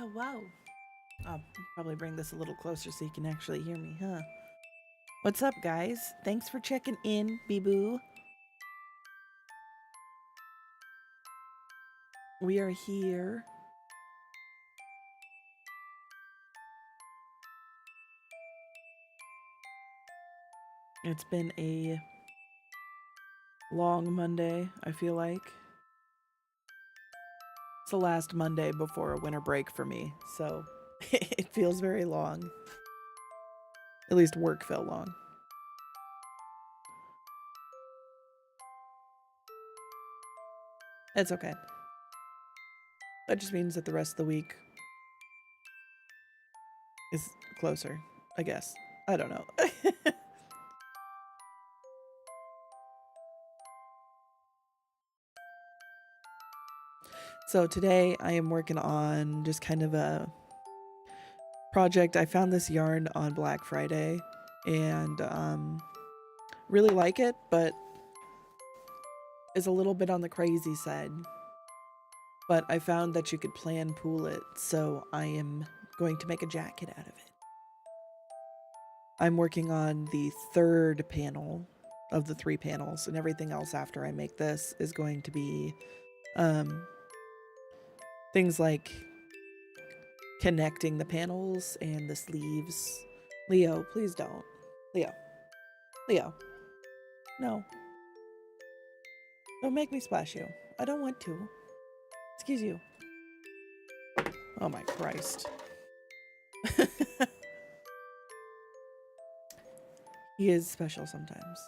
Oh, wow. I'll probably bring this a little closer so you can actually hear me, huh? What's up, guys? Thanks for checking in, Bee-Boo. We are here. It's been a long Monday, I feel like. It's the last Monday before a winter break for me, so it feels very long. At least work felt long. It's okay. That just means that the rest of the week is closer, I guess. I don't know. So today I am working on just kind of a project. I found this yarn on Black Friday and really like it, but is a little bit on the crazy side. But I found that you could plan pool it, so I am going to make a jacket out of it. I'm working on the third panel of the 3 panels, and everything else after I make this is going to be things like connecting the panels and the sleeves. Leo, please don't. Leo. Leo. No. Don't make me splash you. I don't want to. Excuse you. Oh my Christ. He is special sometimes.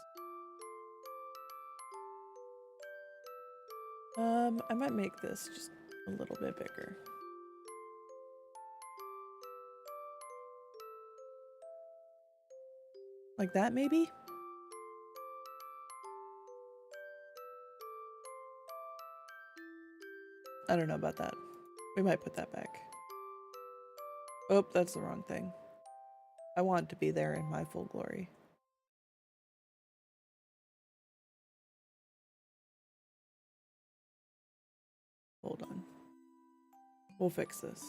I might make this just a little bit bigger. Like that, maybe? I don't know about that. We might put that back. Oh, that's the wrong thing. I want to be there in my full glory. Hold on. We'll fix this.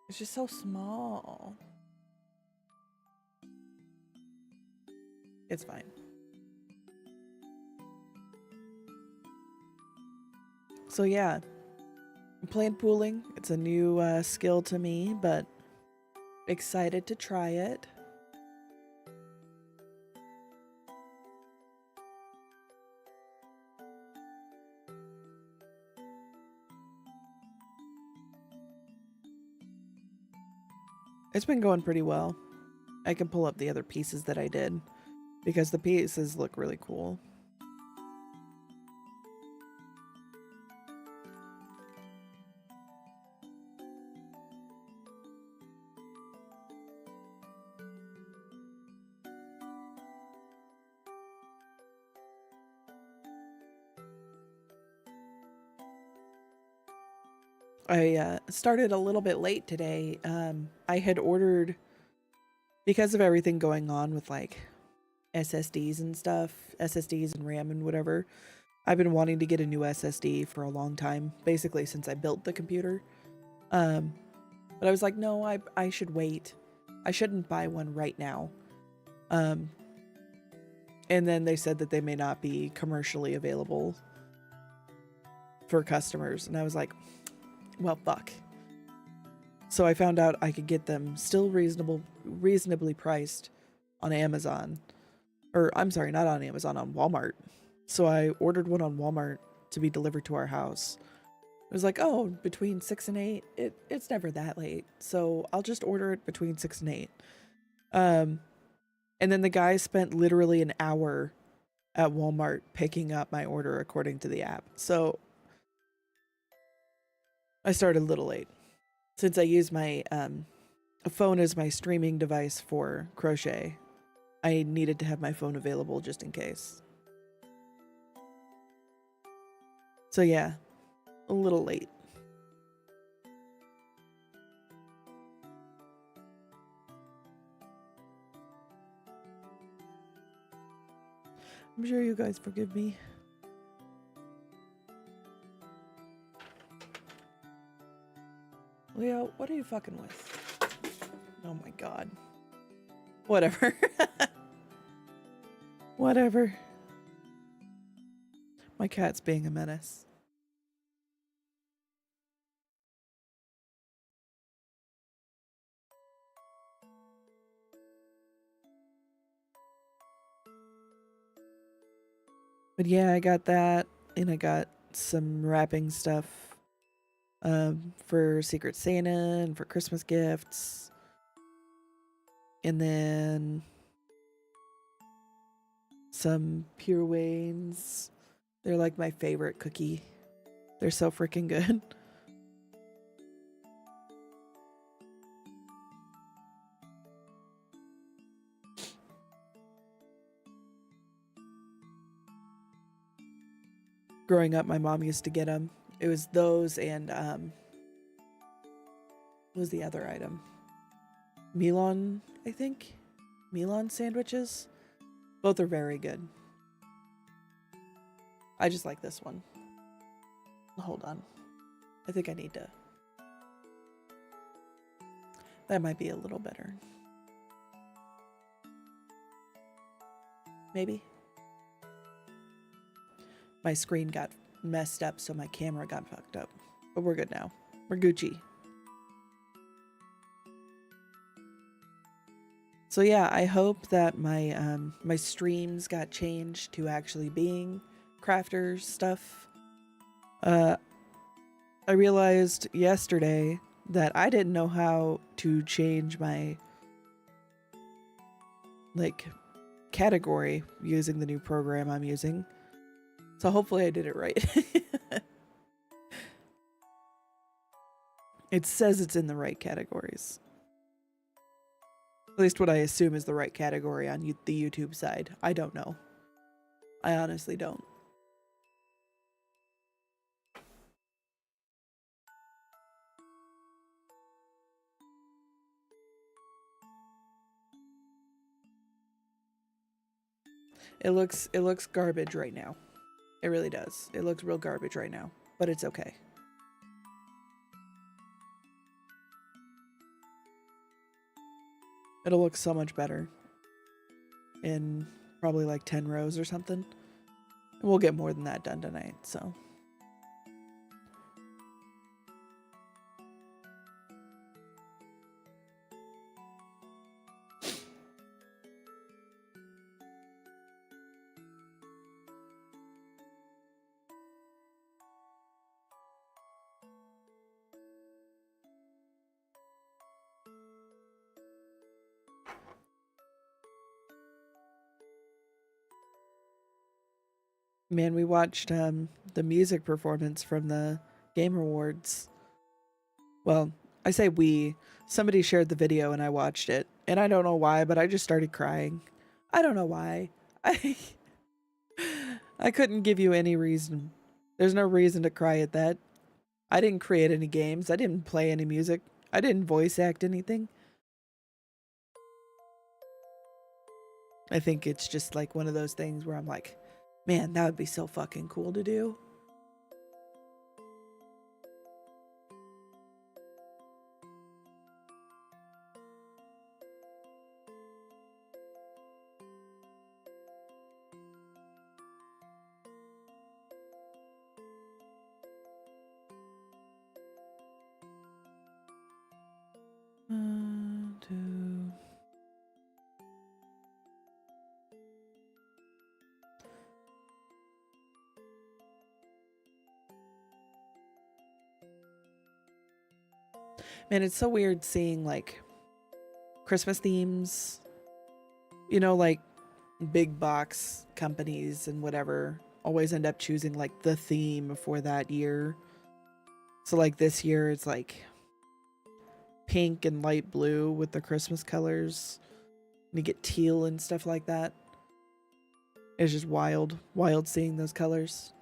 It's just so small. It's fine. So yeah, I'm playing pooling. It's a new skill to me, but excited to try it. It's been going pretty well. I can pull up the other pieces that I did because the pieces look really cool. I started a little bit late today. I had ordered, because of everything going on with like SSDs and stuff, SSDs and RAM and whatever, I've been wanting to get a new SSD for a long time, basically since I built the computer. But I was like, no, I should wait. I shouldn't buy one right now. And then they said that they may not be commercially available for customers. And I was like, well, fuck. So I found out I could get them still reasonably priced on Amazon. Or I'm sorry, not on Amazon, on Walmart. So I ordered one on Walmart to be delivered to our house. It was like, oh, between 6 and 8. It's never that late. So I'll just order it between 6 and 8. And then the guy spent literally an hour at Walmart picking up my order according to the app. So I started a little late. Since I use my phone as my streaming device for crochet, I needed to have my phone available just in case. So yeah, a little late. I'm sure you guys forgive me. Leo, what are you fucking with? Oh my god. Whatever. Whatever. My cat's being a menace. But yeah, I got that, and I got some wrapping stuff for Secret Santa and for Christmas gifts. And then some Pure Waynes. They're like my favorite cookie. They're so freaking good. Growing up, my mom used to get them. It was those and what was the other item? Milan, I think. Milan sandwiches. Both are very good. I just like this one. Hold on. I think I need to. That might be a little better. Maybe. My screen got messed up, so my camera got fucked up. But we're good now. We're Gucci. So yeah, I hope that my my streams got changed to actually being crafters stuff. I realized yesterday that I didn't know how to change my like category using the new program I'm using. So hopefully I did it right. It says it's in the right categories. At least what I assume is the right category on the YouTube side. I don't know. I honestly don't. It looks garbage right now. It really does. It looks real garbage right now, but it's okay. It'll look so much better in probably like 10 rows or something. We'll get more than that done tonight, so. Man, we watched the music performance from the Game Awards. Well, I say we. Somebody shared the video and I watched it. And I don't know why, but I just started crying. I don't know why. I couldn't give you any reason. There's no reason to cry at that. I didn't create any games. I didn't play any music. I didn't voice act anything. I think it's just like one of those things where I'm like, man, that would be so fucking cool to do. Man, it's so weird seeing like Christmas themes, you know, like big box companies and whatever always end up choosing like the theme for that year. So like this year it's like pink and light blue with the Christmas colors. And you get teal and stuff like that. It's just wild seeing those colors.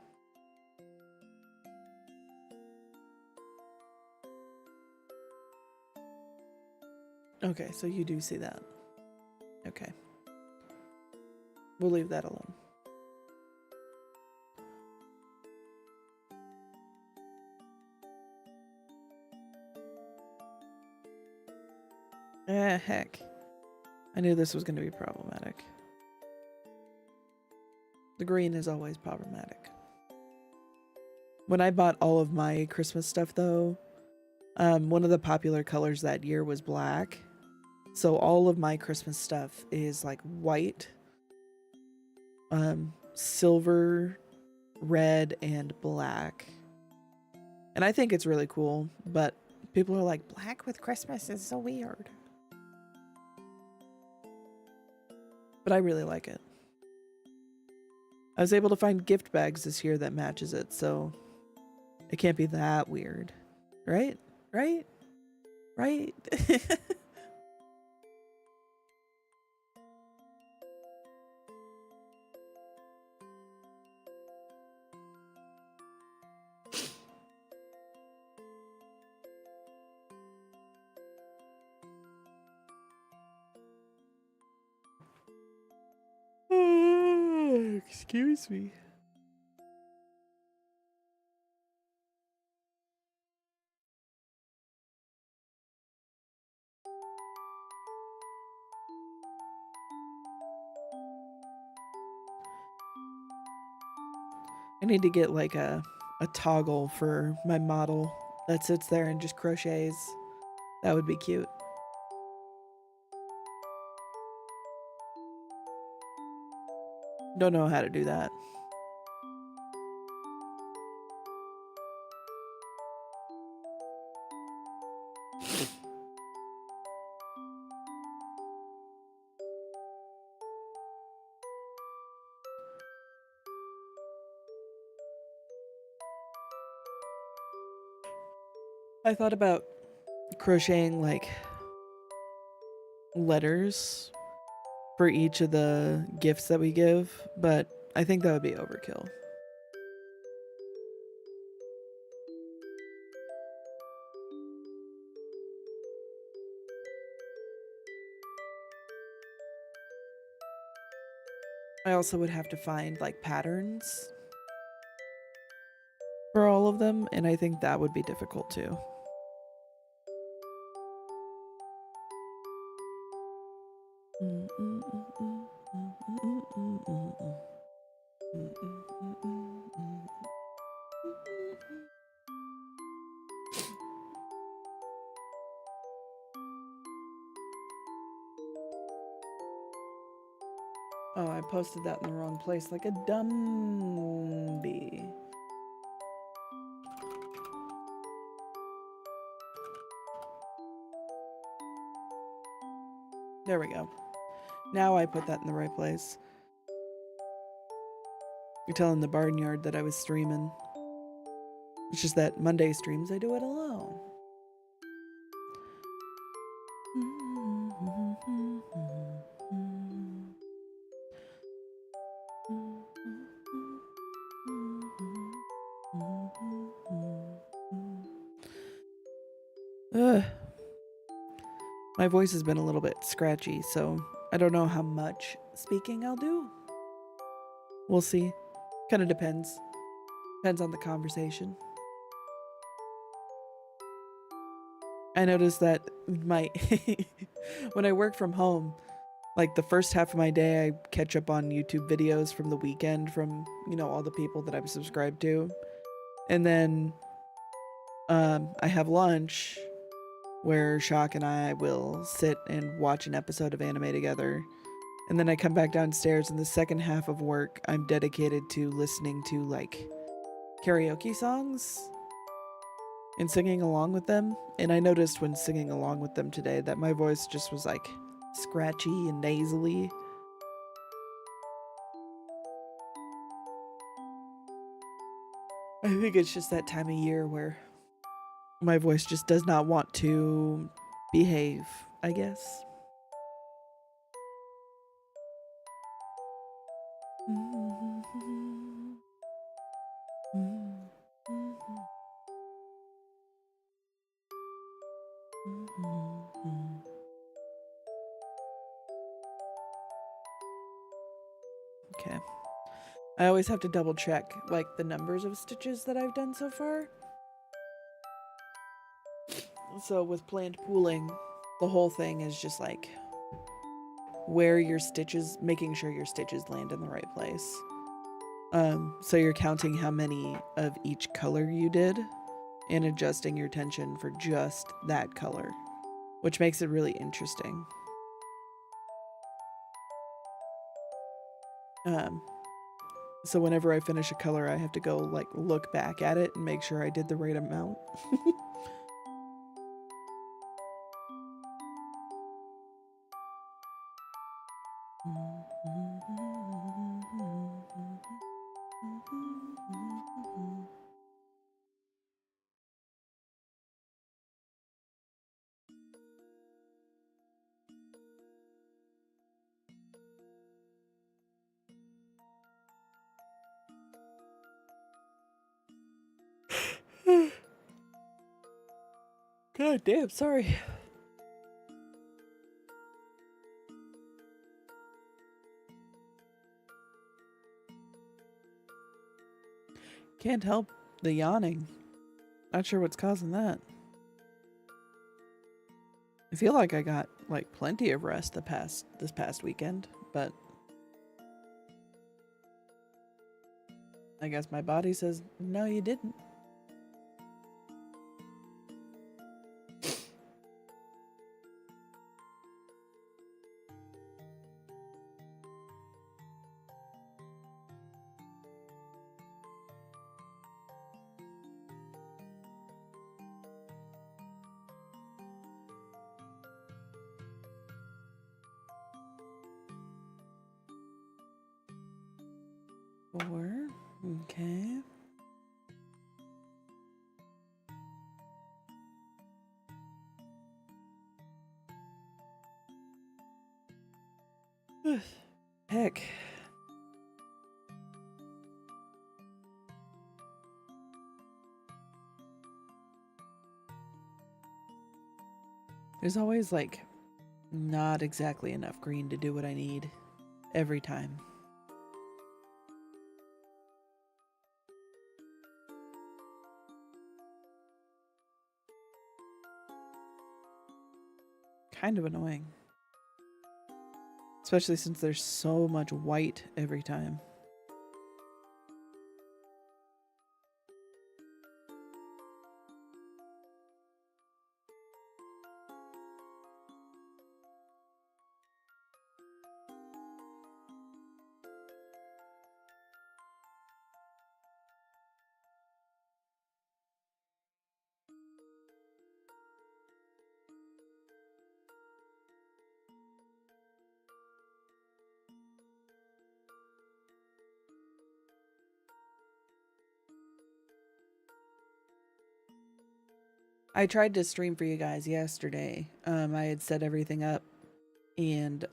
Okay, so you do see that. Okay. We'll leave that alone. Heck. I knew this was going to be problematic. The green is always problematic. When I bought all of my Christmas stuff, though, one of the popular colors that year was black. So all of my Christmas stuff is like white, silver, red, and black. And I think it's really cool, but people are like, black with Christmas is so weird. But I really like it. I was able to find gift bags this year that matches it, so it can't be that weird. Right? Right? Right? Excuse me. I need to get like a toggle for my model that sits there and just crochets. That would be cute. Don't know how to do that. I thought about crocheting like letters for each of the gifts that we give, but I think that would be overkill. I also would have to find like patterns for all of them, and I think that would be difficult too. Oh, I posted that in the wrong place like a dumb bee. There we go. Now I put that in the right place. You're telling the barnyard that I was streaming. It's just that Monday streams, I do it alone. Ugh. My voice has been a little bit scratchy, so I don't know how much speaking I'll do. We'll see. Kind of depends. Depends on the conversation. I noticed that my when I work from home, like the first half of my day, I catch up on YouTube videos from the weekend from, all the people that I'm subscribed to. And then I have lunch where Shock and I will sit and watch an episode of anime together. And then I come back downstairs, and the second half of work, I'm dedicated to listening to like karaoke songs and singing along with them. And I noticed when singing along with them today that my voice just was like scratchy and nasally. I think it's just that time of year where my voice just does not want to behave, I guess. Okay. I always have to double check like the numbers of stitches that I've done so far. So with planned pooling, the whole thing is just like where your stitches, making sure your stitches land in the right place. So you're counting how many of each color you did and adjusting your tension for just that color, which makes it really interesting. So whenever I finish a color, I have to go like look back at it and make sure I did the right amount. God damn, sorry. Can't help the yawning. Not sure what's causing that. I feel like I got like plenty of rest this past weekend, but I guess my body says no, you didn't. Four. Okay. Heck. There's always like not exactly enough green to do what I need every time. Kind of annoying. Especially since there's so much white every time. I tried to stream for you guys yesterday. I had set everything up, and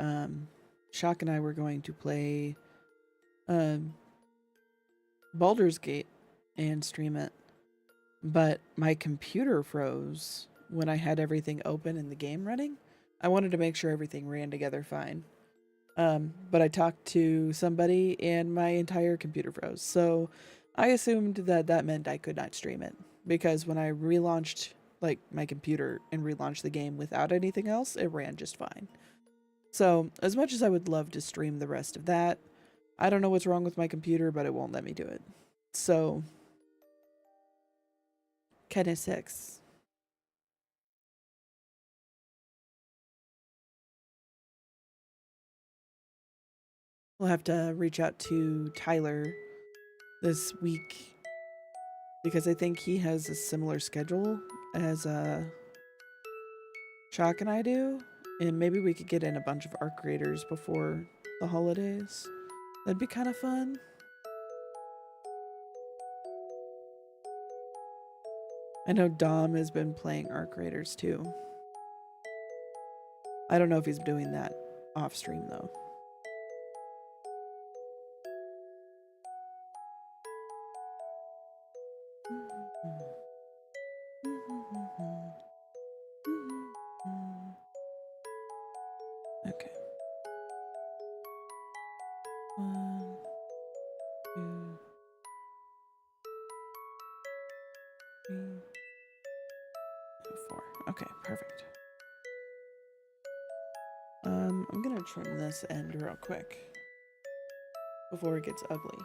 Shock and I were going to play Baldur's Gate and stream it. But my computer froze when I had everything open and the game running. I wanted to make sure everything ran together fine. But I talked to somebody and my entire computer froze. So I assumed that that meant I could not stream it, because when I relaunched like my computer and relaunched the game without anything else, it ran just fine. So as much as I would love to stream the rest of that, I don't know what's wrong with my computer, but it won't let me do it. So kind of sucks. We'll have to reach out to Tyler this week, because I think he has a similar schedule as Shock and I do, and maybe we could get in a bunch of art creators before the holidays. That'd be kind of fun. I know Dom has been playing art creators too. I don't know if he's doing that off stream though. Okay. 1, 2, 3, 4. Okay, perfect. I'm gonna trim this end real quick before it gets ugly.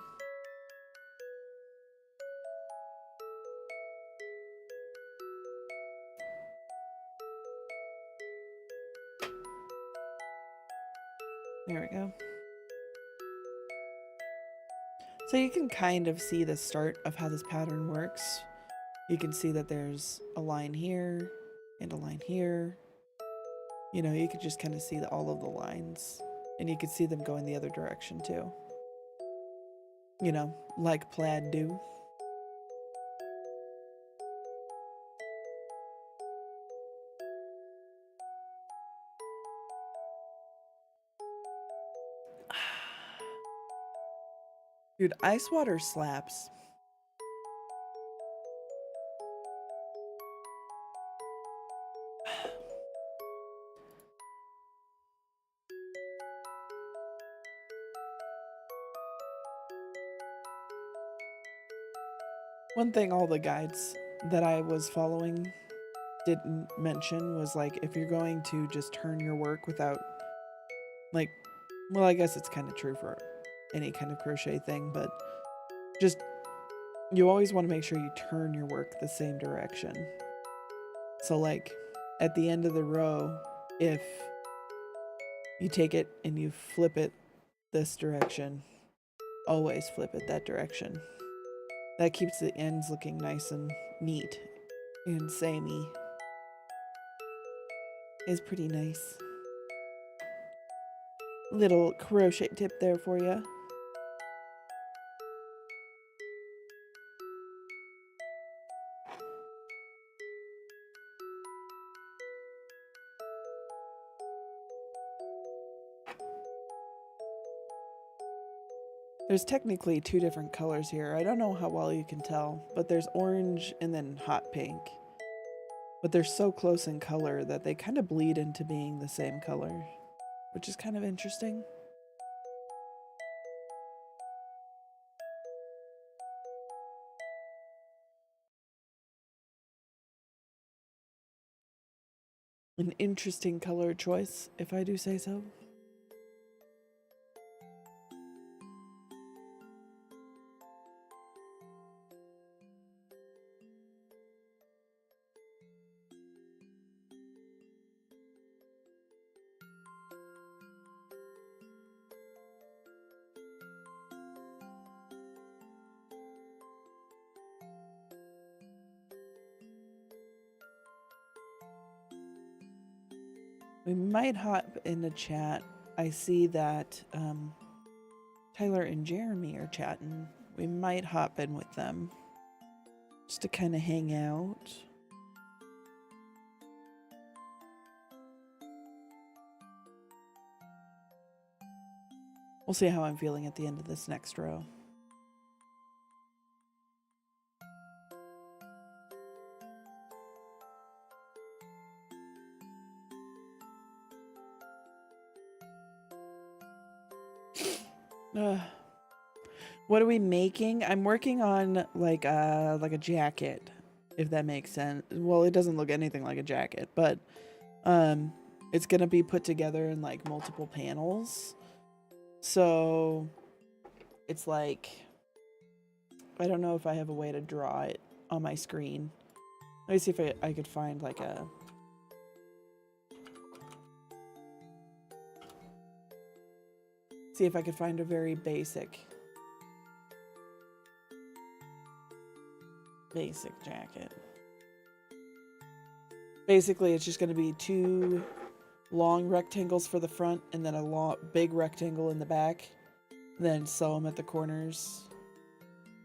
There we go. So you can kind of see the start of how this pattern works. You can see that there's a line here and a line here. You know, you could just kind of see all of the lines, and you could see them going the other direction too. You know, like plaid do. Dude, ice water slaps. One thing all the guides that I was following didn't mention was like, if you're going to just turn your work without, like, well, I guess it's kind of true for any kind of crochet thing, but just, you always want to make sure you turn your work the same direction. So like at the end of the row, if you take it and you flip it this direction, always flip it that direction. That keeps the ends looking nice and neat and samey. Is pretty nice. Little crochet tip there for you. There's technically two different colors here. I don't know how well you can tell, but there's orange and then hot pink. But they're so close in color that they kind of bleed into being the same color, which is kind of interesting. An interesting color choice, if I do say so. We might hop in the chat. I see that Tyler and Jeremy are chatting. We might hop in with them just to kind of hang out. We'll see how I'm feeling at the end of this next row. What are we making? I'm working on like a jacket, if that makes sense. Well, it doesn't look anything like a jacket, but it's gonna be put together in like multiple panels. So it's like, I don't know if I have a way to draw it on my screen. Let me see if I could find like a very basic jacket. Basically, it's just going to be two long rectangles for the front and then a big rectangle in the back. Then sew them at the corners.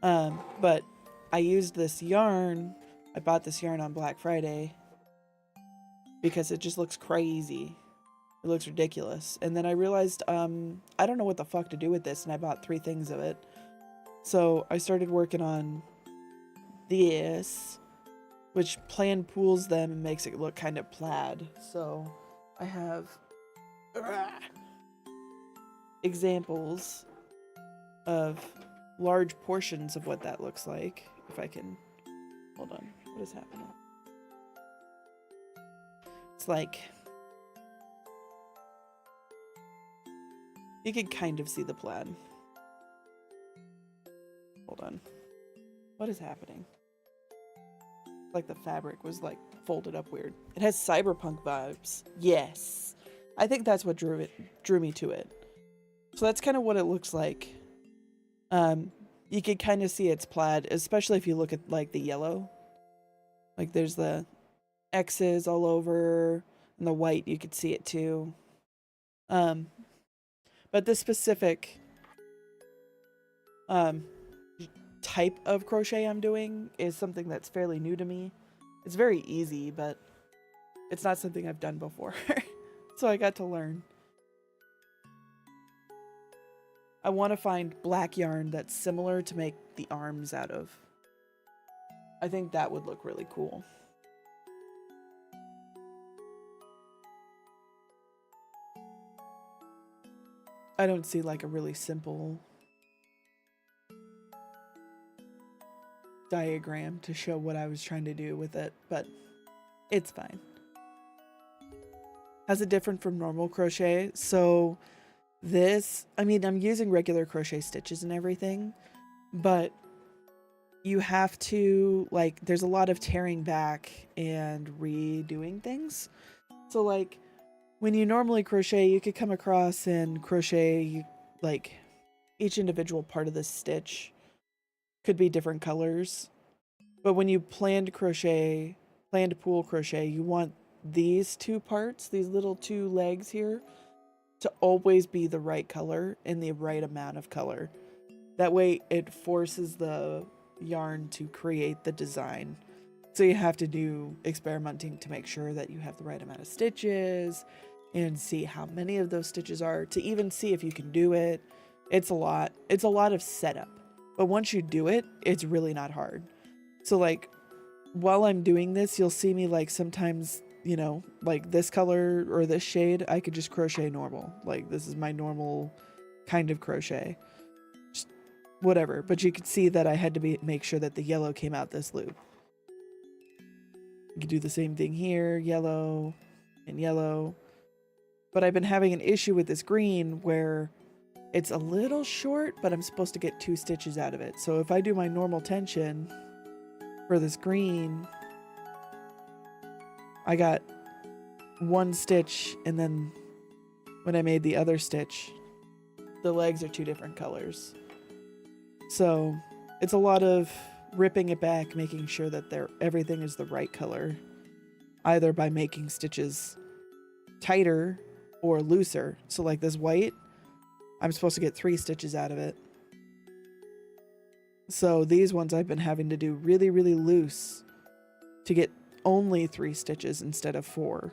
But I used this yarn. I bought this yarn on Black Friday because it just looks crazy. It looks ridiculous. And then I realized I don't know what the fuck to do with this, and I bought 3 things of it. So I started working on this, which plan pools them and makes it look kind of plaid. So I have examples of large portions of what that looks like. If I can, hold on, what is happening? It's like You can kind of see the plaid. Hold on. What is happening? Like the fabric was like folded up weird. It has cyberpunk vibes. Yes. I think that's what drew me to it. So that's kind of what it looks like. You can kind of see it's plaid, especially if you look at like the yellow. Like there's the X's all over, and the white you could see it too. But this specific type of crochet I'm doing is something that's fairly new to me. It's very easy, but it's not something I've done before. So I got to learn. I want to find black yarn that's similar to make the arms out of. I think that would look really cool. I don't see like a really simple diagram to show what I was trying to do with it, but it's fine. How's it different from normal crochet? So this, I mean, I'm using regular crochet stitches and everything, but you have to, like, there's a lot of tearing back and redoing things. So like when you normally crochet, you could come across and crochet like each individual part of the stitch could be different colors. But when you plan to pull crochet, you want these two parts, these little two legs here, to always be the right color and the right amount of color. That way it forces the yarn to create the design. So you have to do experimenting to make sure that you have the right amount of stitches and see how many of those stitches are to even see if you can do it. It's a lot of setup. But once you do it, it's really not hard. So like while I'm doing this, you'll see me like sometimes, you know, like this color or this shade, I could just crochet normal. Like this is my normal kind of crochet. Just whatever. But you could see that I had to make sure that the yellow came out this loop. You could do the same thing here, yellow and yellow. But I've been having an issue with this green where it's a little short, but I'm supposed to get 2 stitches out of it. So if I do my normal tension for this green, I got 1 stitch, and then when I made the other stitch, the legs are 2 different colors. So it's a lot of ripping it back, making sure that everything is the right color, either by making stitches tighter or looser. So like this white, I'm supposed to get 3 stitches out of it. So these ones I've been having to do really, really loose to get only 3 stitches instead of 4.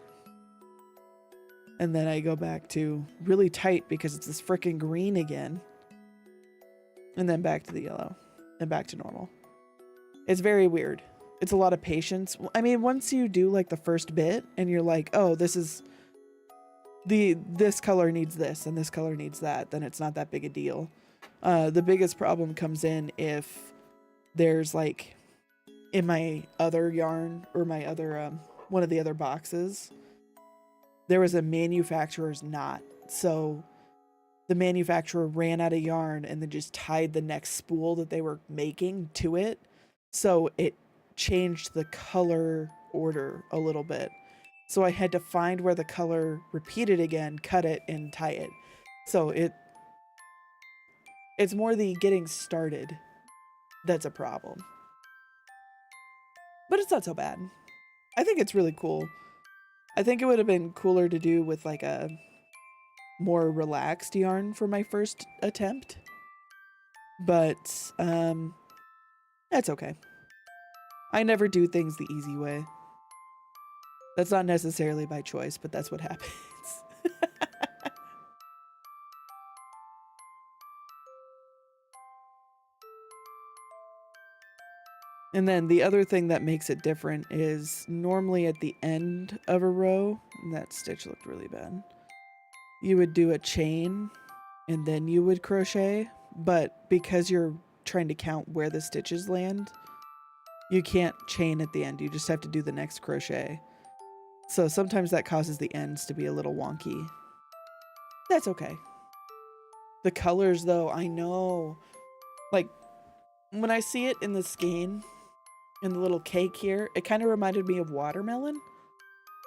And then I go back to really tight because it's this freaking green again. And then back to the yellow and back to normal. It's very weird. It's a lot of patience. I mean, once you do like the first bit and you're like, oh, this color needs this and this color needs that, then it's not that big a deal. The biggest problem comes in if there's like in my other yarn or my other one of the other boxes, there was a manufacturer's knot. So the manufacturer ran out of yarn and then just tied the next spool that they were making to it. So it changed the color order a little bit. So I had to find where the color repeated again, cut it, and tie it. So it's more the getting started that's a problem. But it's not so bad. I think it's really cool. I think it would have been cooler to do with like a more relaxed yarn for my first attempt. But that's okay. I never do things the easy way. That's not necessarily by choice, but that's what happens. And then the other thing that makes it different is normally at the end of a row, and that stitch looked really bad, you would do a chain and then you would crochet, but because you're trying to count where the stitches land, you can't chain at the end. You just have to do the next crochet. So sometimes that causes the ends to be a little wonky. That's okay. The colors though, I know. Like when I see it in the skein, in the little cake here, it kind of reminded me of watermelon.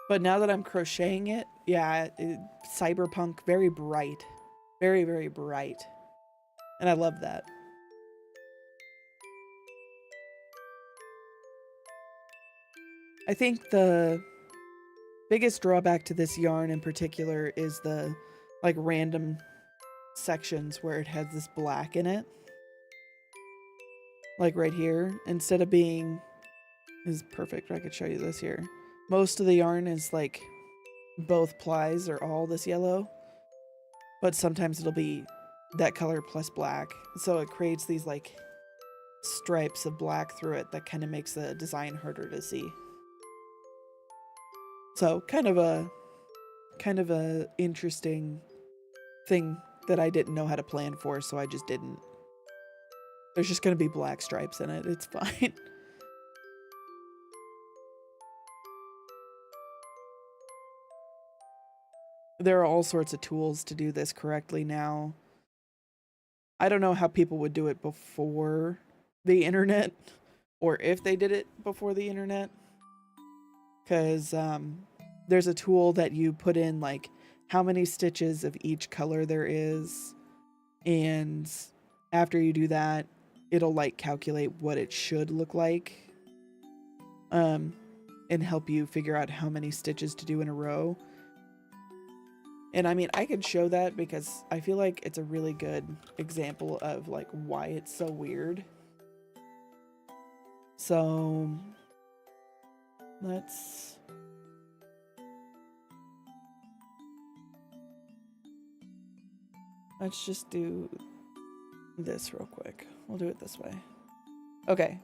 But now that I'm crocheting it, yeah, cyberpunk, very bright. Very, very bright. And I love that. I think the biggest drawback to this yarn in particular is the like random sections where it has this black in it. Like right here, instead of being, this is perfect, I could show you this here. Most of the yarn is like both plies are all this yellow, but sometimes it'll be that color plus black. So it creates these like stripes of black through it that kind of makes the design harder to see. So kind of a interesting thing that I didn't know how to plan for, so I just didn't. There's just going to be black stripes in it. It's fine. There are all sorts of tools to do this correctly now. I don't know how people would do it before the internet, or if they did it before the internet, because there's a tool that you put in like how many stitches of each color there is, and after you do that, it'll like calculate what it should look like, and help you figure out how many stitches to do in a row. And I mean, I could show that because I feel like it's a really good example of like why it's so weird. So let's just do this real quick. We'll do it this way. Okay.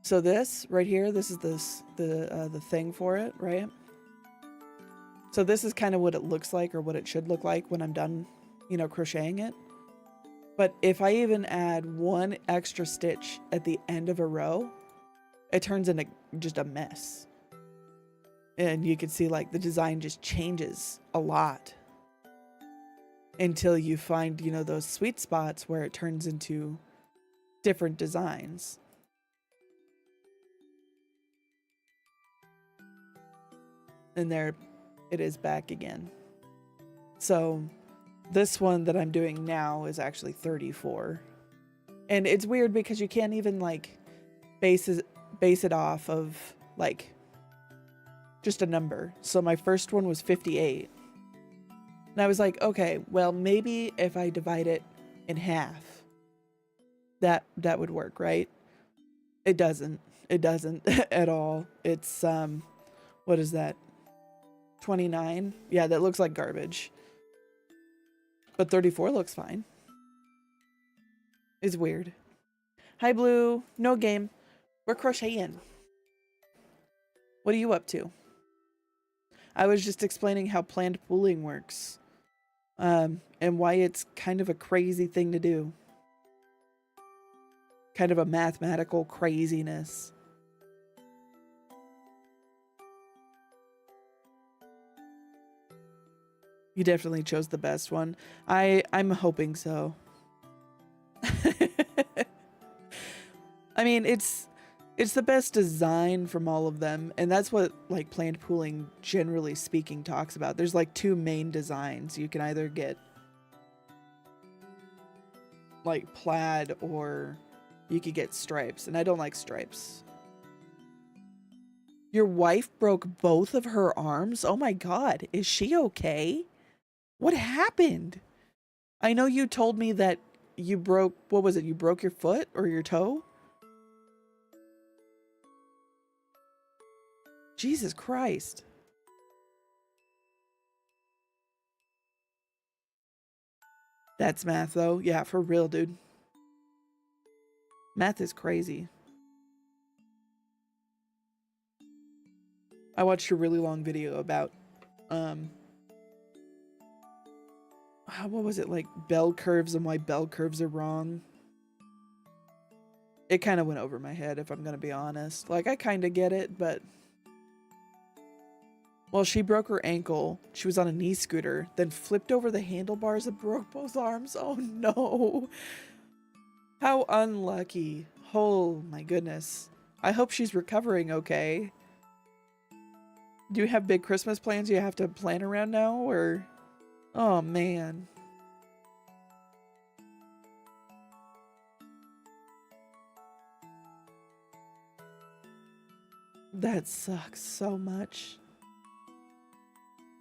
So this right here, this is the thing for it, right? So this is kind of what it looks like, or what it should look like when I'm done, you know, crocheting it. But if I even add one extra stitch at the end of a row, it turns into just a mess. And you can see like the design just changes a lot until you find, you know, those sweet spots where it turns into different designs. And there it is back again. So this one that I'm doing now is actually 34. And it's weird because you can't even like base it off of like just a number. So my first one was 58. And I was like, okay, well, maybe if I divide it in half, that would work, right? It doesn't. It doesn't at all. It's what is that? 29? Yeah, that looks like garbage. But 34 looks fine. It's weird. Hi, Blue. No game. We're crocheting. What are you up to? I was just explaining how planned pooling works. And why it's kind of a crazy thing to do. Kind of a mathematical craziness. You definitely chose the best one. I'm hoping so. I mean, it's the best design from all of them, and that's what like planned pooling generally speaking talks about. There's like two main designs. You can either get like plaid, or you could get stripes, and I don't like stripes. Your wife broke both of her arms? Oh my god, is she okay? What happened? I know you told me that you broke, what was it? You broke your foot or your toe? Jesus Christ. That's math though. Yeah, for real, dude. Math is crazy. I watched a really long video about what was it, like bell curves and why bell curves are wrong. It kind of went over my head, if I'm gonna be honest. Like, I kind of get it, but Well, she broke her ankle. She was on a knee scooter, then flipped over the handlebars and broke both arms. Oh no. How unlucky. Oh my goodness. I hope she's recovering okay. Do you have big Christmas plans you have to plan around now, or? Oh man. That sucks so much.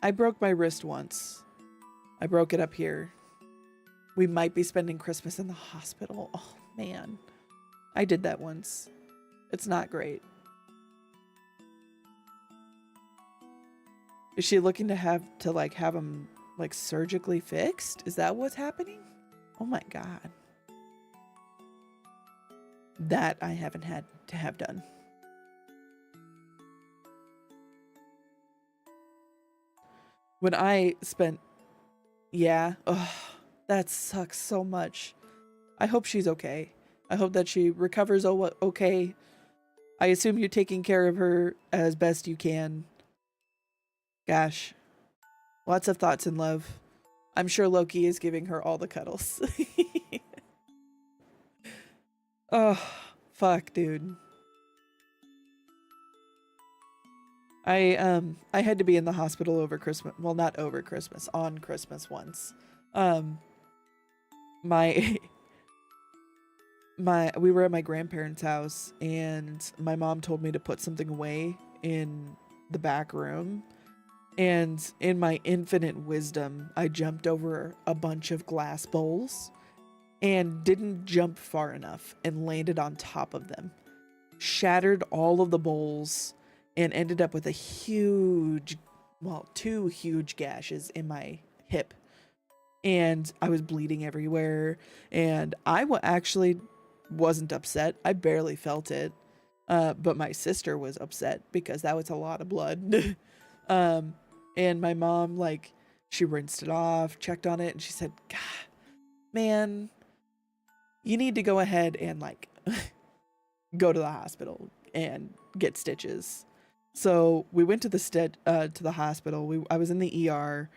I broke my wrist once. I broke it up here. We might be spending Christmas in the hospital. Oh man. I did that once. It's not great. Is she looking to have him like surgically fixed? Is that what's happening? Oh my god. That I haven't had to have done. When I spent, yeah, ugh, that sucks so much. I hope she's okay. I hope that she recovers okay. I assume you're taking care of her as best you can. Gosh, lots of thoughts and love. I'm sure Loki is giving her all the cuddles. Oh, fuck, dude. I had to be in the hospital over Christmas. Well, not over Christmas, on Christmas once. My we were at my grandparents' house and my mom told me to put something away in the back room. And in my infinite wisdom, I jumped over a bunch of glass bowls and didn't jump far enough and landed on top of them. Shattered all of the bowls and ended up with a huge, well, 2 huge gashes in my hip. And I was bleeding everywhere. And I actually wasn't upset. I barely felt it. But my sister was upset because that was a lot of blood. And my mom, like, she rinsed it off, checked on it, and she said, God, man, you need to go ahead and, like, go to the hospital and get stitches. So we went to the hospital. I was in the ER.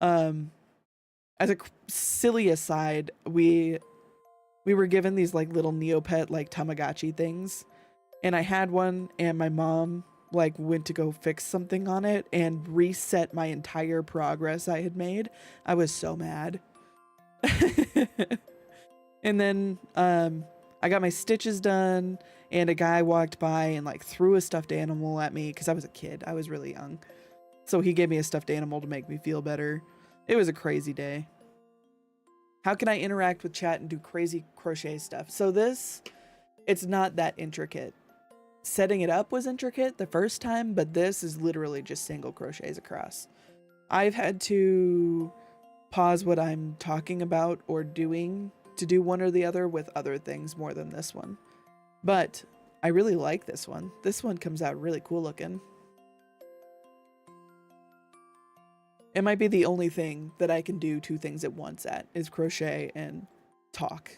As a silly aside, we were given these like little Neopet like Tamagotchi things, and I had one, and my mom like went to go fix something on it and reset my entire progress I had made. I was so mad. And then I got my stitches done, and a guy walked by and like threw a stuffed animal at me because I was a kid. I was really young. So he gave me a stuffed animal to make me feel better. It was a crazy day. How can I interact with chat and do crazy crochet stuff? So it's not that intricate. Setting it up was intricate the first time, but this is literally just single crochets across. I've had to pause what I'm talking about or doing to do one or the other with other things more than this one. But I really like this one. This one comes out really cool looking. It might be the only thing that I can do 2 things at once at is crochet and talk.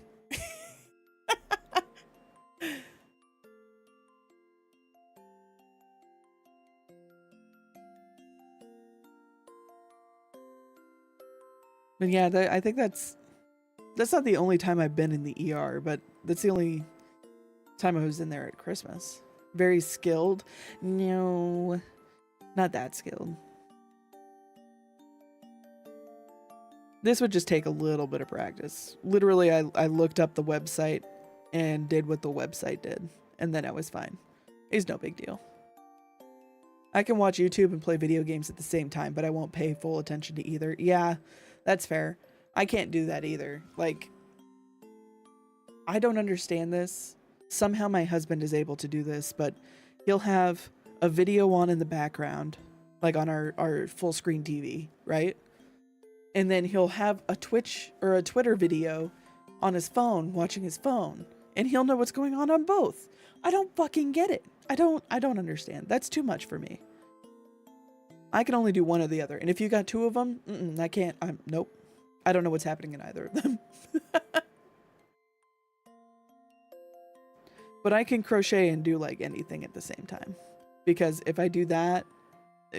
But yeah, I think that's not the only time I've been in the ER, but that's the only time I was in there at Christmas. Very skilled? No, not that skilled. This would just take a little bit of practice. Literally, I looked up the website and did what the website did, and then I was fine. It's no big deal. I can watch YouTube and play video games at the same time, but I won't pay full attention to either. Yeah, that's fair. I can't do that either. Like, I don't understand this. Somehow my husband is able to do this, but he'll have a video on in the background, like on our full screen TV, right? And then he'll have a Twitch or a Twitter video on his phone, watching his phone, and he'll know what's going on both. I don't fucking get it. I don't understand. That's too much for me. I can only do one or the other. And if you got 2 of them, I can't. Nope. I don't know what's happening in either of them. But I can crochet and do like anything at the same time. Because if I do that,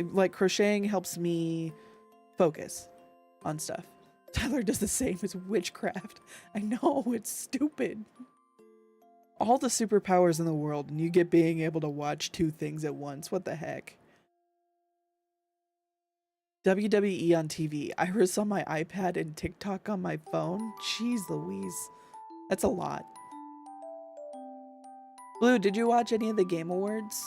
like crocheting helps me focus on stuff. Tyler does the same as witchcraft. I know, it's stupid. All the superpowers in the world, and you get being able to watch 2 things at once. What the heck? WWE on TV, Iris on my iPad, and TikTok on my phone? Jeez Louise. That's a lot. Blue, did you watch any of the Game Awards?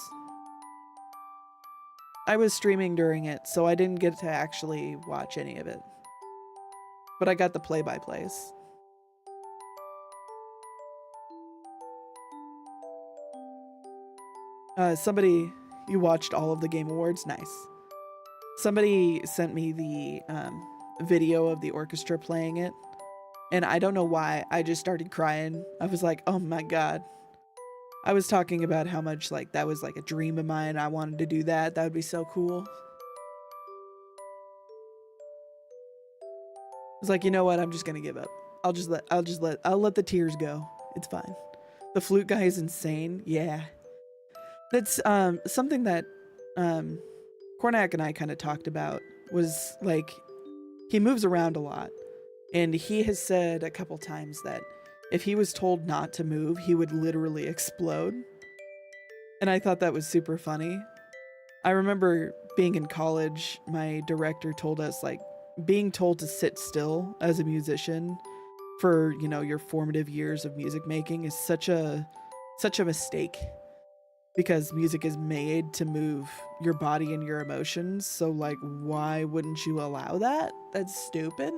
I was streaming during it, so I didn't get to actually watch any of it. But I got the play-by-plays. Somebody, you watched all of the Game Awards? Nice. Somebody sent me the video of the orchestra playing it, and I don't know why, I just started crying. I was like, oh my god. I was talking about how much like that was like a dream of mine. I wanted to do that. That would be so cool. I was like, you know what? I'm just gonna give up. I'll let the tears go. It's fine. The flute guy is insane. Yeah. That's something that Cornac and I kind of talked about, was like, he moves around a lot, and he has said a couple times that if he was told not to move, he would literally explode. And I thought that was super funny. I remember being in college, my director told us, like, being told to sit still as a musician for, you know, your formative years of music making is such a mistake, because music is made to move your body and your emotions. So like, why wouldn't you allow that? That's stupid.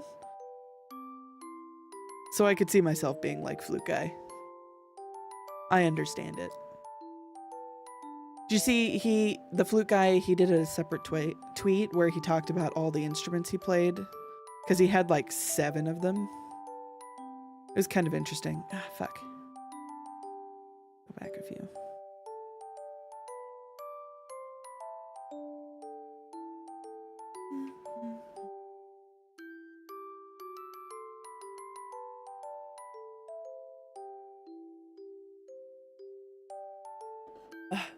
So I could see myself being like flute guy. I understand it. Did you see the flute guy, he did a separate tweet where he talked about all the instruments he played, because he had like 7 of them. It was kind of interesting. Ah, fuck. Go back a few.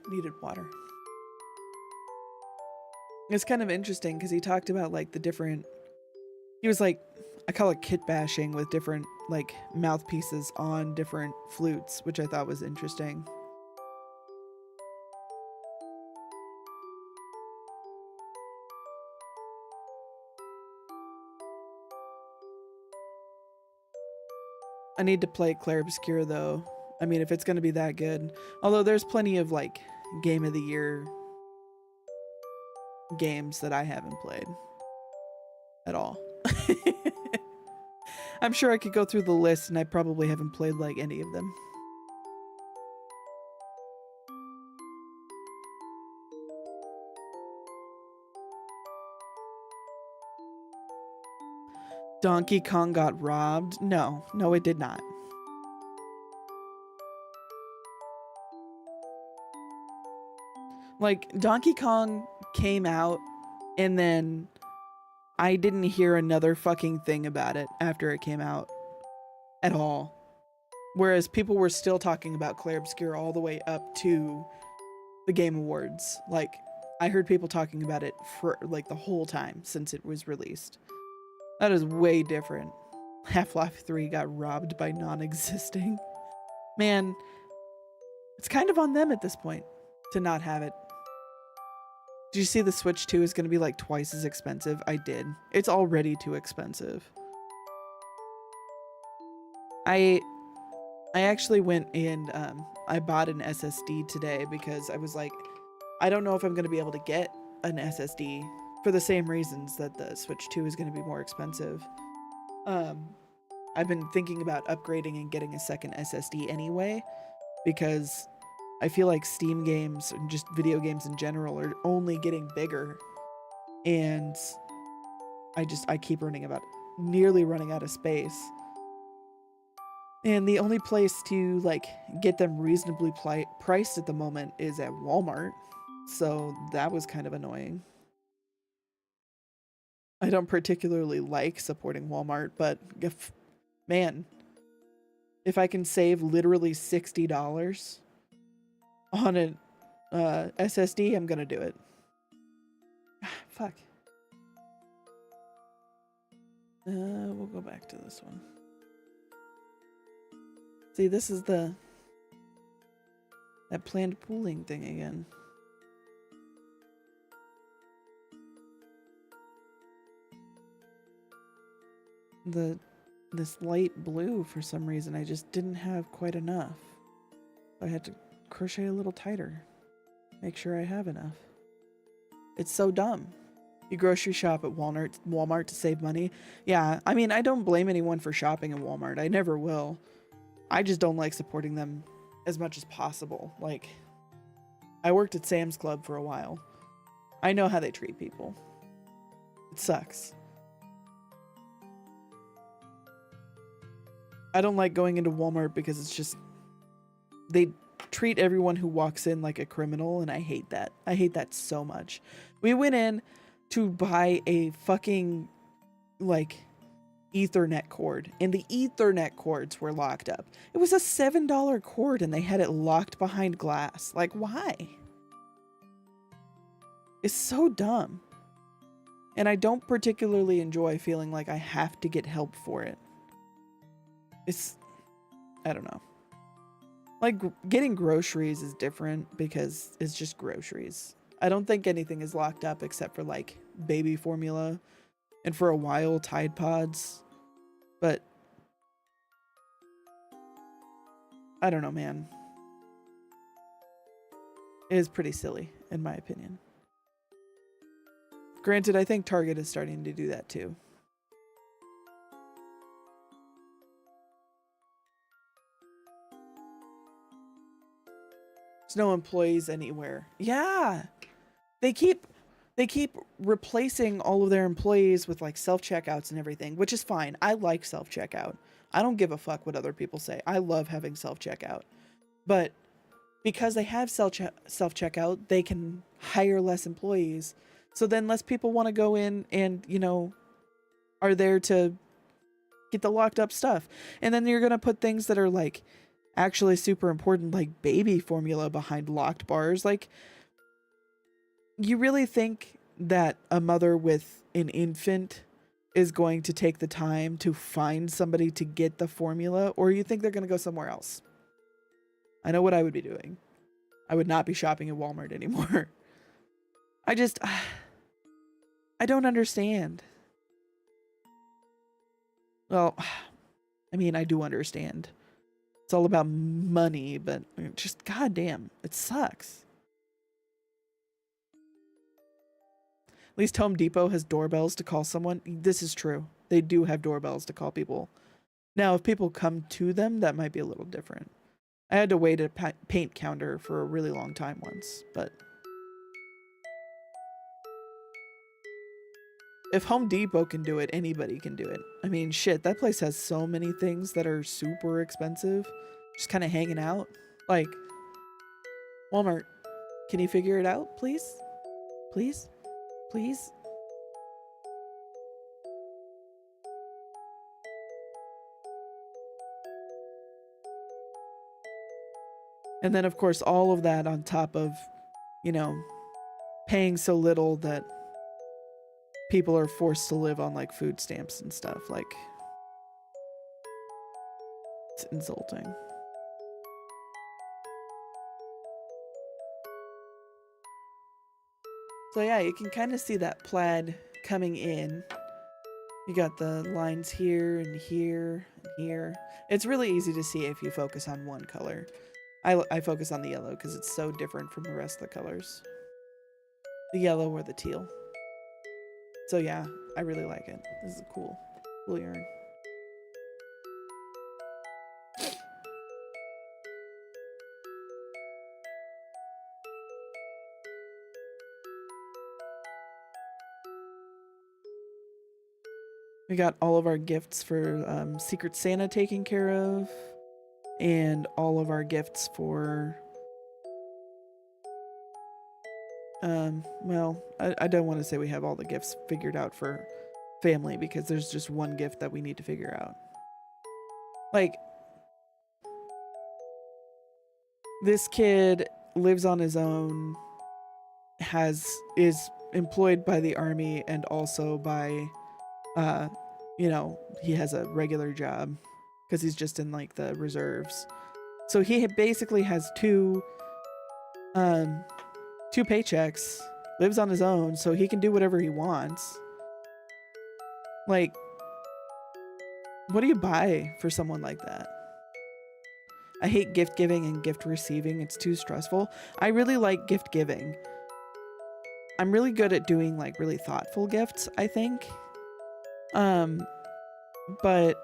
Needed water. It's kind of interesting because he talked about like the different, he was like, I call it kit bashing, with different like mouthpieces on different flutes, which I thought was interesting. I need to play Clair Obscure though. I mean, if it's going to be that good. Although there's plenty of like Game of the Year games that I haven't played at all. I'm sure I could go through the list and I probably haven't played like any of them. Donkey Kong got robbed? No, it did not. Like, Donkey Kong came out, and then I didn't hear another fucking thing about it after it came out at all. Whereas people were still talking about Clair Obscure all the way up to the Game Awards. Like, I heard people talking about it for like the whole time since it was released. That is way different. Half-Life 3 got robbed by non-existing. Man, it's kind of on them at this point to not have it. Did you see the Switch 2 is going to be like twice as expensive? I did. It's already too expensive. I actually went and I bought an SSD today because I was like, I don't know if I'm going to be able to get an SSD for the same reasons that the Switch 2 is going to be more expensive. I've been thinking about upgrading and getting a second SSD anyway, because I feel like Steam games and just video games in general are only getting bigger, and I keep nearly running out of space. And the only place to like get them reasonably priced at the moment is at Walmart. So that was kind of annoying. I don't particularly like supporting Walmart, but man, if I can save literally $60 on an SSD, I'm gonna do it. fuck? We'll go back to this one. See, this is that planned pooling thing again. This light blue, for some reason, I just didn't have quite enough. I had to crochet a little tighter. Make sure I have enough. It's so dumb. You grocery shop at Walmart to save money. Yeah, I mean, I don't blame anyone for shopping at Walmart. I never will. I just don't like supporting them as much as possible. Like, I worked at Sam's Club for a while. I know how they treat people. It sucks. I don't like going into Walmart because it's just, they treat everyone who walks in like a criminal, and I hate that. I hate that so much. We went in to buy a fucking, like, Ethernet cord, and the Ethernet cords were locked up. It was a $7 cord, and they had it locked behind glass. Like, why? It's so dumb. And I don't particularly enjoy feeling like I have to get help for it. I don't know. Like, getting groceries is different because it's just groceries. I don't think anything is locked up except for, like, baby formula and for a while Tide Pods. But I don't know, man. It is pretty silly, in my opinion. Granted, I think Target is starting to do that too. There's no employees anywhere. Yeah. They keep replacing all of their employees with like self-checkouts and everything, which is fine. I like self-checkout. I don't give a fuck what other people say. I love having self-checkout. But because they have self-checkout, they can hire less employees. So then less people want to go in and, you know, are there to get the locked up stuff. And then you're going to put things that are like actually super important, like baby formula behind locked bars. Like, you really think that a mother with an infant is going to take the time to find somebody to get the formula, or you think they're going to go somewhere else? I know what I would be doing. I would not be shopping at Walmart anymore. I don't understand. Well, I mean, I do understand. It's all about money, but just goddamn, it sucks. At least Home Depot has doorbells to call someone. This is true. They do have doorbells to call people. Now, if people come to them, that might be a little different. I had to wait at a paint counter for a really long time once, but if Home Depot can do it, anybody can do it. I mean, shit, that place has so many things that are super expensive. Just kind of hanging out. Like, Walmart, can you figure it out, please? Please? Please? And then, of course, all of that on top of, you know, paying so little that people are forced to live on, like, food stamps and stuff. Like, it's insulting. So yeah, you can kind of see that plaid coming in. You got the lines here and here and here. It's really easy to see if you focus on one color. I focus on the yellow because it's so different from the rest of the colors. The yellow or the teal. So yeah, I really like it. This is a cool yarn. We got all of our gifts for Secret Santa taken care of, and all of our gifts for well, I don't want to say we have all the gifts figured out for family because there's just one gift that we need to figure out. Like, this kid lives on his own, is employed by the army and also by, you know, he has a regular job because he's just in like the reserves. So he basically has two paychecks, lives on his own, so he can do whatever he wants. Like, what do you buy for someone like that? I hate gift giving and gift receiving. It's too stressful. I really like gift giving. I'm really good at doing like really thoughtful gifts, I think. But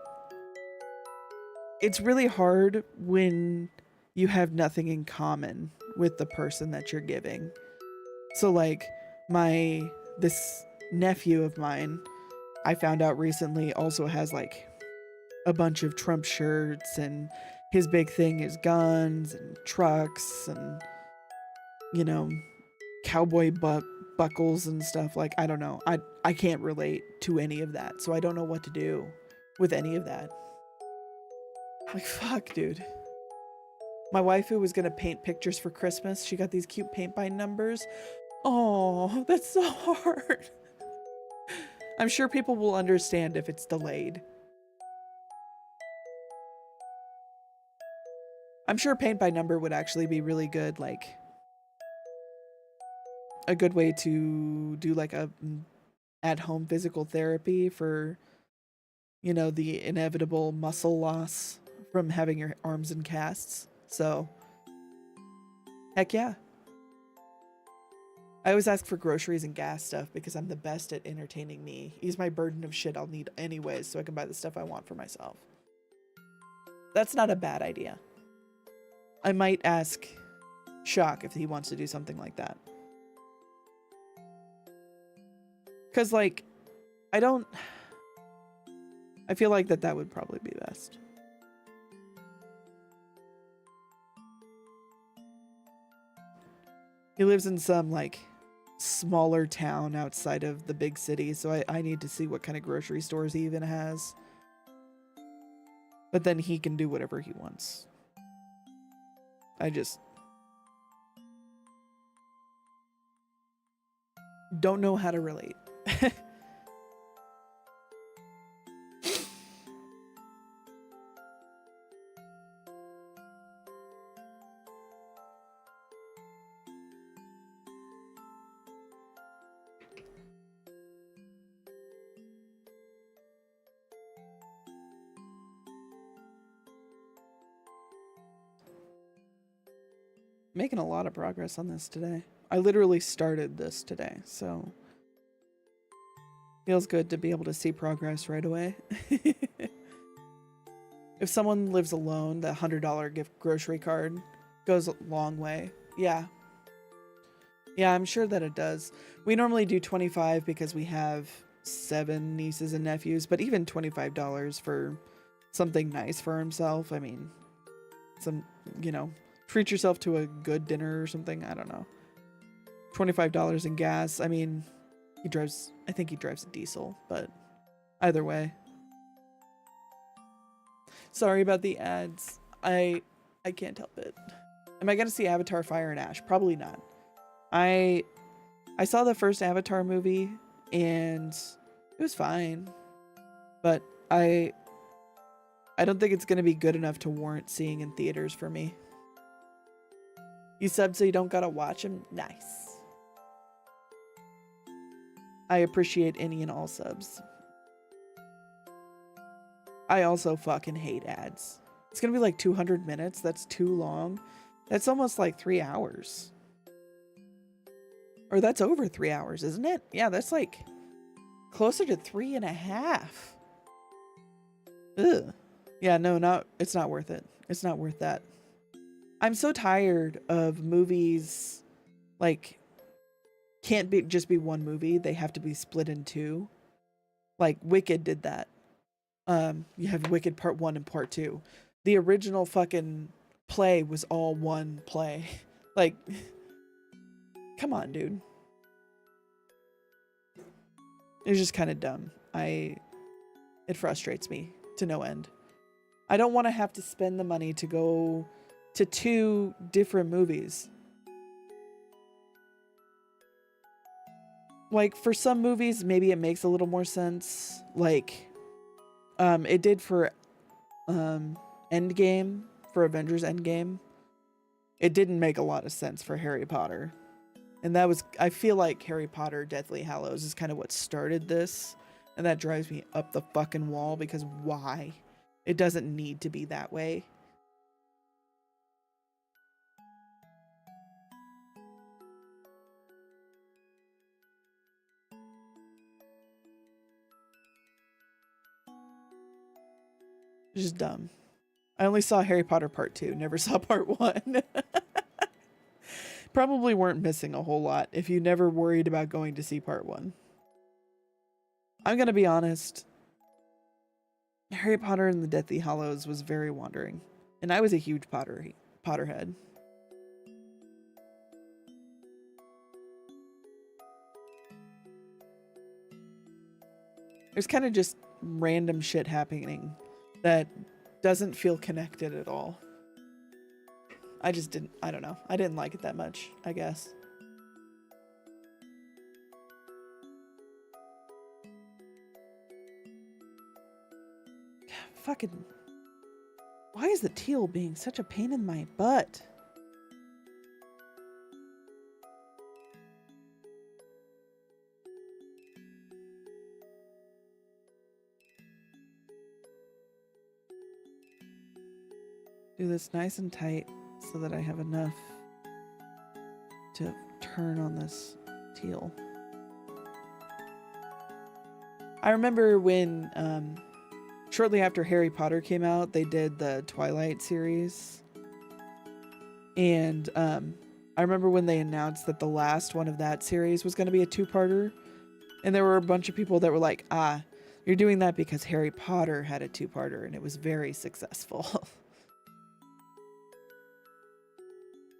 it's really hard when you have nothing in common with the person that you're giving. So like this nephew of mine, I found out recently, also has like a bunch of Trump shirts, and his big thing is guns and trucks and, you know, cowboy buckles and stuff. Like, I don't know. I can't relate to any of that. So I don't know what to do with any of that. Like, fuck, dude. My wife, who was going to paint pictures for Christmas, she got these cute paint by numbers. Oh, that's so hard. I'm sure people will understand if it's delayed. I'm sure paint by number would actually be really good, like a good way to do like a at-home physical therapy for, you know, the inevitable muscle loss from having your arms in casts. So, heck yeah. I always ask for groceries and gas stuff because I'm the best at entertaining me. Ease my burden of shit I'll need anyways so I can buy the stuff I want for myself. That's not a bad idea. I might ask Shock if he wants to do something like that. Because, like, I feel like that would probably be best. He lives in some, like, smaller town outside of the big city, so I need to see what kind of grocery stores he even has. But then he can do whatever he wants. I just don't know how to relate. Making a lot of progress on this today. I literally started this today, so feels good to be able to see progress right away. If someone lives alone, the $100 gift grocery card goes a long way. Yeah. Yeah, I'm sure that it does. We normally do $25 because we have 7 nieces and nephews, but even $25 for something nice for himself. I mean, some, you know, treat yourself to a good dinner or something. I don't know. $25 in gas. I mean, I think he drives a diesel, but either way. Sorry about the ads. I can't help it. Am I going to see Avatar Fire and Ash? Probably not. I saw the first Avatar movie and it was fine, but I don't think it's going to be good enough to warrant seeing in theaters for me. You sub so you don't gotta watch them? Nice. I appreciate any and all subs. I also fucking hate ads. It's gonna be like 200 minutes. That's too long. That's almost like 3 hours. Or that's over 3 hours, isn't it? Yeah, that's like closer to 3.5. Ugh. Yeah, no, it's not worth it. It's not worth that. I'm so tired of movies, like, can't just be one movie. They have to be split in 2. Like, Wicked did that. You have Wicked Part 1 and Part 2. The original fucking play was all one play. Like, come on, dude. It's just kind of dumb. It frustrates me to no end. I don't want to have to spend the money to go to 2 different movies. like for some movies, maybe it makes a little more sense. Like, it did for Endgame, for Avengers Endgame. It didn't make a lot of sense for Harry Potter. And that was, I feel like Harry Potter Deathly Hallows is kind of what started this. And that drives me up the fucking wall because why? It doesn't need to be that way. It's just dumb. I only saw Harry Potter Part 2, never saw Part 1. Probably weren't missing a whole lot if you never worried about going to see Part 1. I'm going to be honest. Harry Potter and the Deathly Hallows was very wandering. And I was a huge Potterhead. There's kind of just random shit happening that doesn't feel connected at all. I just didn't, I don't know. I didn't like it that much, I guess. Fucking, why is the teal being such a pain in my butt? Do this nice and tight so that I have enough to turn on this teal. I remember when shortly after Harry Potter came out, they did the Twilight series. And I remember when they announced that the last one of that series was going to be a two-parter. And there were a bunch of people that were like, you're doing that because Harry Potter had a two-parter and it was very successful.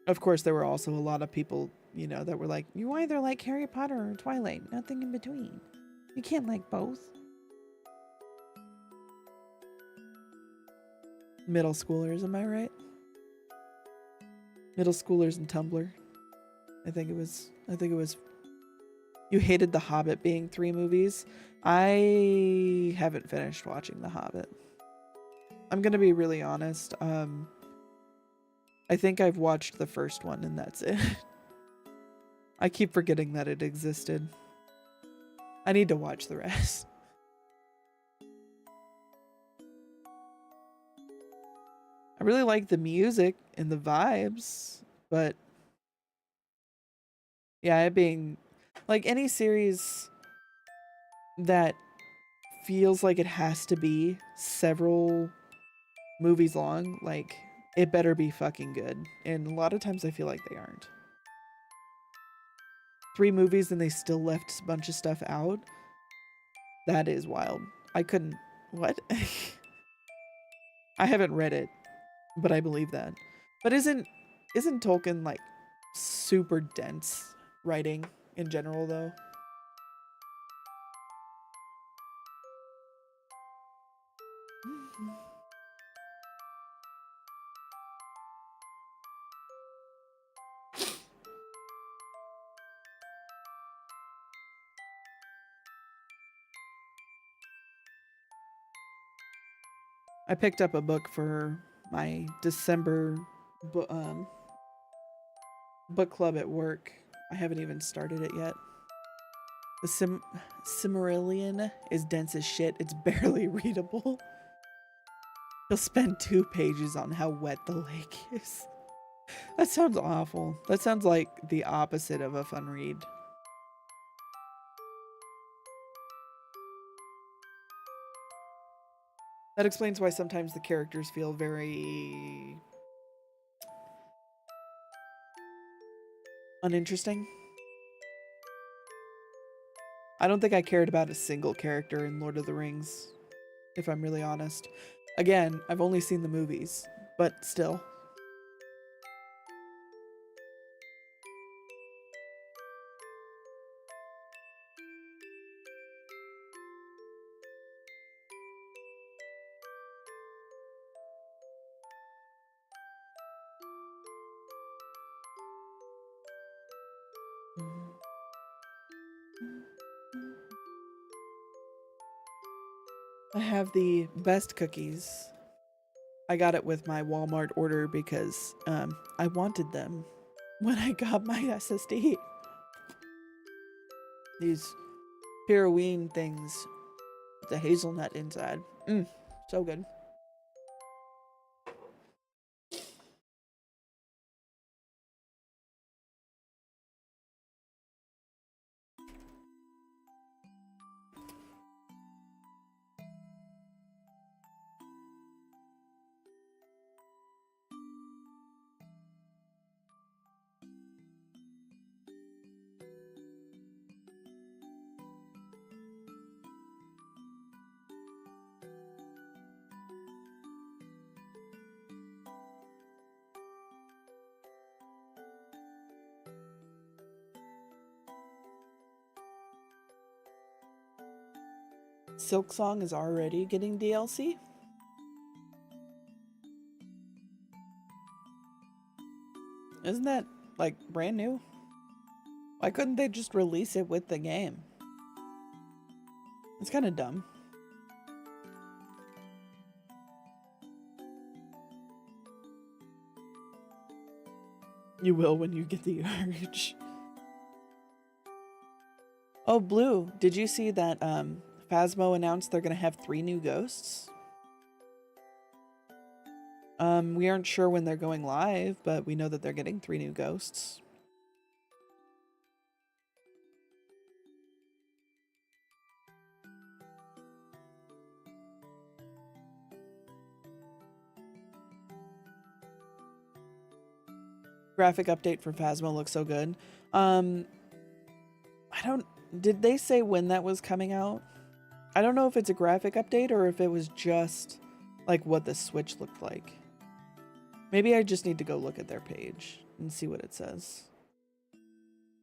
Of course, there were also a lot of people, you know, that were like, you either like Harry Potter or Twilight, nothing in between. You can't like both. Middle schoolers, am I right? Middle schoolers and Tumblr. I think it was you hated The Hobbit being 3 movies. I haven't finished watching The Hobbit. I'm gonna be really honest. I think I've watched the first one and that's it. I keep forgetting that it existed. I need to watch the rest. I really like the music and the vibes, but yeah, it being like any series that feels like it has to be several movies long, like it better be fucking good. And a lot of times I feel like they aren't. 3 movies and they still left a bunch of stuff out. That is wild. I couldn't, what? I haven't read it, but I believe that. But isn't Tolkien like super dense writing in general though? I picked up a book for my December book club at work. I haven't even started it yet. The Cimmerillion is dense as shit. It's barely readable. He'll spend 2 pages on how wet the lake is. That sounds awful. That sounds like the opposite of a fun read. That explains why sometimes the characters feel very uninteresting. I don't think I cared about a single character in Lord of the Rings, if I'm really honest. Again, I've only seen the movies, but still. I have the best cookies. I got it with my Walmart order because I wanted them when I got my SSD. These Piroween things with the hazelnut inside. So good. Silk Song is already getting DLC? Isn't that, like, brand new? Why couldn't they just release it with the game? It's kind of dumb. You will when you get the urge. Oh, Blue, did you see that Phasmo announced they're going to have 3 new ghosts? We aren't sure when they're going live, but we know that they're getting 3 new ghosts. Graphic update for Phasmo looks so good. Did they say when that was coming out? I don't know if it's a graphic update or if it was just like what the Switch looked like. Maybe I just need to go look at their page and see what it says.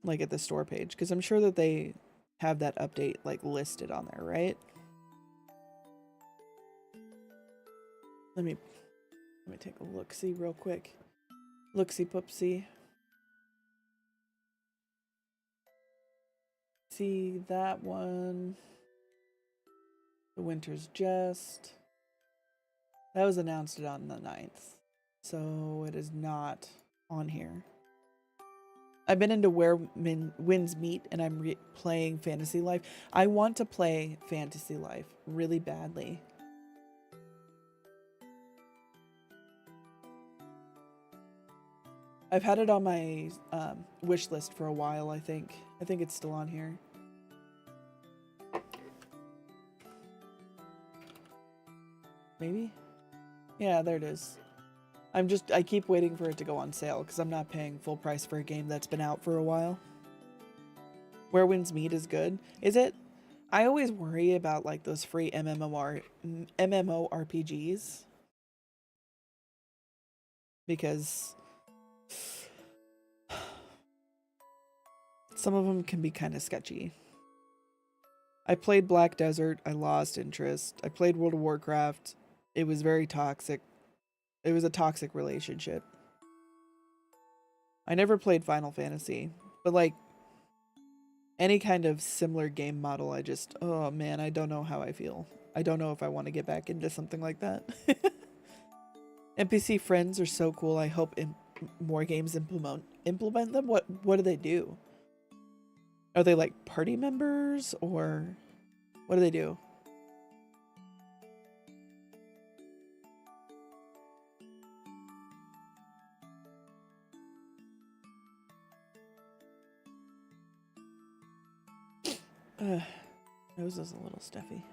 Like at the store page, because I'm sure that they have that update like listed on there, right? Let me take a look-see real quick. Look-see poopsie. See that one. The Winter's Jest. That was announced on the 9th. So it is not on here. I've been into Where Winds Meet and I'm playing Fantasy Life. I want to play Fantasy Life really badly. I've had it on my wish list for a while, I think. I think it's still on here. Maybe? Yeah, there it is. I keep waiting for it to go on sale because I'm not paying full price for a game that's been out for a while. Where Winds Meet is good. Is it? I always worry about like those free MMORPGs. Because some of them can be kind of sketchy. I played Black Desert. I lost interest. I played World of Warcraft. It was very toxic. It was a toxic relationship. I never played Final Fantasy, but like any kind of similar game model, oh man, I don't know how I feel. I don't know if I want to get back into something like that. NPC friends are so cool. I hope more games implement them. What do they do? Are they like party members or what do they do? Nose is a little stuffy.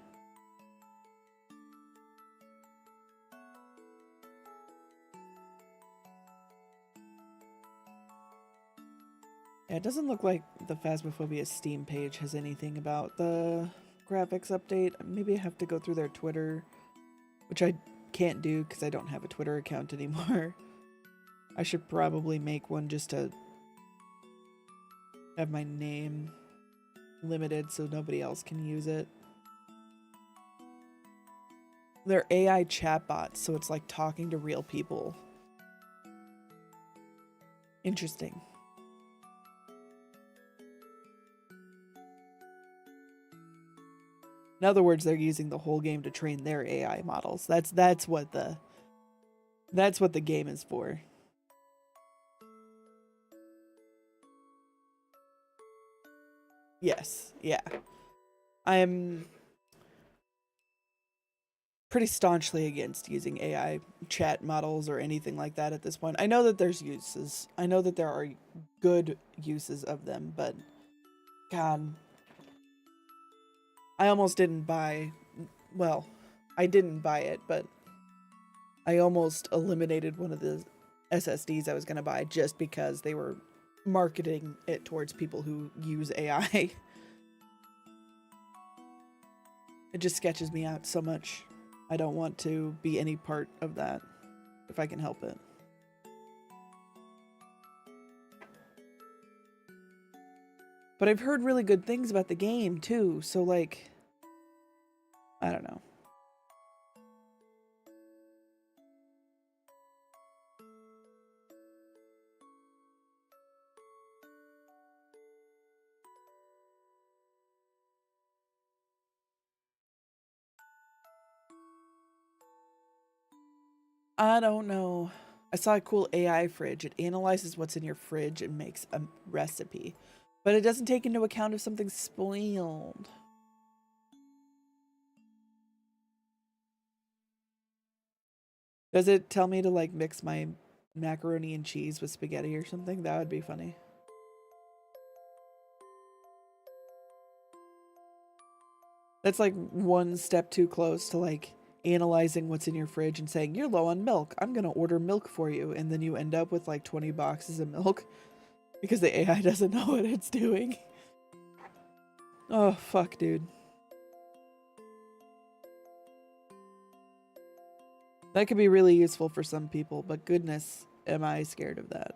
Yeah, it doesn't look like the Phasmophobia Steam page has anything about the graphics update. Maybe I have to go through their Twitter, which I can't do because I don't have a Twitter account anymore. I should probably make one just to have my name limited so nobody else can use it. They're AI chatbots, so it's like talking to real people. Interesting. In other words, they're using the whole game to train their AI models. That's what the game is for. Yes, yeah. I'm pretty staunchly against using AI chat models or anything like that at this point. I know that there's uses. I know that there are good uses of them, but God, I almost didn't buy. Well, I didn't buy it, but I almost eliminated one of the SSDs I was going to buy just because they were marketing it towards people who use AI. It just sketches me out so much. I don't want to be any part of that if I can help it. But I've heard really good things about the game too, so like, I don't know. I don't know. I saw a cool AI fridge. It analyzes what's in your fridge and makes a recipe, but it doesn't take into account if something's spoiled. Does it tell me to like mix my macaroni and cheese with spaghetti or something? That would be funny. That's like one step too close to like analyzing what's in your fridge and saying, you're low on milk. I'm going to order milk for you. And then you end up with like 20 boxes of milk because the AI doesn't know what it's doing. Oh, fuck, dude. That could be really useful for some people, but goodness, am I scared of that.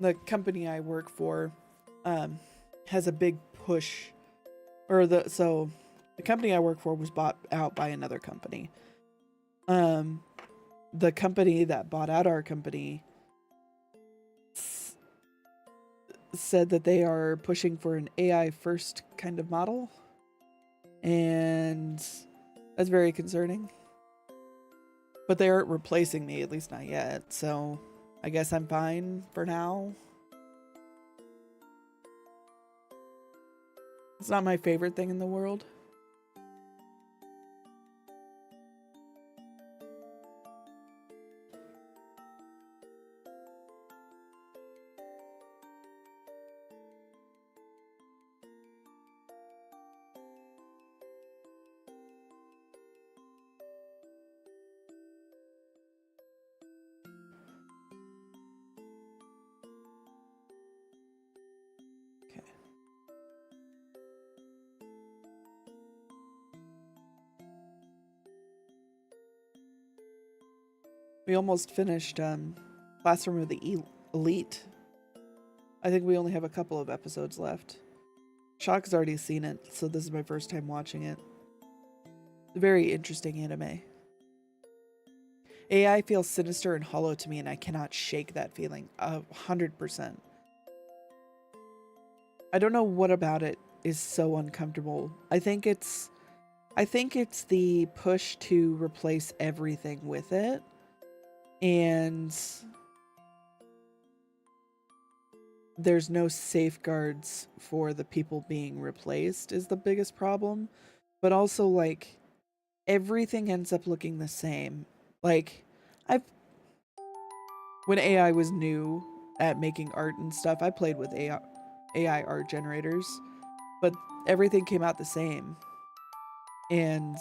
The company I work for has a big push, so the company I work for was bought out by another company. The company that bought out our company said that they are pushing for an AI first kind of model, and that's very concerning. But they aren't replacing me, at least not yet, so I guess I'm fine for now. It's not my favorite thing in the world. Okay. We almost finished Classroom of the Elite. I think we only have a couple of episodes left. Shock's already seen it, so this is my first time watching it. Very interesting anime. AI feels sinister and hollow to me, and I cannot shake that feeling 100%. I don't know what about it is so uncomfortable. I think it's the push to replace everything with it, and there's no safeguards for the people being replaced is the biggest problem. But also, like, everything ends up looking the same. Like, when AI was new at making art and stuff, I played with AI art generators, but everything came out the same. And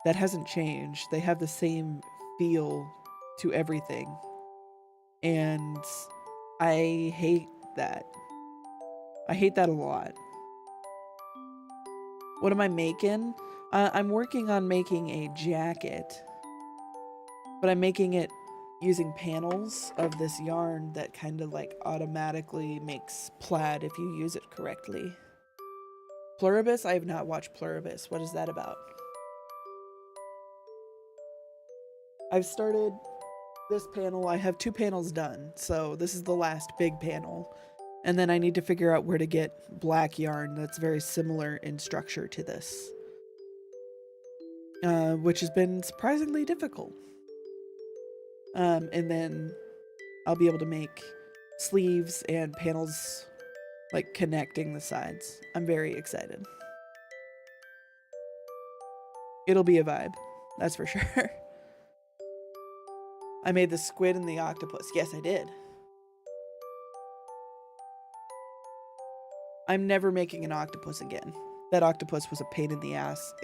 that hasn't changed. They have the same feel to everything. And I hate that. I hate that a lot. What am I making? I'm working on making a jacket, but I'm making it using panels of this yarn that kind of like automatically makes plaid if you use it correctly. Pluribus? I have not watched Pluribus. What is that about? I've started this panel. I have 2 panels done, so this is the last big panel. And then I need to figure out where to get black yarn that's very similar in structure to this, which has been surprisingly difficult. And then I'll be able to make sleeves and panels like connecting the sides. I'm very excited. It'll be a vibe, that's for sure. I made the squid and the octopus. Yes, I did. I'm never making an octopus again. That octopus was a pain in the ass.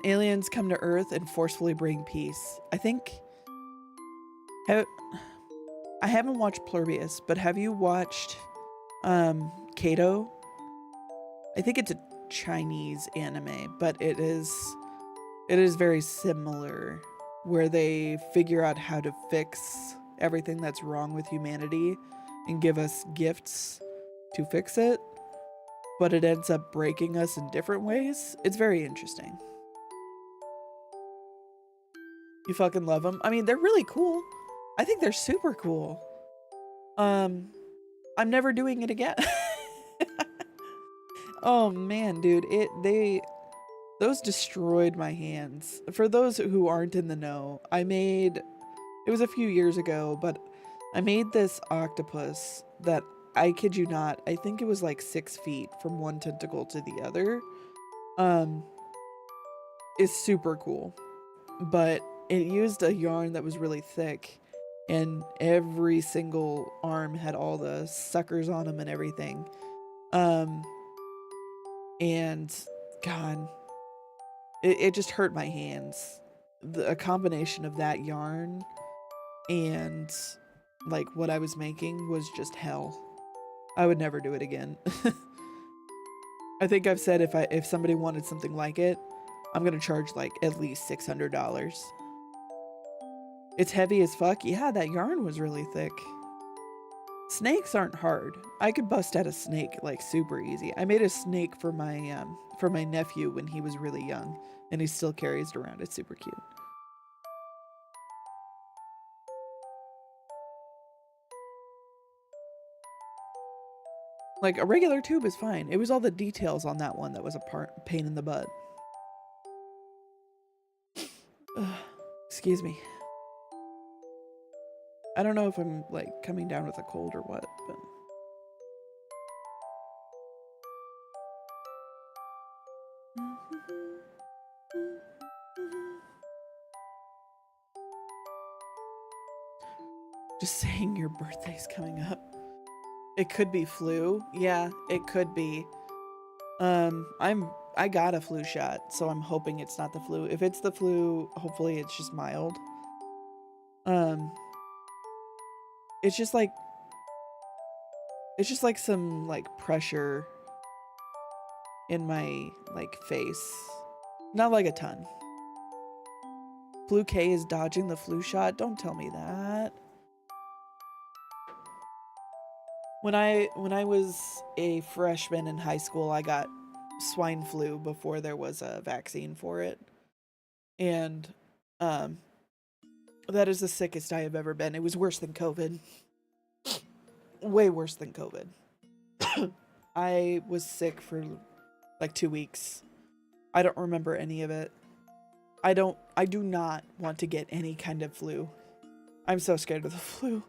Aliens come to Earth and forcefully bring peace. I think... I haven't watched Pluribus, but have you watched Kato? I think it's a Chinese anime, but it is very similar, where they figure out how to fix everything that's wrong with humanity and give us gifts to fix it, but it ends up breaking us in different ways. It's very interesting. You fucking love them? I mean, they're really cool. I think they're super cool. I'm never doing it again. Oh man, dude, those destroyed my hands. For those who aren't in the know, it was a few years ago, but I made this octopus that, I kid you not, I think it was like 6 feet from one tentacle to the other. It's super cool, but it used a yarn that was really thick, and every single arm had all the suckers on them and everything. And God, it just hurt my hands. A combination of that yarn and like what I was making was just hell. I would never do it again. I think I've said if somebody wanted something like it, I'm gonna charge like at least $600. It's heavy as fuck. Yeah, that yarn was really thick. Snakes aren't hard. I could bust out a snake like super easy. I made a snake for my nephew when he was really young, and he still carries it around. It's super cute. Like a regular tube is fine. It was all the details on that one that was a pain in the butt. Excuse me. I don't know if I'm like coming down with a cold or what, but just saying your birthday's coming up. It could be flu. Yeah, it could be. I got a flu shot, so I'm hoping it's not the flu. If it's the flu, hopefully it's just mild. It's just like some like pressure in my like face. Not like a ton. Flu K is dodging the flu shot. Don't tell me that. When I was a freshman in high school, I got swine flu before there was a vaccine for it. And that is the sickest I have ever been. It was worse than COVID. Way worse than COVID. I was sick for like 2 weeks. I don't remember any of it. I do not want to get any kind of flu. I'm so scared of the flu.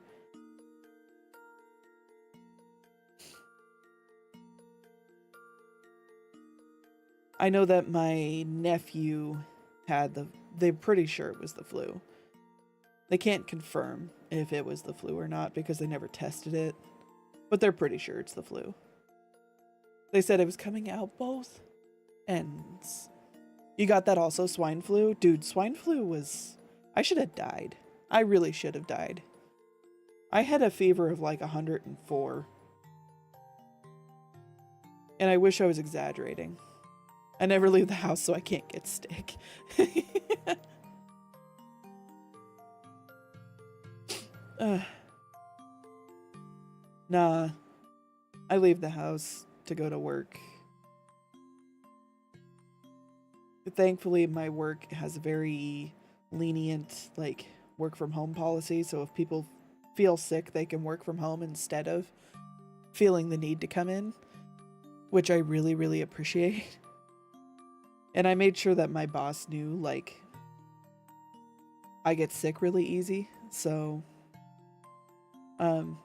I know that my nephew had they're pretty sure it was the flu. They can't confirm if it was the flu or not because they never tested it, but they're pretty sure it's the flu. They said it was coming out both ends. You got that also, swine flu? Dude, swine flu was... I should have died. I really should have died. I had a fever of like 104. And I wish I was exaggerating. I never leave the house so I can't get sick. Nah. I leave the house to go to work thankfully my work has a very lenient like work from home policy, so if people feel sick, they can work from home instead of feeling the need to come in, which I really, really appreciate. And I made sure that my boss knew, like, I get sick really easy, so um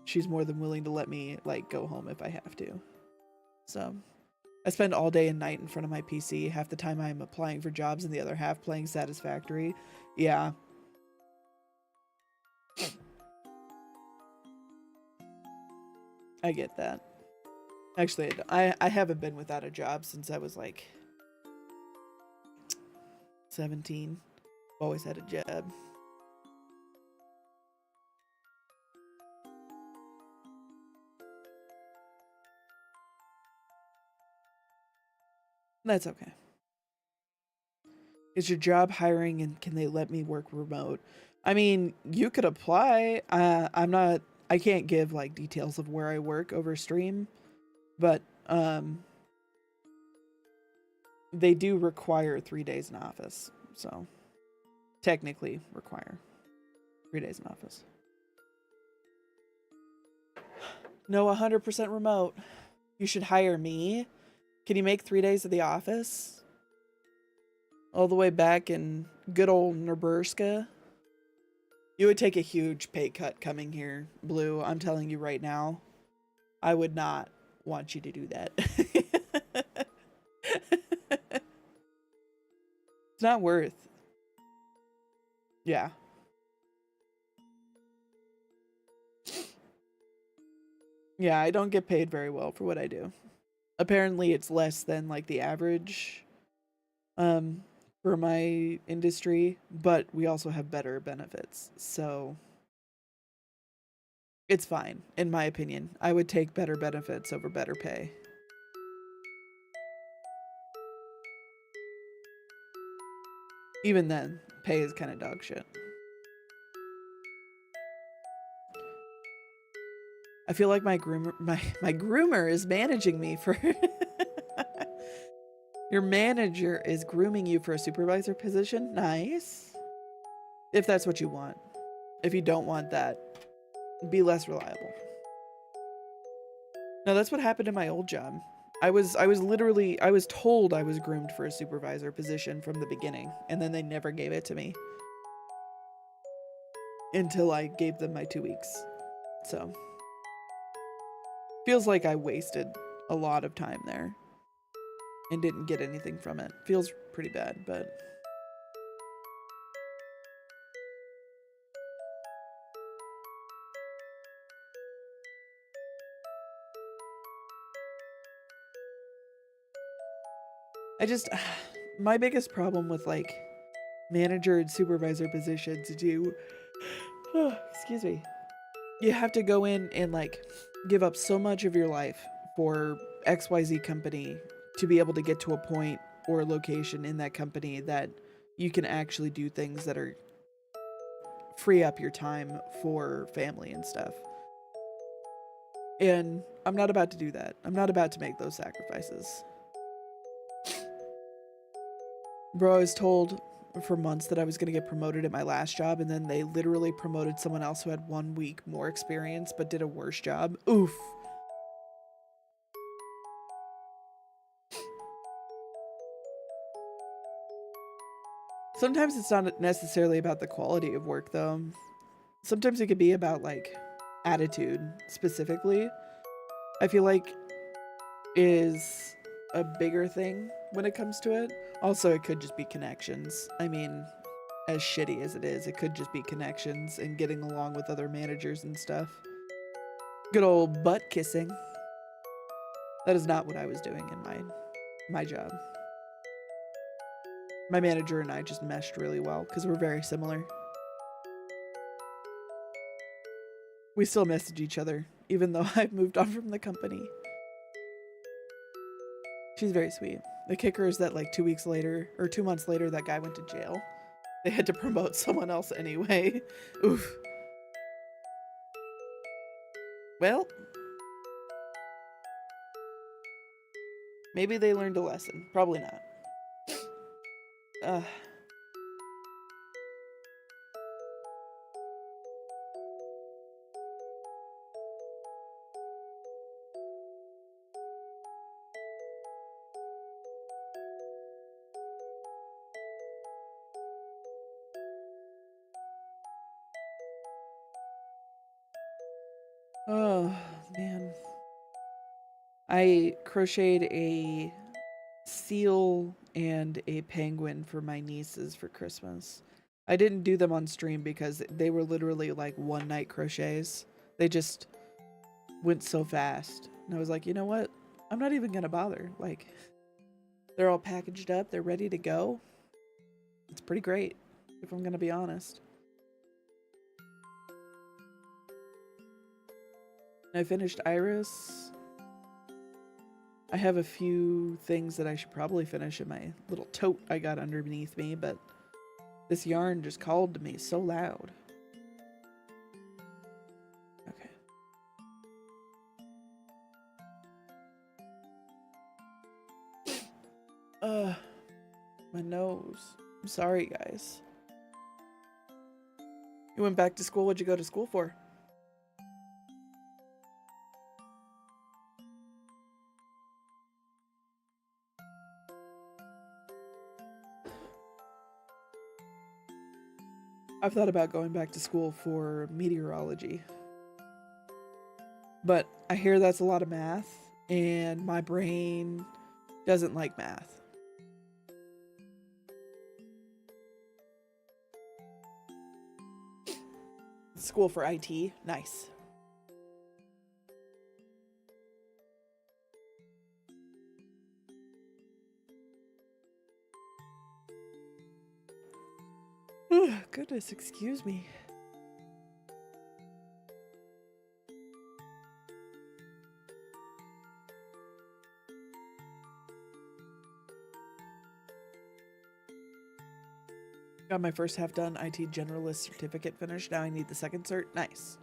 she's more than willing to let me like go home if I have to. So I spend all day and night in front of my PC. Half the time I'm applying for jobs and the other half playing Satisfactory. Yeah. I get that. Actually, I haven't been without a job since I was like 17. Always had a job. That's okay. Is your job hiring and can they let me work remote? I mean, you could apply. I can't give like details of where I work over stream, but they do require 3 days in office. So technically require 3 days in office. No, 100% remote. You should hire me. Can you make 3 days of the office? All the way back in good old Nebraska? You would take a huge pay cut coming here, Blue. I'm telling you right now. I would not want you to do that. It's not worth. Yeah. Yeah, I don't get paid very well for what I do. Apparently it's less than like the average for my industry, but we also have better benefits. So it's fine, in my opinion. I would take better benefits over better pay. Even then, pay is kind of dog shit. I feel like my groomer is managing me for your manager is grooming you for a supervisor position. Nice. If that's what you want. If you don't want that, be less reliable. No, that's what happened in my old job. I was literally I was told I was groomed for a supervisor position from the beginning, and then they never gave it to me until I gave them my 2 weeks. So, feels like I wasted a lot of time there and didn't get anything from it. Feels pretty bad, but I just my biggest problem with like manager and supervisor positions is you excuse me. You have to go in and like give up so much of your life for XYZ company to be able to get to a point or a location in that company that you can actually do things that are free up your time for family and stuff. And I'm not about to do that. I'm not about to make those sacrifices. Bro, I was told for months that I was going to get promoted at my last job, and then they literally promoted someone else who had 1 week more experience but did a worse job. Oof. Sometimes it's not necessarily about the quality of work, though. Sometimes it could be about, like, attitude specifically. I feel like is a bigger thing when it comes to it. Also, it could just be connections. I mean, as shitty as it is, it could just be connections and getting along with other managers and stuff. Good old butt kissing. That is not what I was doing in my job. My manager and I just meshed really well because we're very similar. We still message each other, even though I've moved on from the company. She's very sweet. The kicker is that like 2 weeks later, or 2 months later, that guy went to jail. They had to promote someone else anyway. Oof. Well, maybe they learned a lesson. Probably not. Ugh. Oh, man. I crocheted a seal and a penguin for my nieces for Christmas. I didn't do them on stream because they were literally like one night crochets. They just went so fast. And I was like, you know what? I'm not even going to bother. Like, they're all packaged up, they're ready to go. It's pretty great, if I'm going to be honest. I finished Iris. I have a few things that I should probably finish in my little tote I got underneath me, but this yarn just called to me so loud. Okay. My nose. I'm sorry, guys. You went back to school? What'd you go to school for? I've thought about going back to school for meteorology. But I hear that's a lot of math, and my brain doesn't like math. School for IT, nice. Goodness, excuse me. Got my first half done, IT generalist certificate finished. Now I need the second cert. Nice.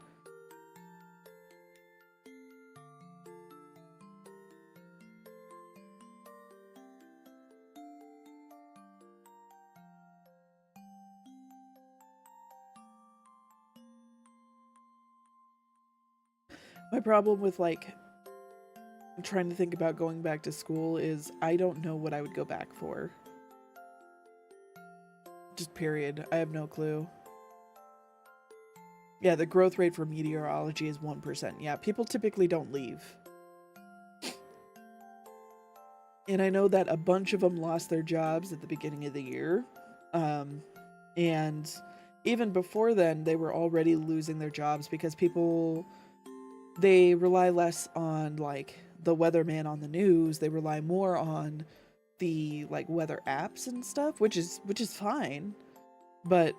My problem with like trying to think about going back to school is I don't know what I would go back for. Just period. I have no clue. Yeah, the growth rate for meteorology is 1%. Yeah, people typically don't leave. And I know that a bunch of them lost their jobs at the beginning of the year. And even before then, they were already losing their jobs because people, they rely less on like the weatherman on the news. They rely more on the like weather apps and stuff, which is fine, but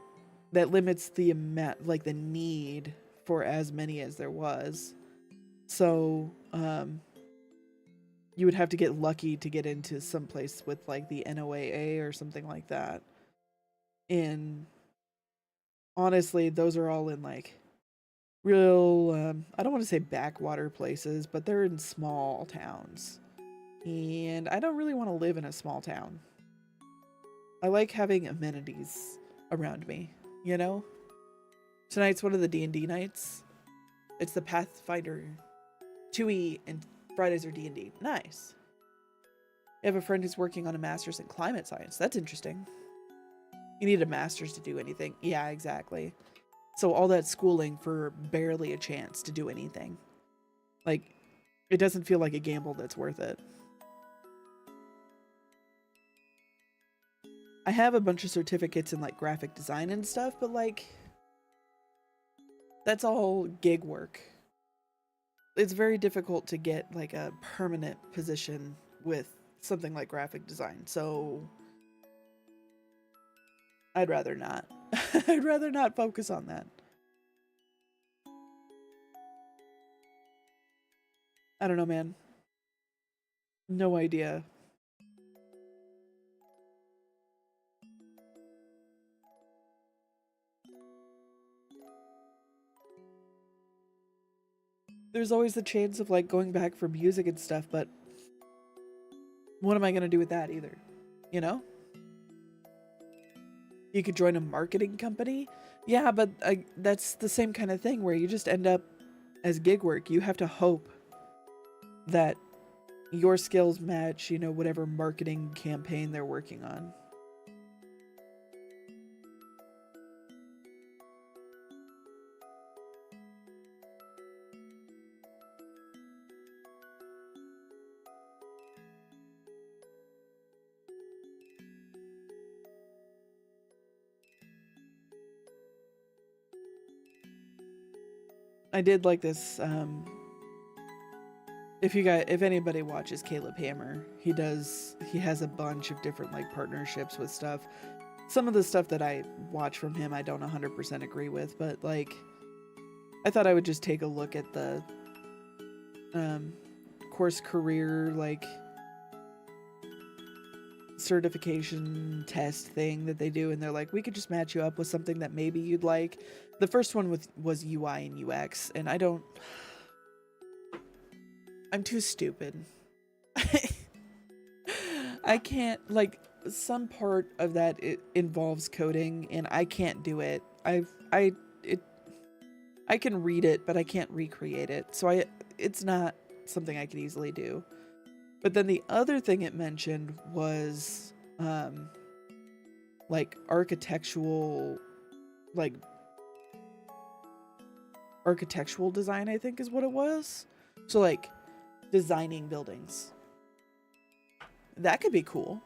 that limits the amount, like the need for as many as there was. So you would have to get lucky to get into some place with like the NOAA or something like that. And honestly, those are all in like real I don't want to say backwater places, but they're in small towns. And I don't really want to live in a small town. I like having amenities around me, you know? Tonight's one of the D&D nights. It's the Pathfinder 2E, and Fridays are D&D. Nice. I have a friend who's working on a master's in climate science. That's interesting. You need a master's to do anything. Yeah, exactly. So all that schooling for barely a chance to do anything. Like, it doesn't feel like a gamble that's worth it. I have a bunch of certificates in like graphic design and stuff, but like, that's all gig work. It's very difficult to get like a permanent position with something like graphic design. So I'd rather not. I'd rather not focus on that. I don't know, man. No idea. There's always the chance of like going back for music and stuff, but what am I going to do with that either? You know? You could join a marketing company. Yeah, but that's the same kind of thing where you just end up as gig work. You have to hope that your skills match, you know, whatever marketing campaign they're working on. I did like this. If anybody watches Caleb Hammer, he has a bunch of different like partnerships with stuff. Some of the stuff that I watch from him I don't 100% agree with, but like I thought I would just take a look at the course career like certification test thing that they do, and they're like, we could just match you up with something that maybe you'd like. The first one was UI and UX, and I'm too stupid. I can't, like, some part of that it involves coding, and I can't do it. I can read it, but I can't recreate it. So it's not something I could easily do. But then the other thing it mentioned was like architectural design, I think is what it was. So like designing buildings. That could be cool.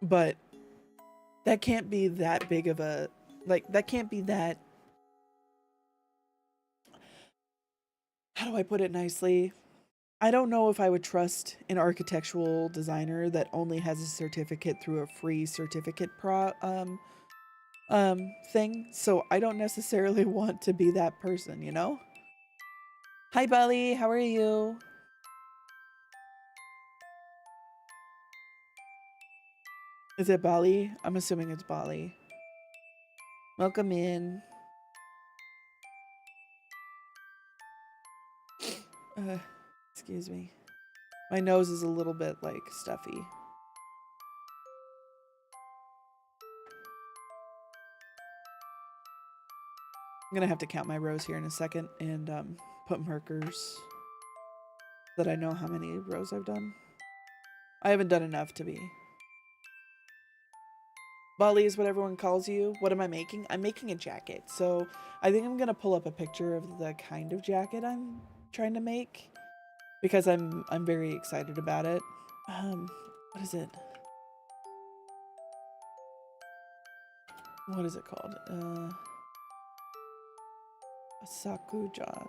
But that can't be that big of a, like, that can't be that, how do I put it nicely? I don't know if I would trust an architectural designer that only has a certificate through a free certificate thing. So I don't necessarily want to be that person, you know? Hi, Bali. How are you? Is it Bali? I'm assuming it's Bali. Welcome in. Excuse me. My nose is a little bit like stuffy. I'm gonna have to count my rows here in a second and put markers that I know how many rows I've done. I haven't done enough to be. Bali is what everyone calls you. What am I making? I'm making a jacket. So I think I'm gonna pull up a picture of the kind of jacket I'm trying to make because I'm very excited about it. What is it? What is it called? Sakujan.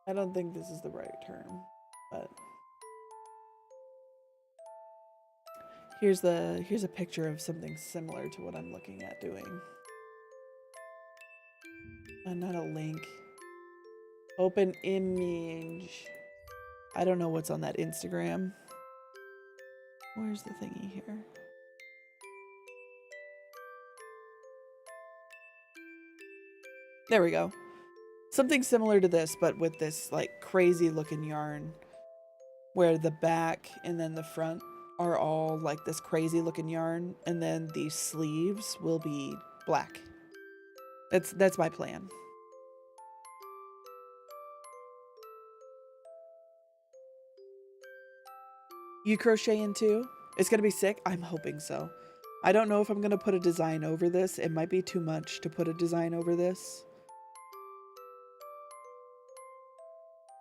I don't think this is the right term, but here's a picture of something similar to what I'm looking at doing. Not a link. Open image. I don't know what's on that Instagram. Where's the thingy here? There we go. Something similar to this, but with this like crazy looking yarn where the back and then the front are all like this crazy looking yarn, and then the sleeves will be black. That's my plan. You crochet in too? It's gonna be sick? I'm hoping so. I don't know if I'm gonna put a design over this. It might be too much to put a design over this.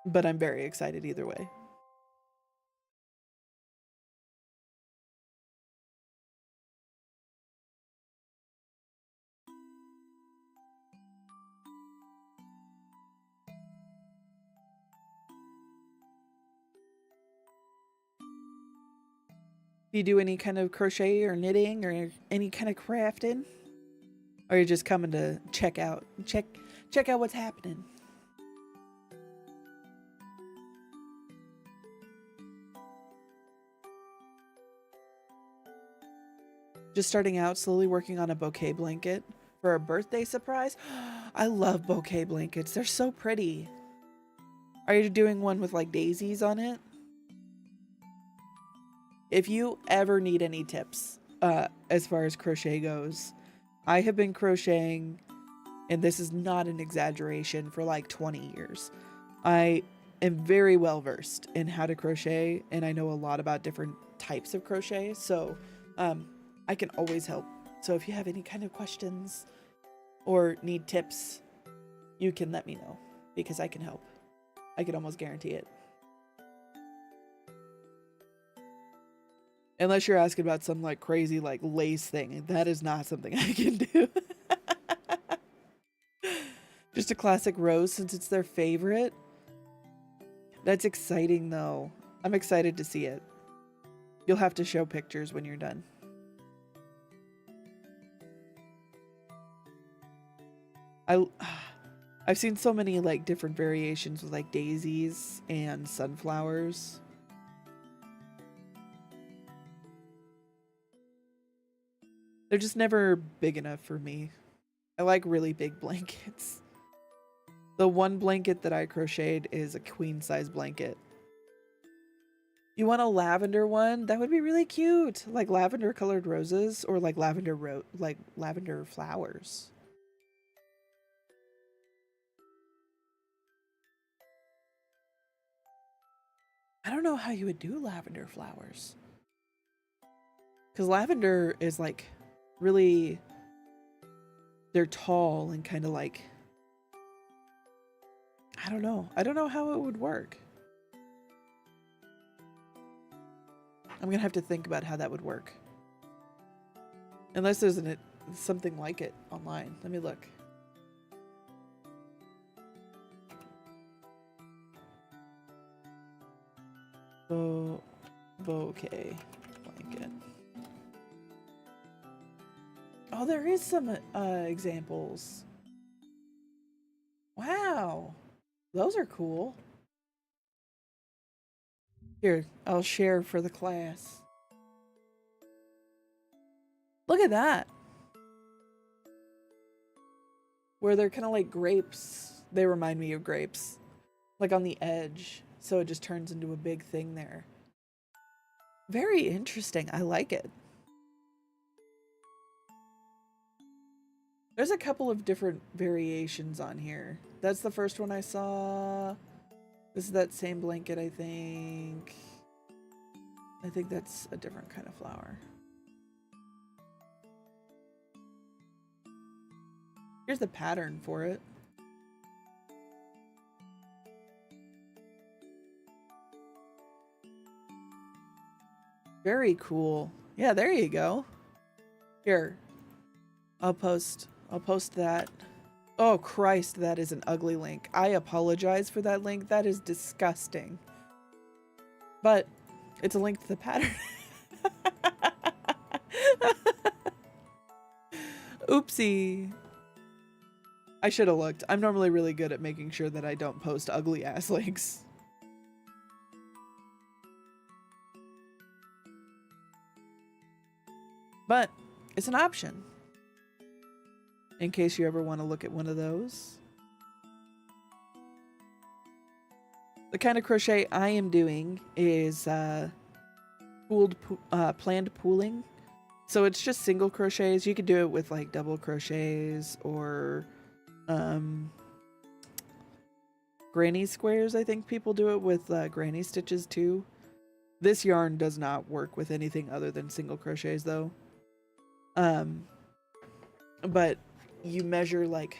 But I'm very excited either way. Do you do any kind of crochet or knitting or any kind of crafting? Or are you just coming to check out what's happening? Just starting out, slowly working on a bouquet blanket. for a birthday surprise. I love bouquet blankets. They're so pretty. Are you doing one with like daisies on it? If you ever need any tips as far as crochet goes, I have been crocheting, and this is not an exaggeration, for like 20 years. I am very well versed in how to crochet, and I know a lot about different types of crochet, so I can always help. So if you have any kind of questions or need tips, you can let me know, because I can help. I can almost guarantee it. Unless you're asking about some like crazy like lace thing. That is not something I can do. Just a classic rose since it's their favorite. That's exciting though. I'm excited to see it. You'll have to show pictures when you're done. I've seen so many like different variations with like daisies and sunflowers. They're just never big enough for me. I like really big blankets. The one blanket that I crocheted is a queen size blanket. You want a lavender one? That would be really cute. Like lavender colored roses, or like lavender flowers. I don't know how you would do lavender flowers. Because lavender is like really, they're tall and kind of like, I don't know. I don't know how it would work. I'm going to have to think about how that would work. Unless there's something like it online. Let me look. Bouquet blanket. Oh, there is some examples. Wow. Those are cool. Here, I'll share for the class. Look at that. Where they're kind of like grapes. They remind me of grapes. Like on the edge. So it just turns into a big thing there. Very interesting. I like it. There's a couple of different variations on here. That's the first one I saw. This is that same blanket, I think. I think that's a different kind of flower. Here's the pattern for it. Very cool. Yeah, there you go. Here. I'll post that. Oh Christ, that is an ugly link. I apologize for that link. That is disgusting. But it's a link to the pattern. Oopsie. I should have looked. I'm normally really good at making sure that I don't post ugly ass links. But it's an option. In case you ever want to look at one of those. The kind of crochet I am doing is planned pooling. So it's just single crochets. You could do it with like double crochets or granny squares. I think people do it with granny stitches too. This yarn does not work with anything other than single crochets though. But you measure like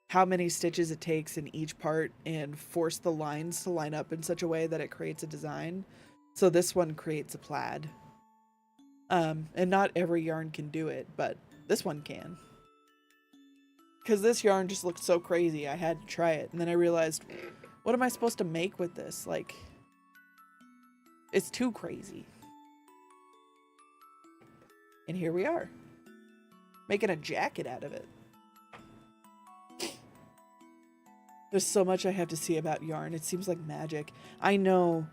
how many stitches it takes in each part and force the lines to line up in such a way that it creates a design. So this one creates a plaid. And not every yarn can do it, but this one can. Because this yarn just looked so crazy, I had to try it. And then I realized, what am I supposed to make with this? Like, it's too crazy. And here we are. Making a jacket out of it. There's so much I have to see about yarn. It seems like magic. I know.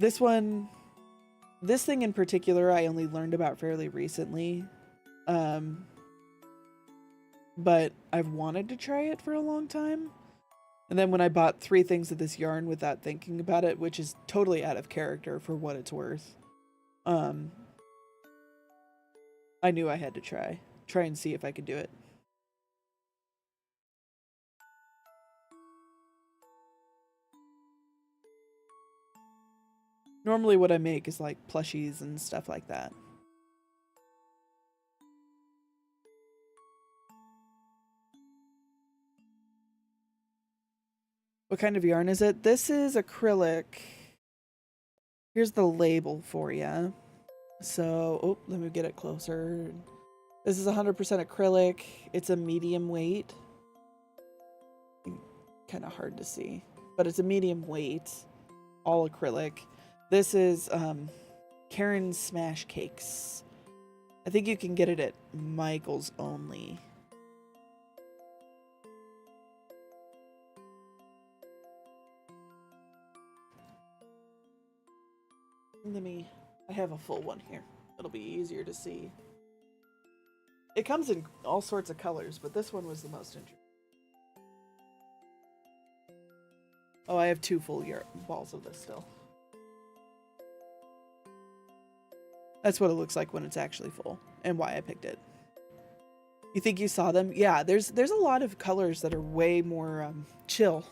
This thing in particular, I only learned about fairly recently. but I've wanted to try it for a long time. And then when I bought 3 things of this yarn without thinking about it, which is totally out of character for what it's worth, um, I knew I had to try and see if I could do it. Normally what I make is like plushies and stuff like that. What kind of yarn is it? This is acrylic. Here's the label for you. So, oh, let me get it closer. This is 100% acrylic. It's a medium weight. Kind of hard to see, but it's a medium weight, all acrylic. This is Karen's Smash Cakes. I think you can get it at Michael's only. I have a full one here. It'll be easier to see. It comes in all sorts of colors, but this one was the most interesting. Oh, I have 2 full balls of this still. That's what it looks like when it's actually full, and why I picked it. You think you saw them? Yeah, there's a lot of colors that are way more chill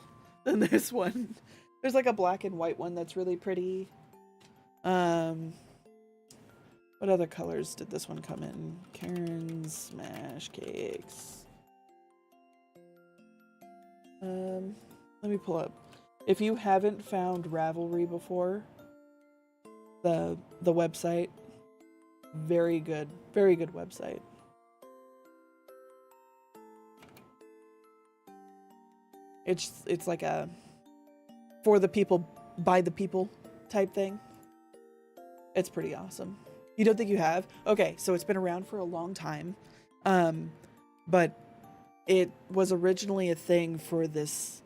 than this one. There's like a black and white one that's really pretty. What other colors did this one come in? Karen's Smash Cakes. Let me pull up. If you haven't found Ravelry before, the website, very good website. It's like a for the people, by the people type thing. It's pretty awesome. You don't think you have? Okay, so it's been around for a long time. But it was originally a thing for this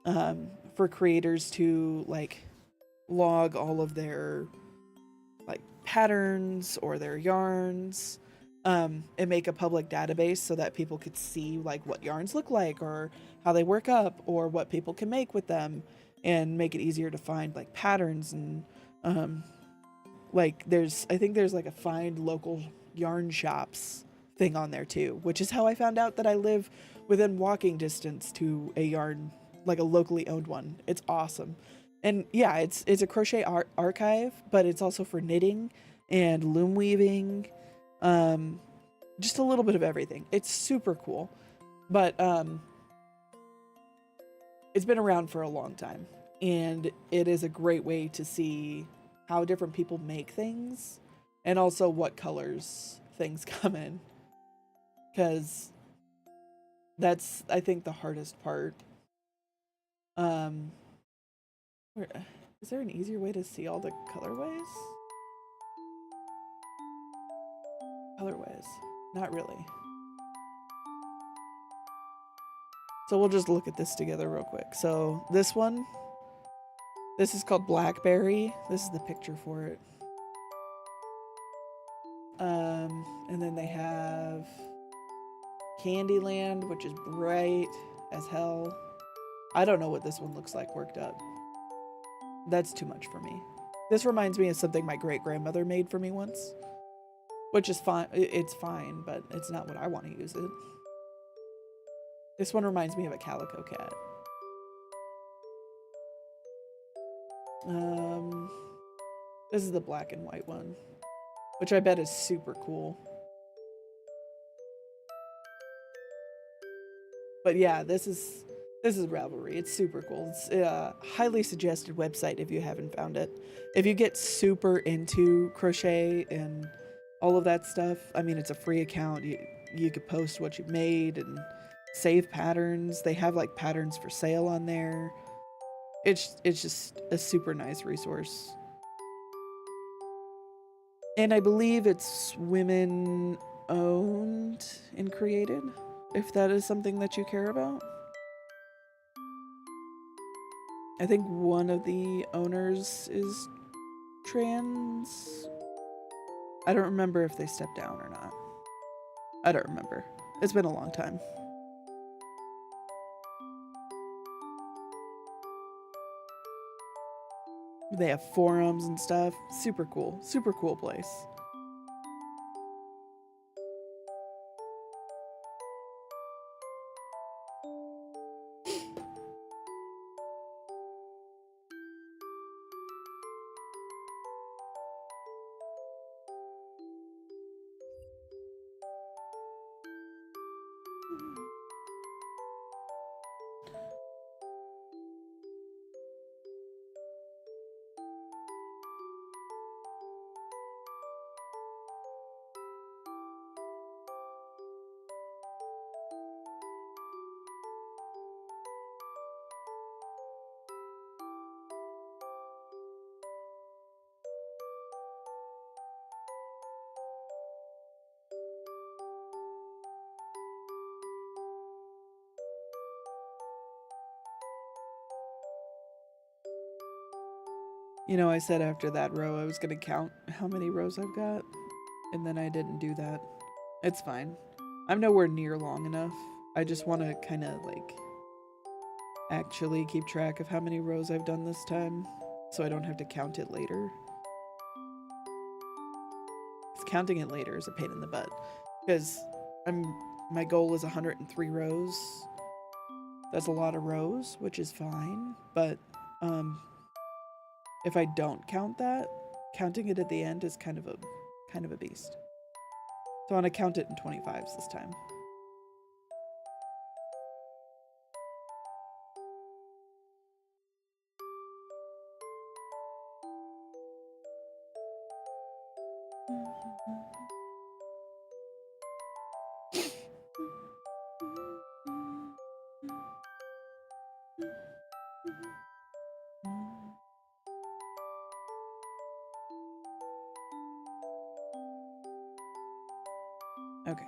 for creators to like log all of their like patterns or their yarns and make a public database so that people could see like what yarns look like or how they work up or what people can make with them and make it easier to find like patterns and like I think there's like a find local yarn shops thing on there too, which is how I found out that I live within walking distance to a yarn, like a locally owned one. It's awesome. And yeah, it's a crochet archive, but it's also for knitting and loom weaving, just a little bit of everything. It's super cool, but it's been around for a long time, and it is a great way to see how different people make things and also what colors things come in, because that's, I think, the hardest part. Where, is there an easier way to see all the colorways? Colorways, not really. So we'll just look at this together real quick. So this one, this is called Blackberry. This is the picture for it. And then they have Candyland, which is bright as hell. I don't know what this one looks like worked up. That's too much for me. This reminds me of something my great-grandmother made for me once, which is fine. It's fine, but it's not what I want to use it. This one reminds me of a calico cat. This is the black and white one, which I bet is super cool. But yeah, this is Ravelry. It's super cool. It's a highly suggested website if you haven't found it. If you get super into crochet and all of that stuff, I mean, it's a free account. You could post what you've made and save patterns. They have like patterns for sale on there. It's just a super nice resource. And I believe it's women owned and created, if that is something that you care about. I think one of the owners is trans. I don't remember if they stepped down or not. I don't remember. It's been a long time. They have forums and stuff. Super cool. Super cool place. You know, I said after that row I was going to count how many rows I've got, and then I didn't do that. It's fine. I'm nowhere near long enough. I just want to kind of like actually keep track of how many rows I've done this time, so I don't have to count it later. Because counting it later is a pain in the butt. Because my goal is 103 rows. That's a lot of rows, which is fine, but if I don't count that, counting it at the end is kind of a beast. So I want to count it in 25s this time. Okay.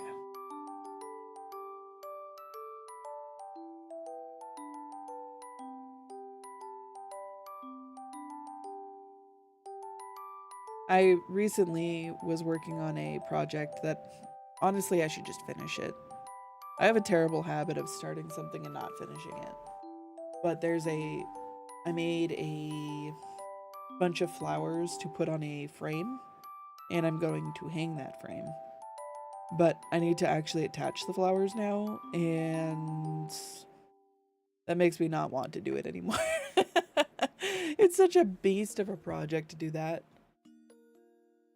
I recently was working on a project that honestly I should just finish it. I have a terrible habit of starting something and not finishing it. But I made a bunch of flowers to put on a frame, and I'm going to hang that frame. But I need to actually attach the flowers now, and that makes me not want to do it anymore. It's such a beast of a project to do that.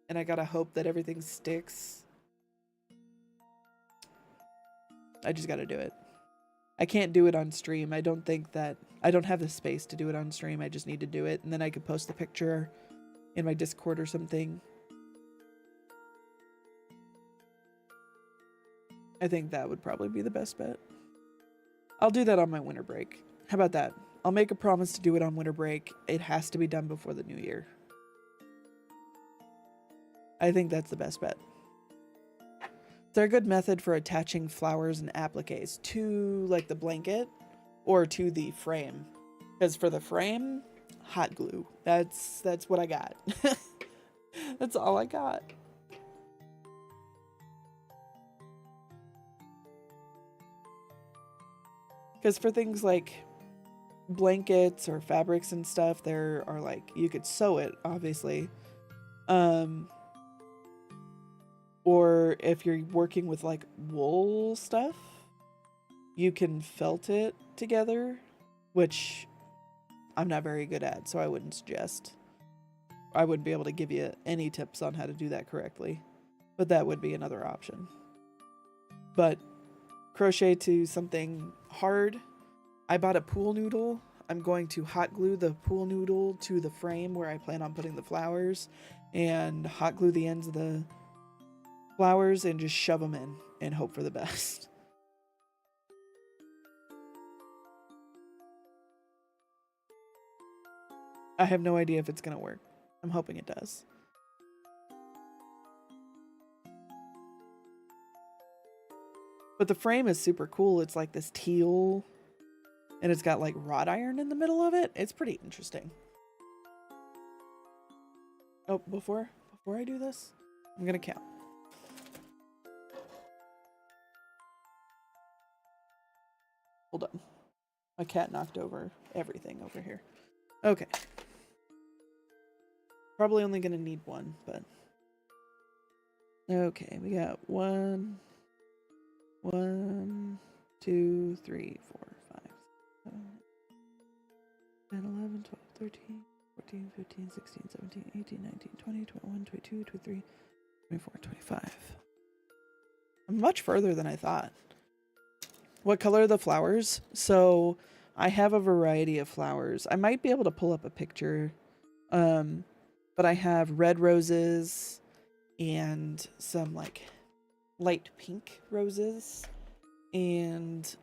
And I gotta hope that everything sticks. I just gotta do it. I can't do it on stream. I don't have the space to do it on stream. I just need to do it, and then I could post the picture in my Discord or something. I think that would probably be the best bet. I'll do that on my winter break. How about that? I'll make a promise to do it on winter break. It has to be done before the new year. I think that's the best bet. They're a good method for attaching flowers and appliques to like the blanket or to the frame. Because for the frame, hot glue. That's what I got. That's all I got. Because for things like blankets or fabrics and stuff, there are like, you could sew it, obviously. Or if you're working with like wool stuff, you can felt it together, which I'm not very good at, so I wouldn't suggest. I wouldn't be able to give you any tips on how to do that correctly, but that would be another option. But crochet to something hard. I bought a pool noodle. I'm going to hot glue the pool noodle to the frame where I plan on putting the flowers, and hot glue the ends of the flowers and just shove them in and hope for the best. I have no idea if it's gonna work. I'm hoping it does. But the frame is super cool. It's like this teal, and it's got like wrought iron in the middle of it. It's pretty interesting. Oh, before I do this, I'm gonna count. Hold on. My cat knocked over everything over here. Okay. Probably only gonna need one, but... Okay, we got 1, 2, 3, 4, 5, 7, 10, 11, 12, 13, 14, 15, 16, 17, 18, 19, 20, 21, 22, 23, 24, 25. I'm much further than I thought. What color are the flowers? So I have a variety of flowers. I might be able to pull up a picture. But I have red roses and some like light pink roses and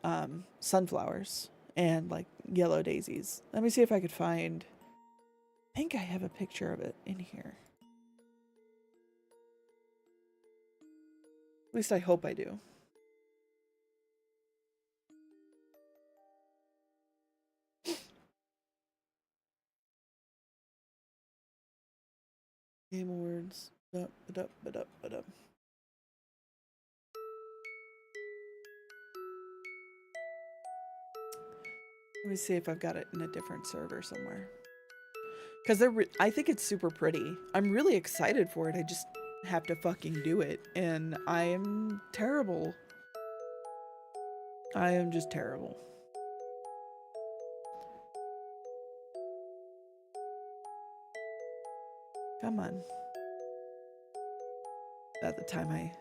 sunflowers and like yellow daisies. Let me see if I could find... I think I have a picture of it in here. At least I hope I do. Game awards. Let me see if I've got it in a different server somewhere. Because I think it's super pretty. I'm really excited for it. I just have to fucking do it. And I am terrible. I am just terrible. Come on. At the time I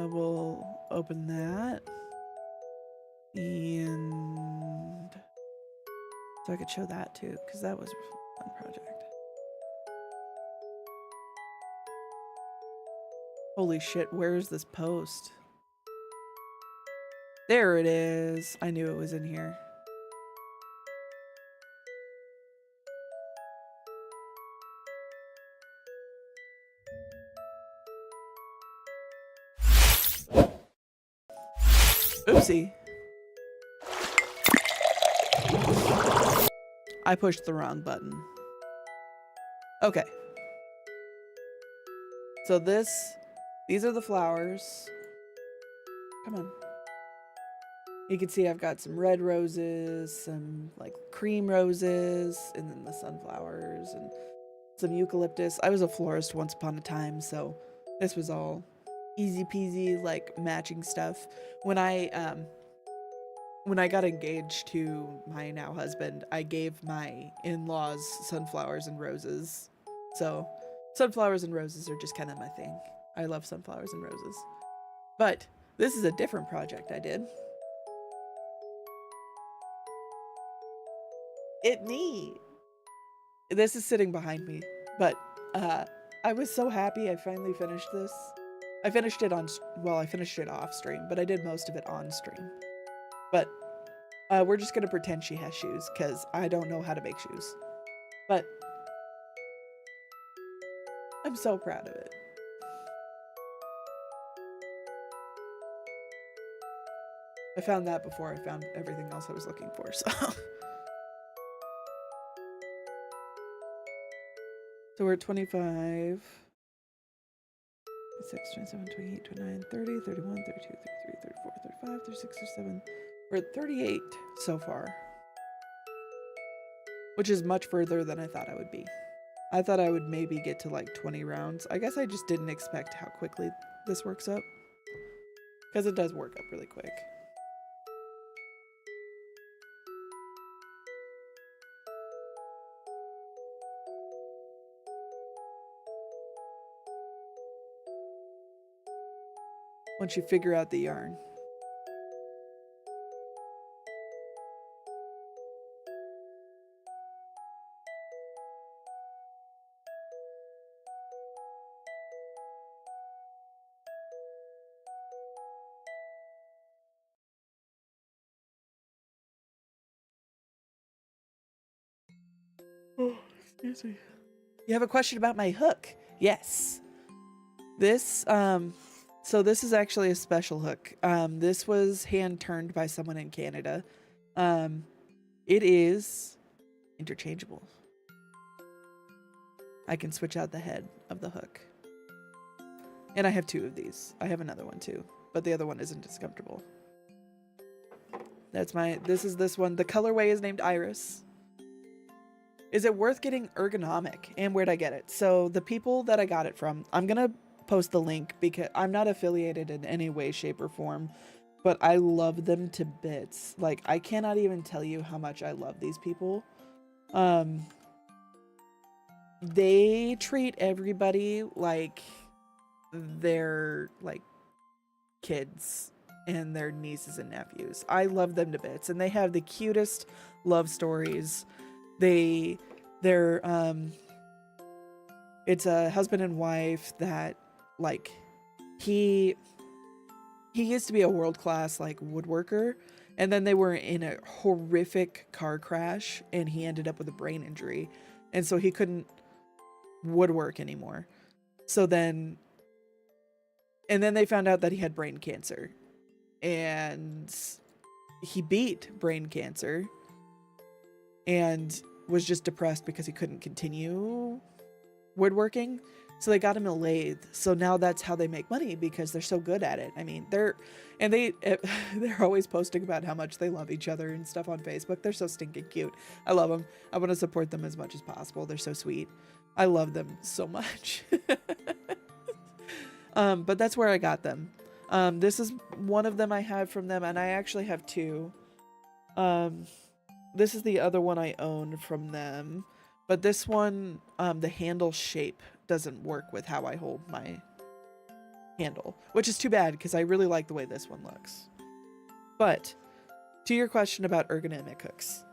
will open that. And so I could show that too, because that was a fun project. Holy shit, where is this post? There it is. I knew it was in here. Oopsie. I pushed the wrong button. Okay. So these are the flowers. Come on. You can see I've got some red roses, some like cream roses, and then the sunflowers and some eucalyptus. I was a florist once upon a time, so this was all easy peasy, like matching stuff. When I got engaged to my now husband, I gave my in-laws sunflowers and roses. So sunflowers and roses are just kind of my thing. I love sunflowers and roses. But this is a different project I did. This is sitting behind me, but I was so happy I finally finished this. I finished it I finished it off stream, but I did most of it on stream. But we're just gonna pretend she has shoes, because I don't know how to make shoes. But I'm so proud of it. I found that before I found everything else I was looking for, so. So we're at 25, 26, 27, 28, 29, 30, 31, 32, 33, 34, 35, 36, 37. We're at 38 so far, which is much further than I thought I would be. I thought I would maybe get to like 20 rounds. I guess I just didn't expect how quickly this works up, because it does work up really quick. Once you figure out the yarn. Oh, excuse me. You have a question about my hook? Yes. This, so this is actually a special hook. This was hand turned by someone in Canada. It is interchangeable. I can switch out the head of the hook. And I have 2 of these. I have another one too. but the other one isn't as comfortable. This one. The colorway is named Iris. Is it worth getting ergonomic? And where'd I get it? So the people that I got it from, I'm going to post the link because I'm not affiliated in any way, shape, or form, but I love them to bits. Like, I cannot even tell you how much I love these people. They treat everybody like they're like kids and their nieces and nephews. I love them to bits, and they have the cutest love stories. They're it's a husband and wife that, like, he used to be a world-class like woodworker, and then they were in a horrific car crash and he ended up with a brain injury, and so he couldn't woodwork anymore. So then they found out that he had brain cancer, and he beat brain cancer and was just depressed because he couldn't continue woodworking. So they got him a lathe. So now that's how they make money, because they're so good at it. I mean, they're always posting about how much they love each other and stuff on Facebook. They're so stinking cute. I love them. I want to support them as much as possible. They're so sweet. I love them so much. But that's where I got them. This is one of them I have from them, and I actually have two. This is the other one I own from them. But this one, the handle shape doesn't work with how I hold my handle, which is too bad because I really like the way this one looks. But to your question about ergonomic hooks,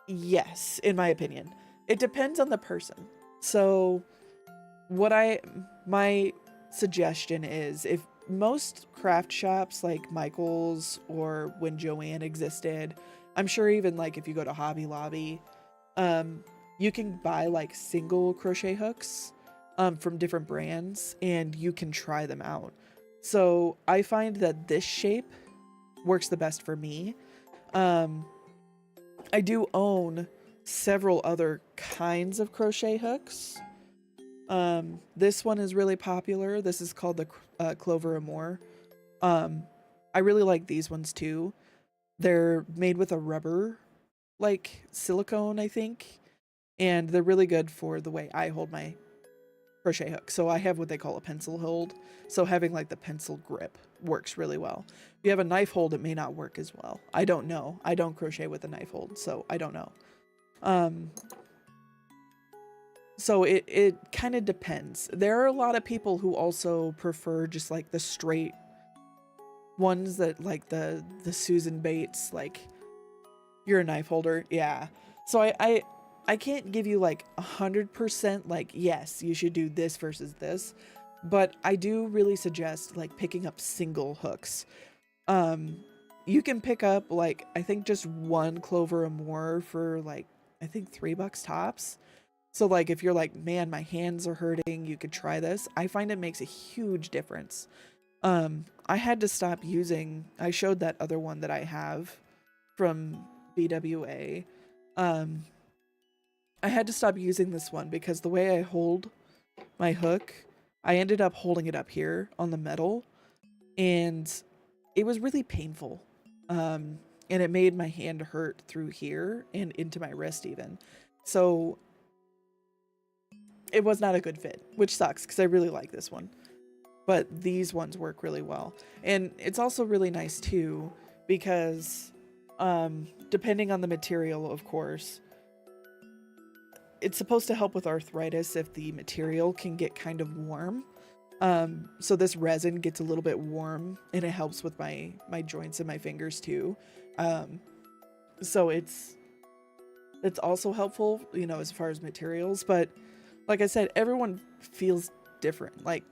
yes, in my opinion, it depends on the person. So my suggestion is, if most craft shops like Michael's or when Joann existed, I'm sure even like if you go to Hobby Lobby, you can buy like single crochet hooks from different brands, and you can try them out. So I find that this shape works the best for me. I do own several other kinds of crochet hooks. This one is really popular. This is called the Clover Amour. I really like these ones too. They're made with a rubber, like silicone, I think. And they're really good for the way I hold my crochet hook. So I have what they call a pencil hold. So having like the pencil grip works really well. If you have a knife hold, it may not work as well. I don't know. I don't crochet with a knife hold, so I don't know. So it kind of depends. There are a lot of people who also prefer just like the straight ones, that like the Susan Bates, like, you're a knife holder. Yeah. So I can't give you like 100% like, yes, you should do this versus this, but I do really suggest like picking up single hooks. You can pick up like, I think just one Clover Amour for like, I think $3 tops. So like if you're like, man, my hands are hurting, you could try this. I find it makes a huge difference. I had to stop using, I showed that other one that I have from BWA. I had to stop using this one because the way I hold my hook, I ended up holding it up here on the metal, and it was really painful. And it made my hand hurt through here and into my wrist even. So it was not a good fit, which sucks because I really like this one. But these ones work really well. And it's also really nice too, because depending on the material, of course, it's supposed to help with arthritis if the material can get kind of warm. So this resin gets a little bit warm, and it helps with my joints and my fingers too. So it's also helpful, you know, as far as materials. But like I said, everyone feels different. Like,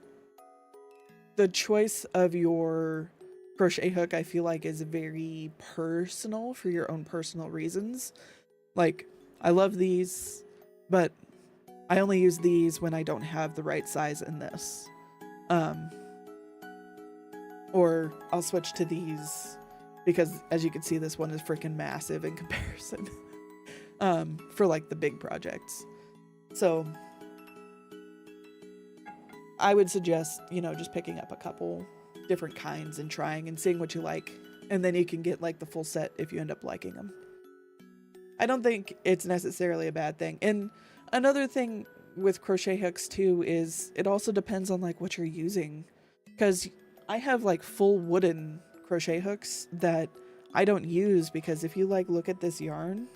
the choice of your crochet hook, I feel like, is very personal for your own personal reasons. Like, I love these, but I only use these when I don't have the right size in this. Or I'll switch to these because, as you can see, this one is freaking massive in comparison. For like the big projects. So I would suggest, you know, just picking up a couple different kinds and trying and seeing what you like. And then you can get like the full set if you end up liking them. I don't think it's necessarily a bad thing. And another thing with crochet hooks too is it also depends on like what you're using. Because I have like full wooden crochet hooks that I don't use because if you like look at this yarn,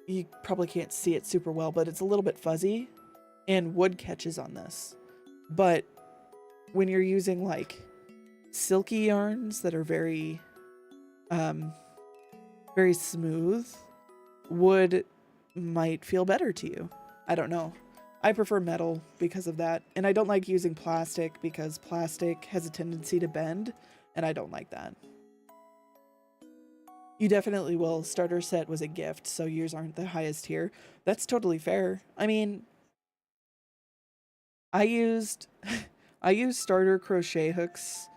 you probably can't see it super well, but it's a little bit fuzzy and wood catches on this. But when you're using like silky yarns that are very very smooth, wood might feel better to you. I don't know. I prefer metal because of that. And I don't like using plastic because plastic has a tendency to bend, and I don't like that. You definitely will. Starter set was a gift, so yours aren't the highest tier. That's totally fair. I mean, I used starter crochet hooks.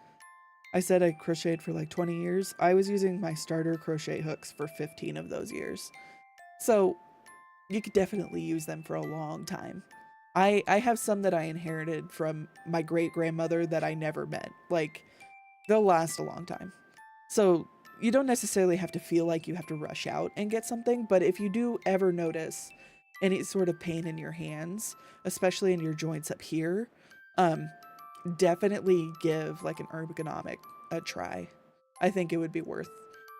I said I crocheted for like 20 years. I was using my starter crochet hooks for 15 of those years. So you could definitely use them for a long time. I have some that I inherited from my great grandmother that I never met. Like, they'll last a long time. So you don't necessarily have to feel like you have to rush out and get something, but if you do ever notice any sort of pain in your hands, especially in your joints up here, definitely give like an ergonomic a try. I think it would be worth,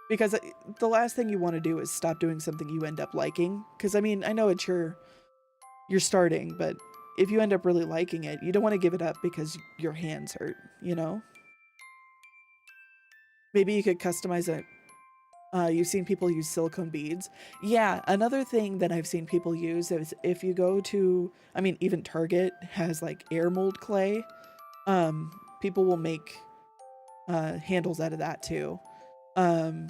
because the last thing you want to do is stop doing something you end up liking. Because I mean, I know it's you're starting, but if you end up really liking it, you don't want to give it up because your hands hurt, you know? Maybe you could customize it. You've seen people use silicone beads. Yeah, another thing that I've seen people use is if you go to, I mean, even Target has like air mold clay. People will make handles out of that too. And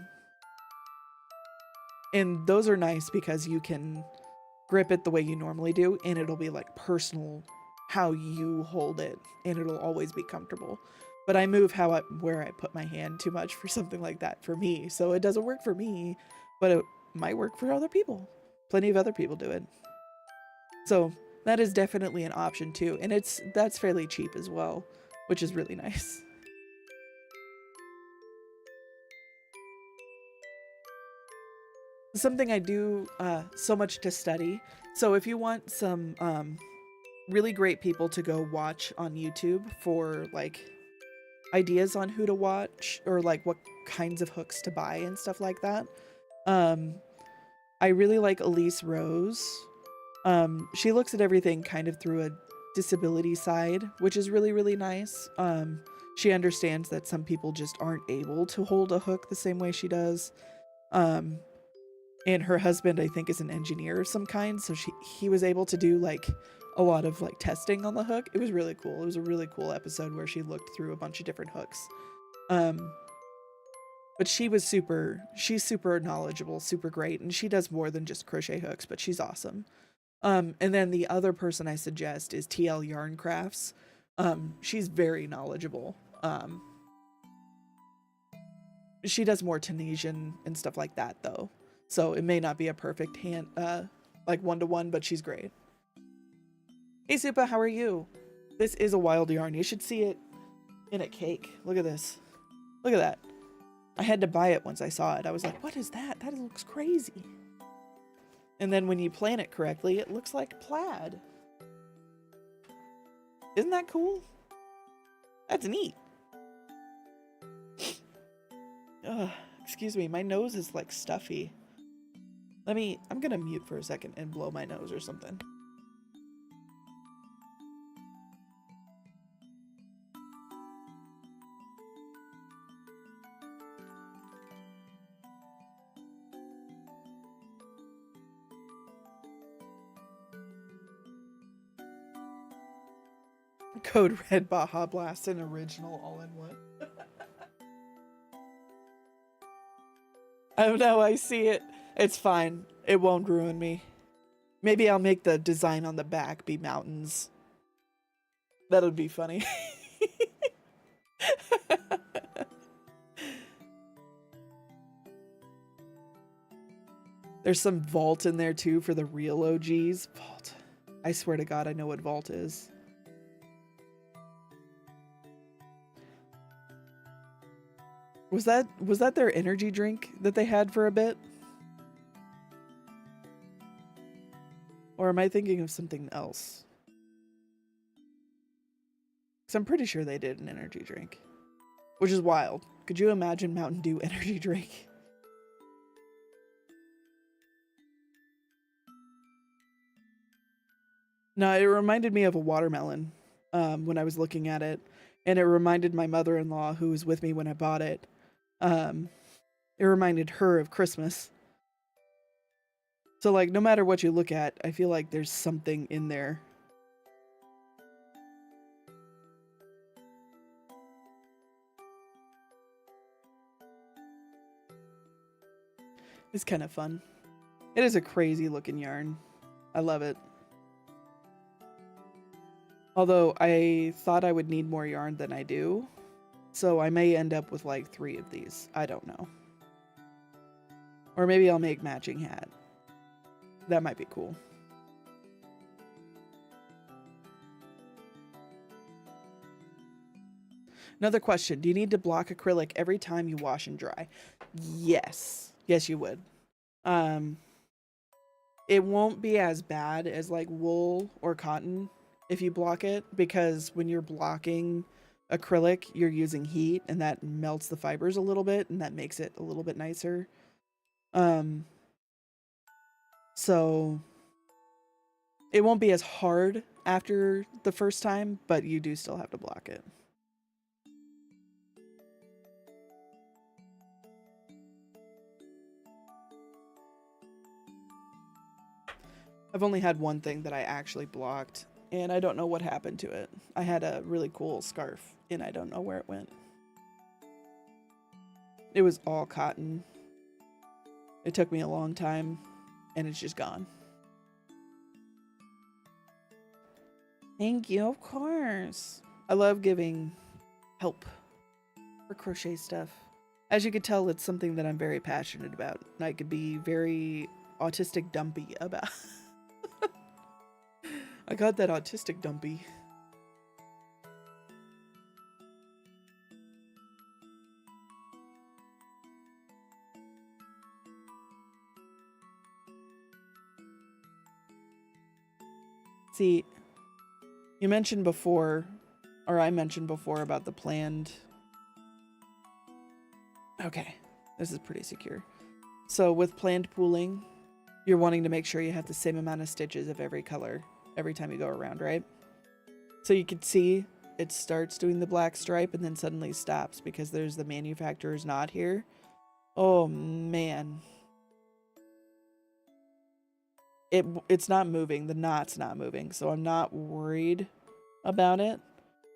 those are nice because you can grip it the way you normally do, and it'll be like personal how you hold it, and it'll always be comfortable. But I move where I put my hand too much for something like that for me, so it doesn't work for me, but it might work for other people. Plenty of other people do it. So that is definitely an option too, and that's fairly cheap as well, which is really nice. Something I do so much to study. So if you want some really great people to go watch on YouTube for like ideas on who to watch or like what kinds of hooks to buy and stuff like that, I really like Elise Rose. She looks at everything kind of through a disability side, which is really, really nice. She understands that some people just aren't able to hold a hook the same way she does. And her husband, I think, is an engineer of some kind, so he was able to do like a lot of like testing on the hook. It was really cool. It was a really cool episode where she looked through a bunch of different hooks. But she's super knowledgeable, super great, and she does more than just crochet hooks, but she's awesome. And then the other person I suggest is TL Yarn Crafts. She's very knowledgeable. She does more Tunisian and stuff like that though. So it may not be a perfect hand, like one-to-one, but she's great. Hey Supa, how are you? This is a wild yarn. You should see it in a cake. Look at this. Look at that. I had to buy it once I saw it. I was like, what is that? That looks crazy. And then when you plan it correctly, it looks like plaid. Isn't that cool? That's neat. Ugh, excuse me, my nose is like stuffy. I'm gonna mute for a second and blow my nose or something. Code Red Baja Blast and original all in one. Oh no, I see it. It's fine. It won't ruin me. Maybe I'll make the design on the back be mountains. That would be funny. There's some vault in there too for the real OGs. Vault. I swear to God, I know what Vault is. Was that their energy drink that they had for a bit? Or am I thinking of something else? Because I'm pretty sure they did an energy drink. Which is wild. Could you imagine Mountain Dew energy drink? No, it reminded me of a watermelon when I was looking at it. And it reminded my mother-in-law, who was with me when I bought it. It reminded her of Christmas. So, like, no matter what you look at, I feel like there's something in there. It's kind of fun. It is a crazy looking yarn. I love it. Although I thought I would need more yarn than I do. So I may end up with like 3 of these. I don't know. Or maybe I'll make matching hat. That might be cool. Another question. Do you need to block acrylic every time you wash and dry? Yes. Yes, you would. It won't be as bad as like wool or cotton if you block it, because when you're blocking acrylic, you're using heat and that melts the fibers a little bit and that makes it a little bit nicer. So it won't be as hard after the first time, but you do still have to block it. I've only had one thing that I actually blocked, and I don't know what happened to it. I had a really cool scarf, and I don't know where it went. It was all cotton. It took me a long time, and it's just gone. Thank you, of course. I love giving help for crochet stuff. As you can tell, it's something that I'm very passionate about. And I could be very autistic dumpy about. I got that autistic dumpy. See, you mentioned before, or I mentioned before about the planned. Okay, this is pretty secure. So with planned pooling, you're wanting to make sure you have the same amount of stitches of every color every time you go around, right? So you can see it starts doing the black stripe and then suddenly stops because there's the manufacturer's knot here. Oh man. It's not moving. The knot's not moving. So I'm not worried about it,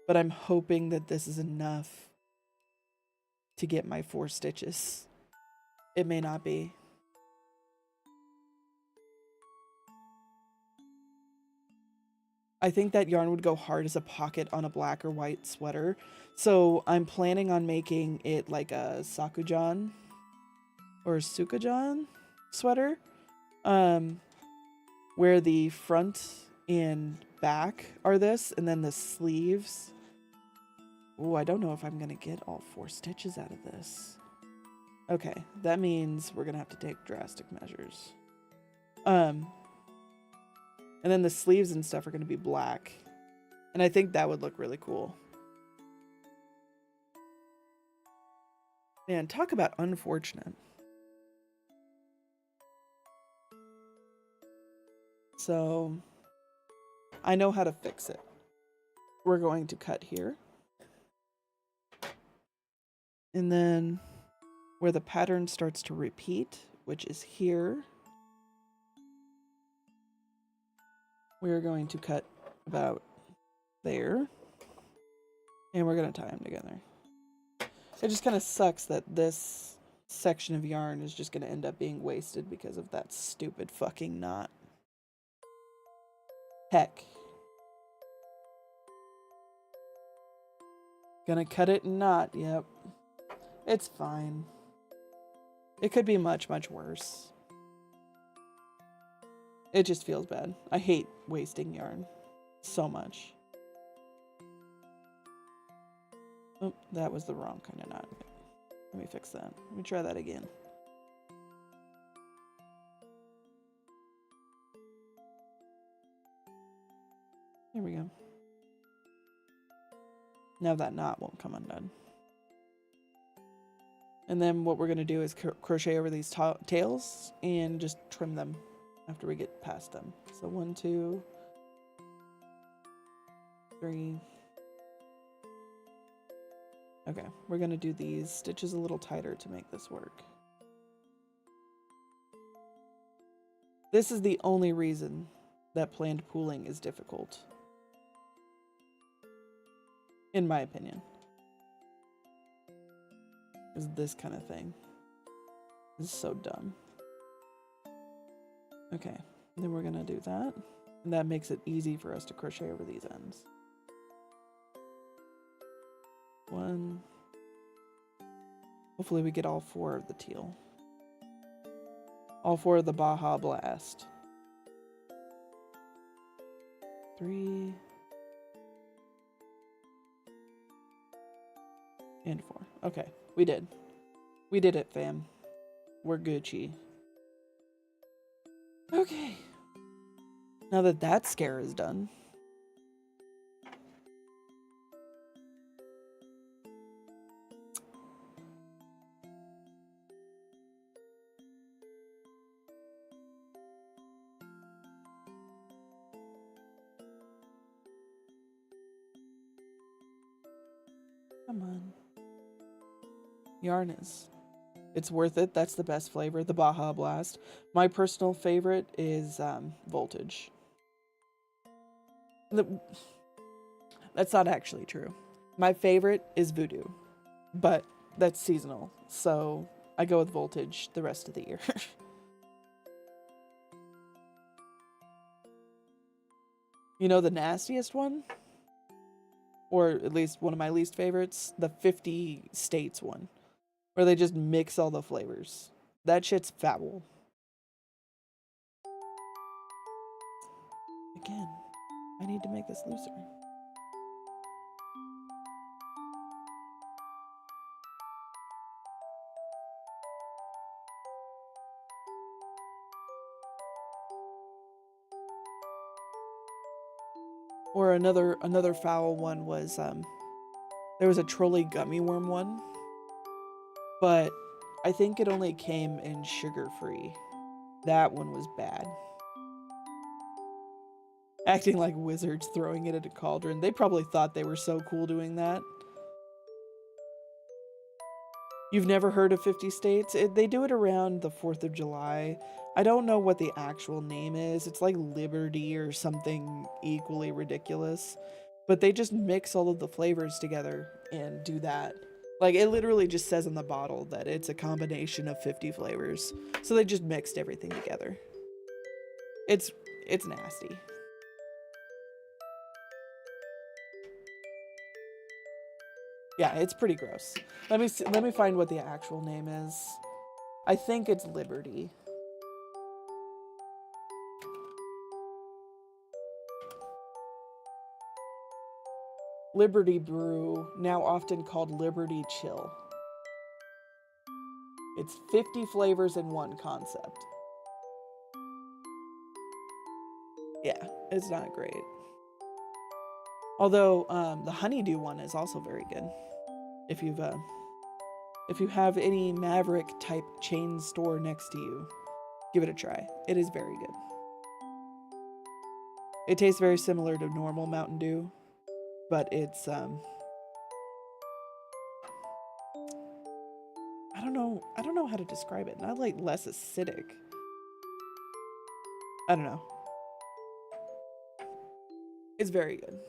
but I'm hoping that this is enough to get my 4 stitches. It may not be. I think that yarn would go hard as a pocket on a black or white sweater. So I'm planning on making it like a sakujan or sukajan sweater. Where the front and back are this, and then the sleeves. Oh, I don't know if I'm going to get all 4 stitches out of this. Okay, that means we're going to have to take drastic measures. And then the sleeves and stuff are going to be black. And I think that would look really cool. Man, talk about unfortunate. So, I know how to fix it. We're going to cut here. And then where the pattern starts to repeat, which is here, we're going to cut about there. And we're going to tie them together. It just kind of sucks that this section of yarn is just going to end up being wasted because of that stupid fucking knot. Heck. Gonna cut it and knot, yep. It's fine. It could be much, much worse. It just feels bad. I hate wasting yarn so much. Oh, that was the wrong kind of knot. Let me fix that. Let me try that again. There we go. Now that knot won't come undone. And then what we're going to do is crochet over these tails and just trim them after we get past them. So 1, 2, 3. Okay, we're going to do these stitches a little tighter to make this work. This is the only reason that planned pooling is difficult, in my opinion. Is this kind of thing. This is so dumb. Okay, then we're gonna do that. And that makes it easy for us to crochet over these ends. 1. Hopefully we get all 4 of the teal. All 4 of the Baja Blast. 3. And 4. Okay, we did. We did it, fam. We're Gucci. Okay. Now that that scare is done. Come on. Yarn is. It's worth it. That's the best flavor, the Baja Blast. My personal favorite is Voltage. That's not actually true. My favorite is Voodoo, but that's seasonal. So I go with Voltage the rest of the year. You know the nastiest one? Or at least one of my least favorites? The 50 states one. Where they just mix all the flavors. That shit's foul. Again, I need to make this looser. Or another foul one was there was a trolley gummy worm one, but I think it only came in sugar-free. That one was bad. Acting like wizards throwing it at a cauldron. They probably thought they were so cool doing that. You've never heard of 50 States? They do it around the 4th of July. I don't know what the actual name is. It's like Liberty or something equally ridiculous. But they just mix all of the flavors together and do that. Like, it literally just says on the bottle that it's a combination of 50 flavors. So they just mixed everything together. It's nasty. Yeah, it's pretty gross. Let me find what the actual name is. I think it's Liberty. Liberty Brew, now often called Liberty Chill. It's 50 flavors in one concept. Yeah, it's not great. Although the honeydew one is also very good. If you have any Maverick type chain store next to you, give it a try. It is very good. It tastes very similar to normal Mountain Dew, but it's I don't know how to describe it. Not like less acidic. I don't know. It's very good.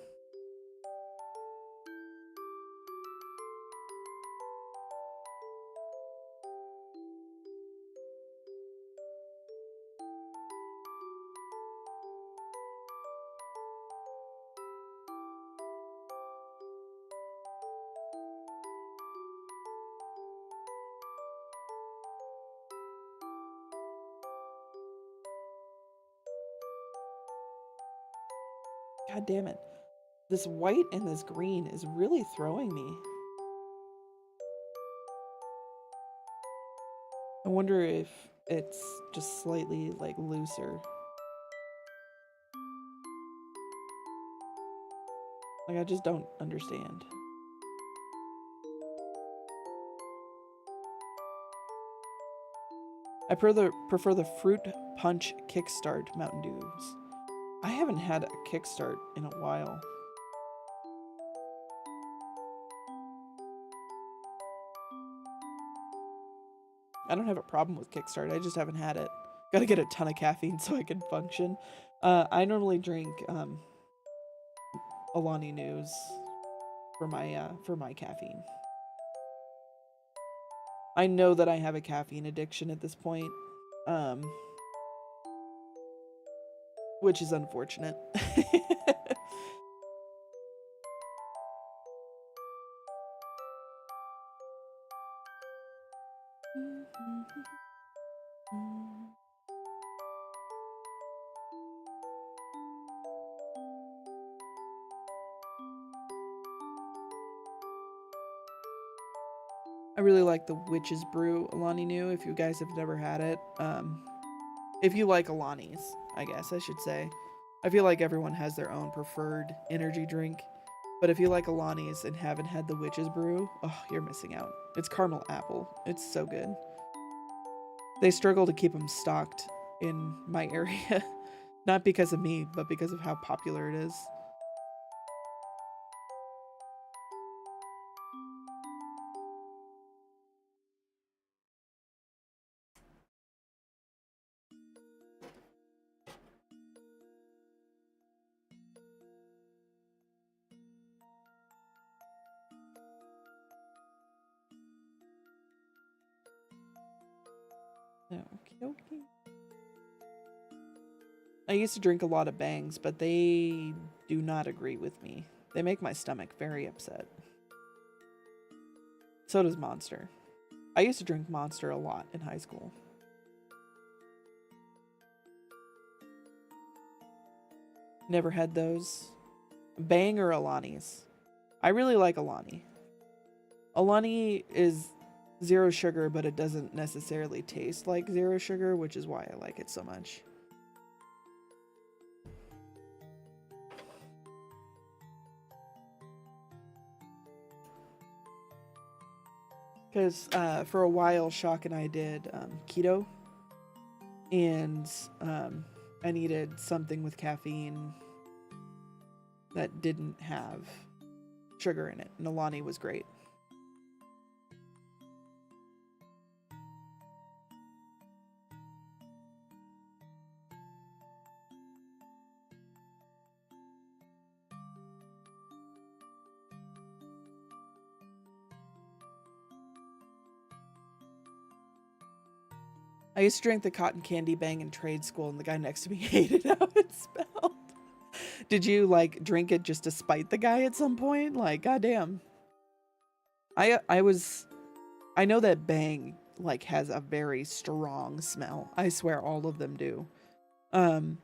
God damn it. This white and this green is really throwing me. I wonder if it's just slightly like looser. Like I just don't understand. I prefer the fruit punch kickstart Mountain Dews. I haven't had a kickstart in a while. I don't have a problem with kickstart. I just haven't had it. Gotta get a ton of caffeine so I can function. I normally drink Alani News for my caffeine. I know that I have a caffeine addiction at this point, which is unfortunate. I really like the Witch's Brew Alani New, if you guys have never had it. If you like Alani's, I guess I should say. I feel like everyone has their own preferred energy drink. But if you like Alani's and haven't had the Witch's Brew, oh, you're missing out. It's caramel apple. It's so good. They struggle to keep them stocked in my area. Not because of me, but because of how popular it is. Okay. I used to drink a lot of Bangs, but they do not agree with me. They make my stomach very upset. So does Monster. I used to drink Monster a lot in high school. Never had those. Bang or Alani's. I really like Alani. Alani is zero sugar, but it doesn't necessarily taste like zero sugar, which is why I like it so much. Because for a while, Shock and I did keto, and I needed something with caffeine that didn't have sugar in it, and Alani was great. I used to drink the cotton candy Bang in trade school, and the guy next to me hated how it smelled. Did you like drink it just to spite the guy at some point? Like, goddamn. I know that Bang like has a very strong smell. I swear all of them do. Um,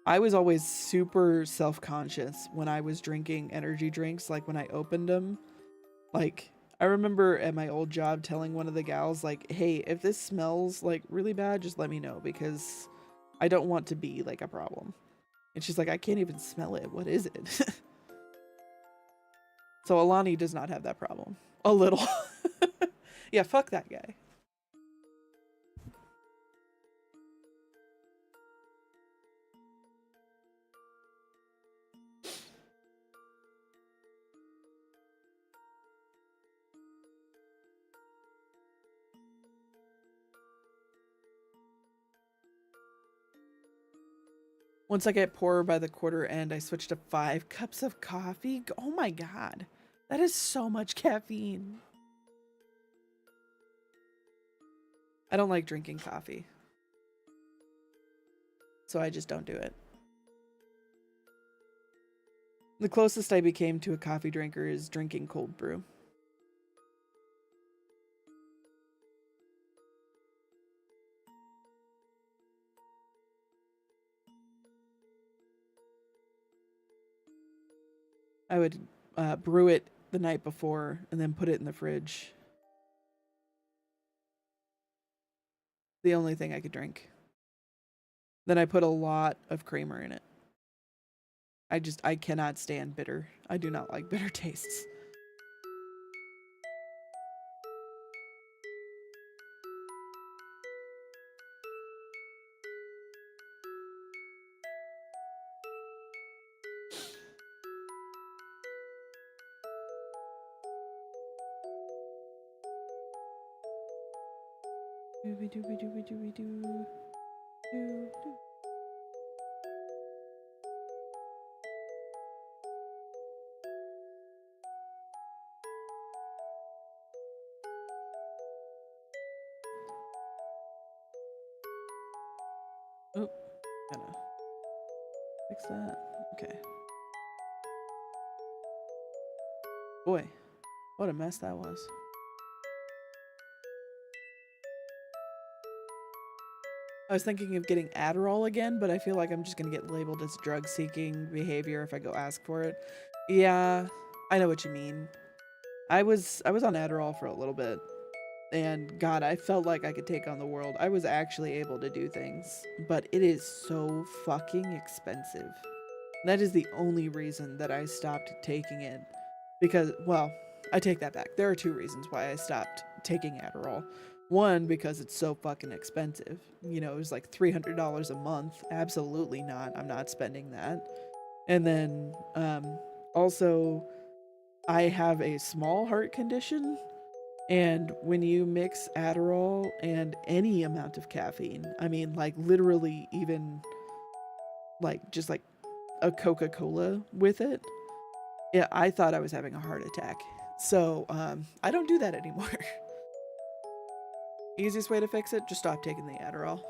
I was always super self-conscious when I was drinking energy drinks, like when I opened them. Like, I remember at my old job telling one of the gals, like, hey, if this smells like really bad, just let me know because I don't want to be like a problem. And she's like, I can't even smell it. What is it? So Alani does not have that problem. A little. Yeah, fuck that guy. Once I get poorer by the quarter end, I switch to 5 cups of coffee. Oh my god. That is so much caffeine. I don't like drinking coffee. So I just don't do it. The closest I became to a coffee drinker is drinking cold brew. I would brew it the night before and then put it in the fridge. The only thing I could drink. Then I put a lot of creamer in it. I cannot stand bitter. I do not like bitter tastes. Dooby dooby dooby dooby doo. Doo doo. Oh, gotta fix that. Okay. Boy, what a mess that was. I was thinking of getting Adderall again, but I feel like I'm just gonna get labeled as drug-seeking behavior if I go ask for it. Yeah, I know what you mean. I was on Adderall for a little bit, and God, I felt like I could take on the world. I was actually able to do things, but it is so fucking expensive. That is the only reason that I stopped taking it. Because, well, I take that back. There are two reasons why I stopped taking Adderall. One, because it's so fucking expensive. You know, it was like $300 a month. Absolutely not. I'm not spending that. And then, also, I have a small heart condition. And when you mix Adderall and any amount of caffeine, I mean, like literally even like just like a Coca-Cola with it, yeah, I thought I was having a heart attack. So I don't do that anymore. Easiest way to fix it, just stop taking the Adderall.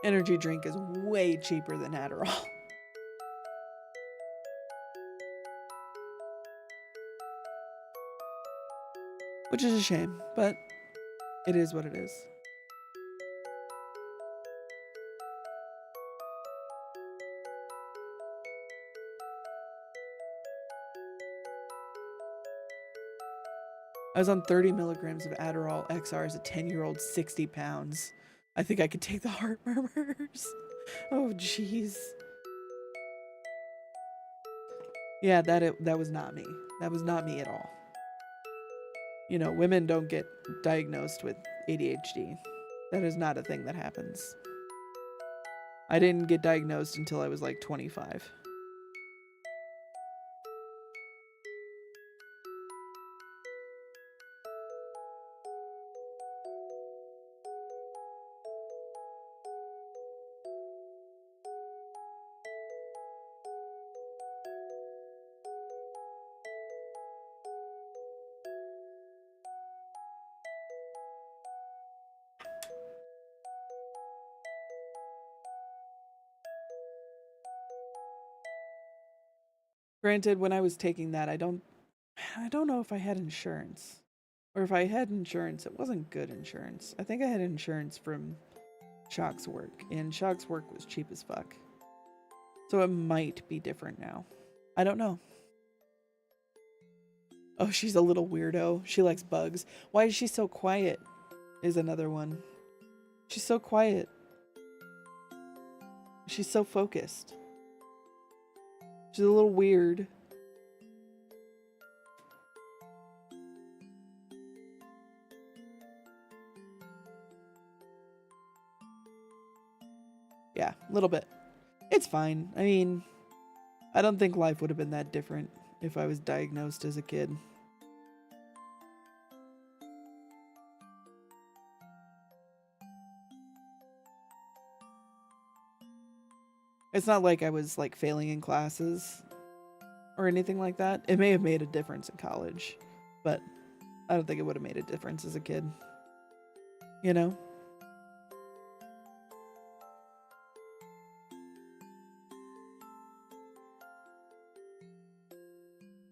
Energy drink is way cheaper than Adderall. Which is a shame, but it is what it is. I was on 30 milligrams of Adderall XR as a 10-year-old, 60 pounds. I think I could take the heart murmurs. Oh, jeez. Yeah, that was not me. That was not me at all. You know, women don't get diagnosed with ADHD. That is not a thing that happens. I didn't get diagnosed until I was like 25. Granted, when I was taking that, I don't know if I had insurance. Or if I had insurance, it wasn't good insurance. I think I had insurance from Shock's work, and Shock's work was cheap as fuck. So it might be different now. I don't know. Oh, she's a little weirdo. She likes bugs. Why is she so quiet? Is another one. She's so quiet. She's so focused. She's a little weird. Yeah, a little bit. It's fine. I mean, I don't think life would have been that different if I was diagnosed as a kid. It's not like I was like failing in classes or anything like that. It may have made a difference in college, but I don't think it would have made a difference as a kid. You know?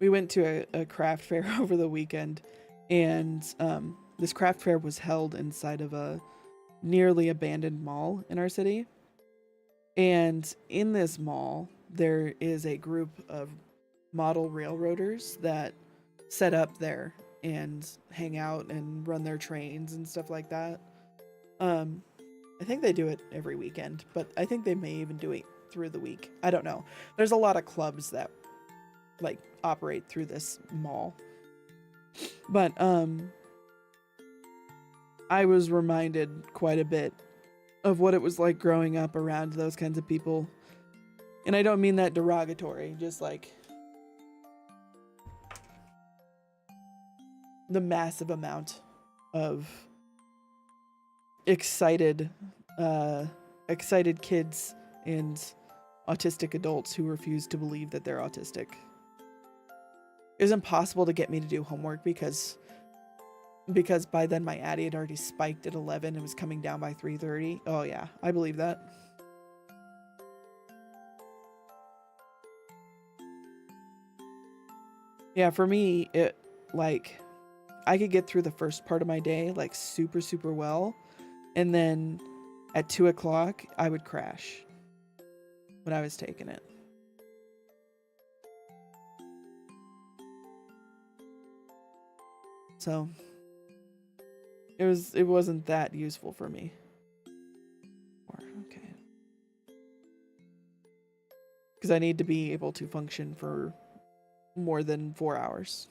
We went to a craft fair over the weekend, and this craft fair was held inside of a nearly abandoned mall in our city. And in this mall, there is a group of model railroaders that set up there and hang out and run their trains and stuff like that. Um, I think they do it every weekend, but I think they may even do it through the week. I don't know. There's a lot of clubs that like operate through this mall. But I was reminded quite a bit of what it was like growing up around those kinds of people. And I don't mean that derogatory, just like the massive amount of excited excited kids and autistic adults who refuse to believe that they're autistic. It was impossible to get me to do homework because by then my Addie had already spiked at 11 and was coming down by 3:30. Oh yeah, I believe that. Yeah, for me, it like I could get through the first part of my day like super, super well. And then at 2 o'clock, I would crash when I was taking it. So it wasn't that useful for me. Okay. Because I need to be able to function for more than 4 hours.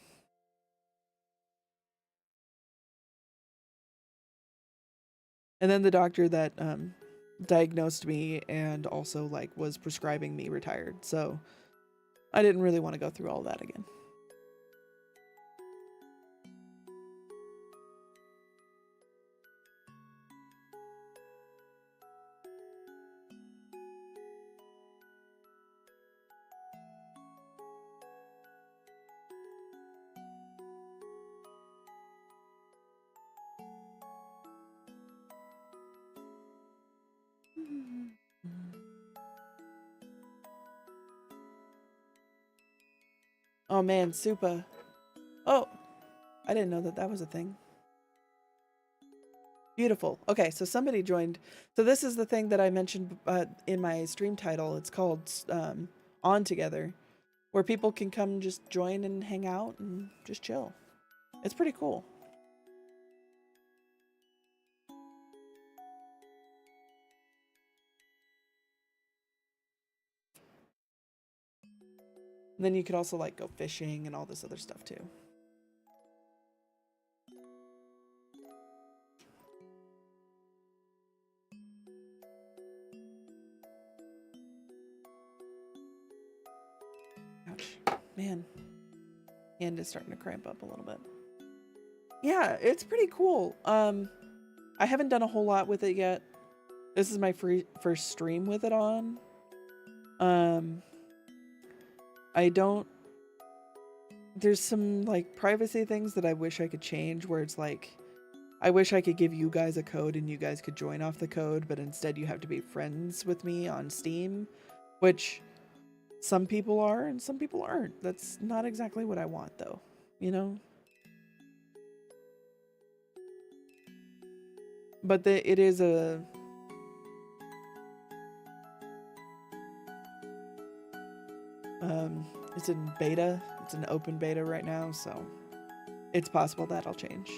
And then the doctor that diagnosed me and also like was prescribing me retired. So I didn't really want to go through all that again. Oh man, Supa. Oh, I didn't know that that was a thing. Beautiful. Okay, so somebody joined. So this is the thing that I mentioned in my stream title. It's called On Together, where people can come just join and hang out and just chill. It's pretty cool. And then you could also like go fishing and all this other stuff too. Ouch. Man, hand is starting to cramp up a little bit. Yeah, it's pretty cool. I haven't done a whole lot with it yet. This is my first stream with it on. I don't. There's some like privacy things that I wish I could change where it's like I wish I could give you guys a code and you guys could join off the code, but instead you have to be friends with me on Steam, which some people are and some people aren't. That's not exactly what I want though, you know? But it is a it's in beta. It's an open beta right now, so it's possible that'll change.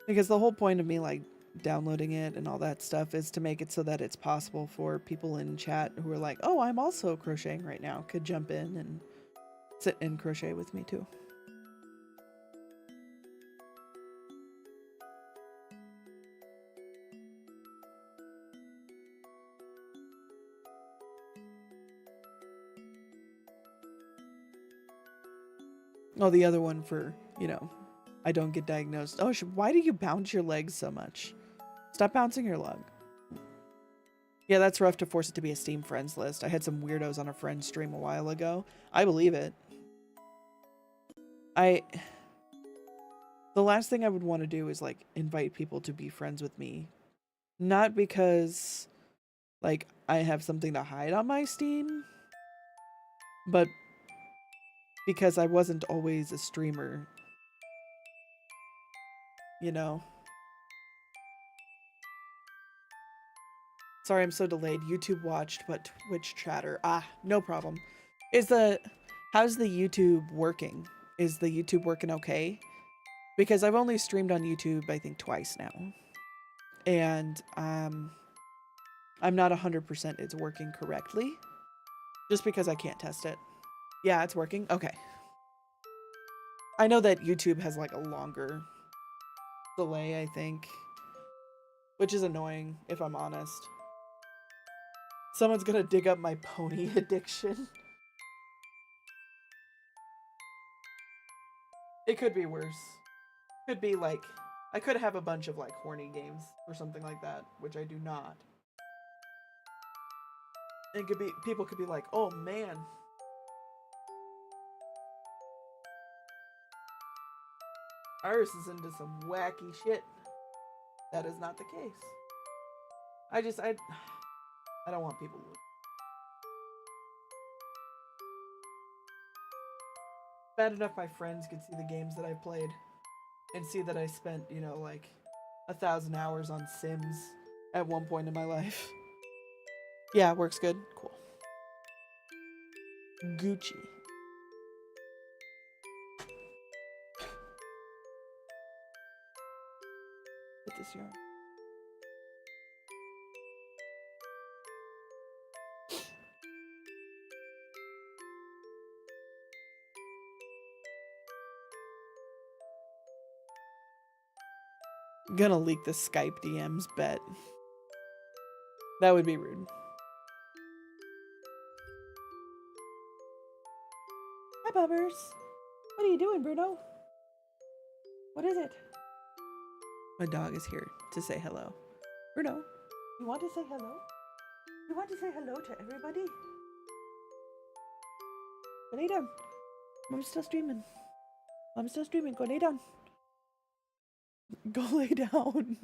Because the whole point of me like downloading it and all that stuff is to make it so that it's possible for people in chat who are like, oh, I'm also crocheting right now, could jump in and sit and crochet with me too. Oh, the other one for, you know, I don't get diagnosed. Oh, why do you bounce your legs so much? Stop bouncing your leg. Yeah, that's rough to force it to be a Steam friends list. I had some weirdos on a friend stream a while ago. I believe it. The last thing I would want to do is like invite people to be friends with me Not because like I have something to hide on my Steam, but because I wasn't always a streamer, you know. Sorry, I'm so delayed. YouTube watched, but Twitch chatter. Ah, no problem. How's the YouTube working? Is the YouTube working okay? Because I've only streamed on YouTube, I think, twice now. And I'm not 100% it's working correctly. Just because I can't test it. Yeah, it's working? Okay. I know that YouTube has like a longer delay, I think. Which is annoying, if I'm honest. Someone's gonna dig up my pony addiction. It could be worse. Could be like, I could have a bunch of like horny games or something like that, which I do not. It could be, people could be like, oh man. Iris is into some wacky shit. That is not the case. I don't want people to. Bad enough my friends could see the games that I played and see that I spent, you know, like 1,000 hours on Sims at one point in my life. Yeah, works good. Cool. Gucci. Put this yarn. I'm gonna leak the Skype DMs, bet. That would be rude. Hi, Bubbers. What are you doing, Bruno? What is it? My dog is here to say hello. Bruno, you want to say hello? You want to say hello to everybody? Go lay down. Mom's still streaming. Mom's still streaming. Go lay down. Go lay down.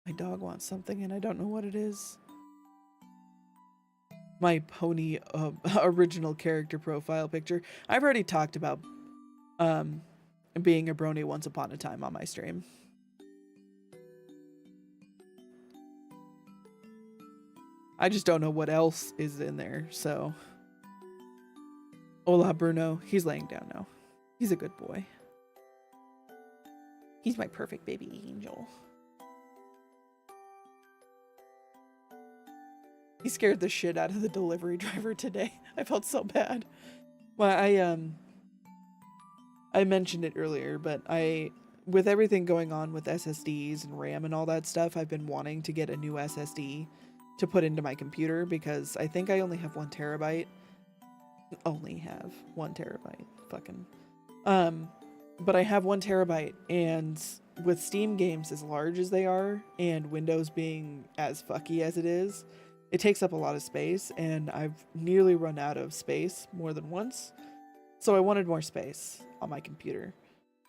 My dog wants something and I don't know what it is. My pony original character profile picture. I've already talked about being a brony once upon a time on my stream. I just don't know what else is in there, so. Hola, Bruno. He's laying down now. He's a good boy. He's my perfect baby angel. He scared the shit out of the delivery driver today. I felt so bad. Well, I mentioned it earlier, but with everything going on with SSDs and RAM and all that stuff, I've been wanting to get a new SSD to put into my computer because I think I only have 1 terabyte. Only have 1 terabyte. Fucking. But I have 1 terabyte, and with Steam games as large as they are, and Windows being as fucky as it is, it takes up a lot of space, and I've nearly run out of space more than once. So I wanted more space on my computer.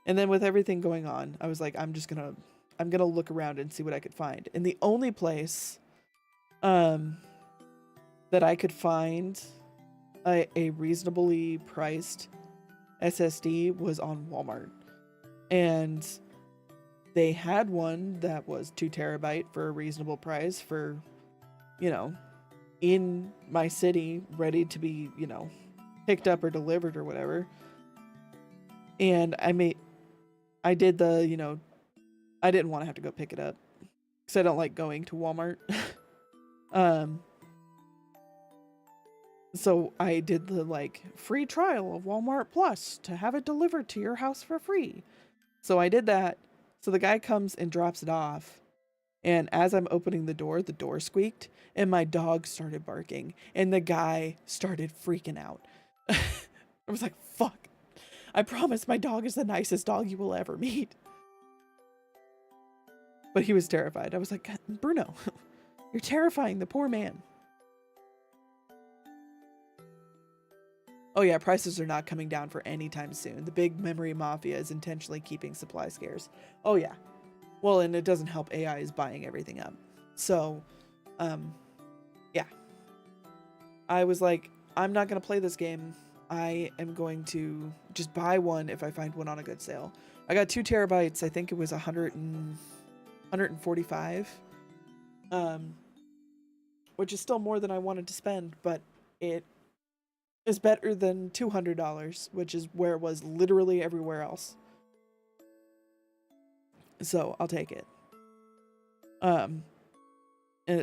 And then with everything going on, I was like, I'm gonna look around and see what I could find. And the only place that I could find a reasonably priced SSD was on Walmart. And they had one that was 2 terabyte for a reasonable price for, you know, in my city, ready to be, you know, picked up or delivered or whatever. And I did the, you know, I didn't want to have to go pick it up because I don't like going to Walmart. So I did the like free trial of Walmart Plus to have it delivered to your house for free. So I did that. So the guy comes and drops it off. And as I'm opening the door squeaked and my dog started barking and the guy started freaking out. I was like, fuck. I promise my dog is the nicest dog you will ever meet. But he was terrified. I was like, Bruno, you're terrifying the poor man. Oh yeah, prices are not coming down for any time soon. The big memory mafia is intentionally keeping supply scarce. Oh yeah. Well, and it doesn't help AI is buying everything up. So, yeah. I was like, I'm not going to play this game. I am going to just buy one if I find one on a good sale. I got 2 terabytes. I think it was 145. Which is still more than I wanted to spend, but it is better than $200, which is where it was literally everywhere else. So I'll take it. And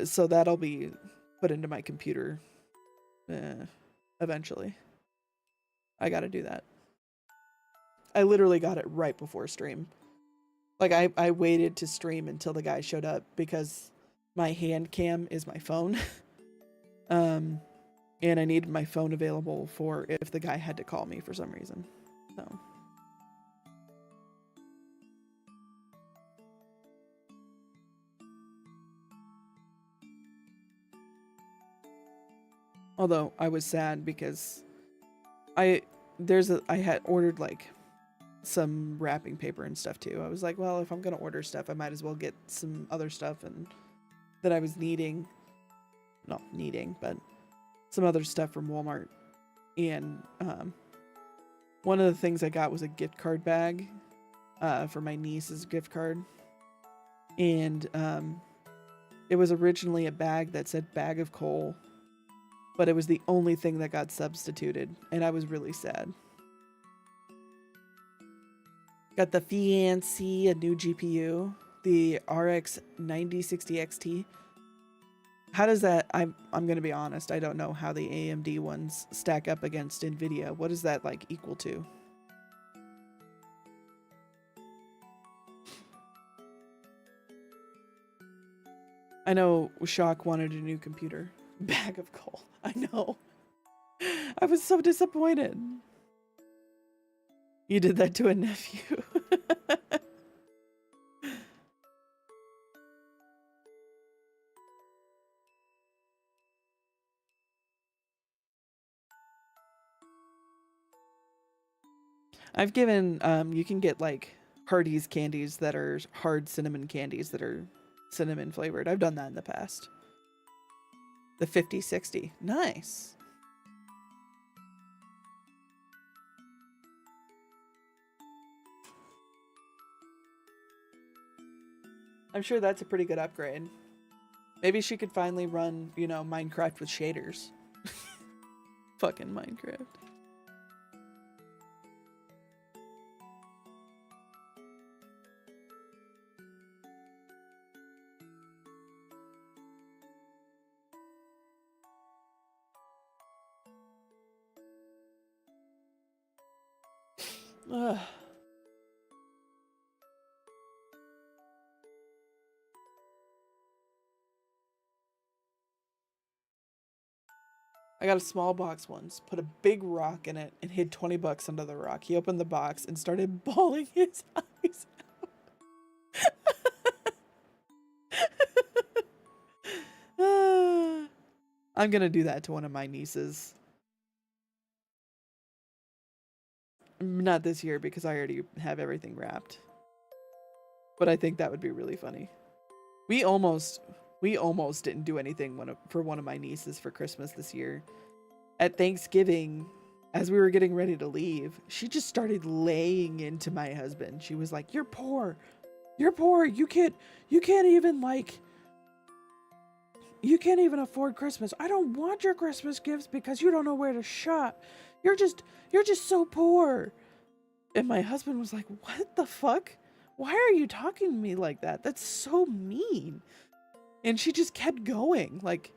so that'll be put into my computer eventually. I gotta do that. I literally got it right before stream. Like I waited to stream until the guy showed up because my hand cam is my phone. And I needed my phone available for if the guy had to call me for some reason. So. Although I was sad because I had ordered like some wrapping paper and stuff too. I was like, well, if I'm gonna order stuff, I might as well get some other stuff and that I was needing. Not needing, but some other stuff from Walmart. And one of the things I got was a gift card bag for my niece's gift card. And it was originally a bag that said bag of coal, but it was the only thing that got substituted, and I was really sad. Got the Fancy, a new GPU, the RX 9060 XT. How does that, I'm going to be honest, I don't know how the AMD ones stack up against NVIDIA. What is that like equal to? I know Shock wanted a new computer. Bag of coal. I know. I was so disappointed. You did that to a nephew. I've given, you can get like Hardee's candies that are hard cinnamon candies that are cinnamon flavored. I've done that in the past. The 50/60. Nice. I'm sure that's a pretty good upgrade. Maybe she could finally run, you know, Minecraft with shaders. Fucking Minecraft. Ugh. I got a small box once, put a big rock in it, and hid 20 bucks under the rock. He opened the box and started bawling his eyes out. I'm gonna do that to one of my nieces. Not this year because I already have everything wrapped. But I think that would be really funny. We almost didn't do anything for one of my nieces for Christmas this year. At Thanksgiving, as we were getting ready to leave, she just started laying into my husband. She was like, "You're poor. You're poor. You can't even afford Christmas. I don't want your Christmas gifts because you don't know where to shop. You're just so poor." And my husband was like, "What the fuck? Why are you talking to me like that? That's so mean." And she just kept going. Like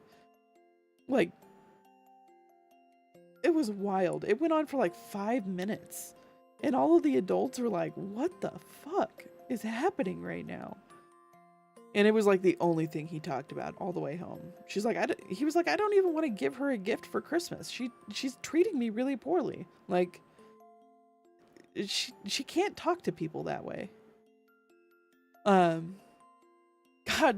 it was wild. It went on for like 5 minutes. And all of the adults were like, "What the fuck is happening right now?" And it was like the only thing he talked about all the way home. He was like, "I don't even want to give her a gift for Christmas. She's treating me really poorly. Like, she can't talk to people that way."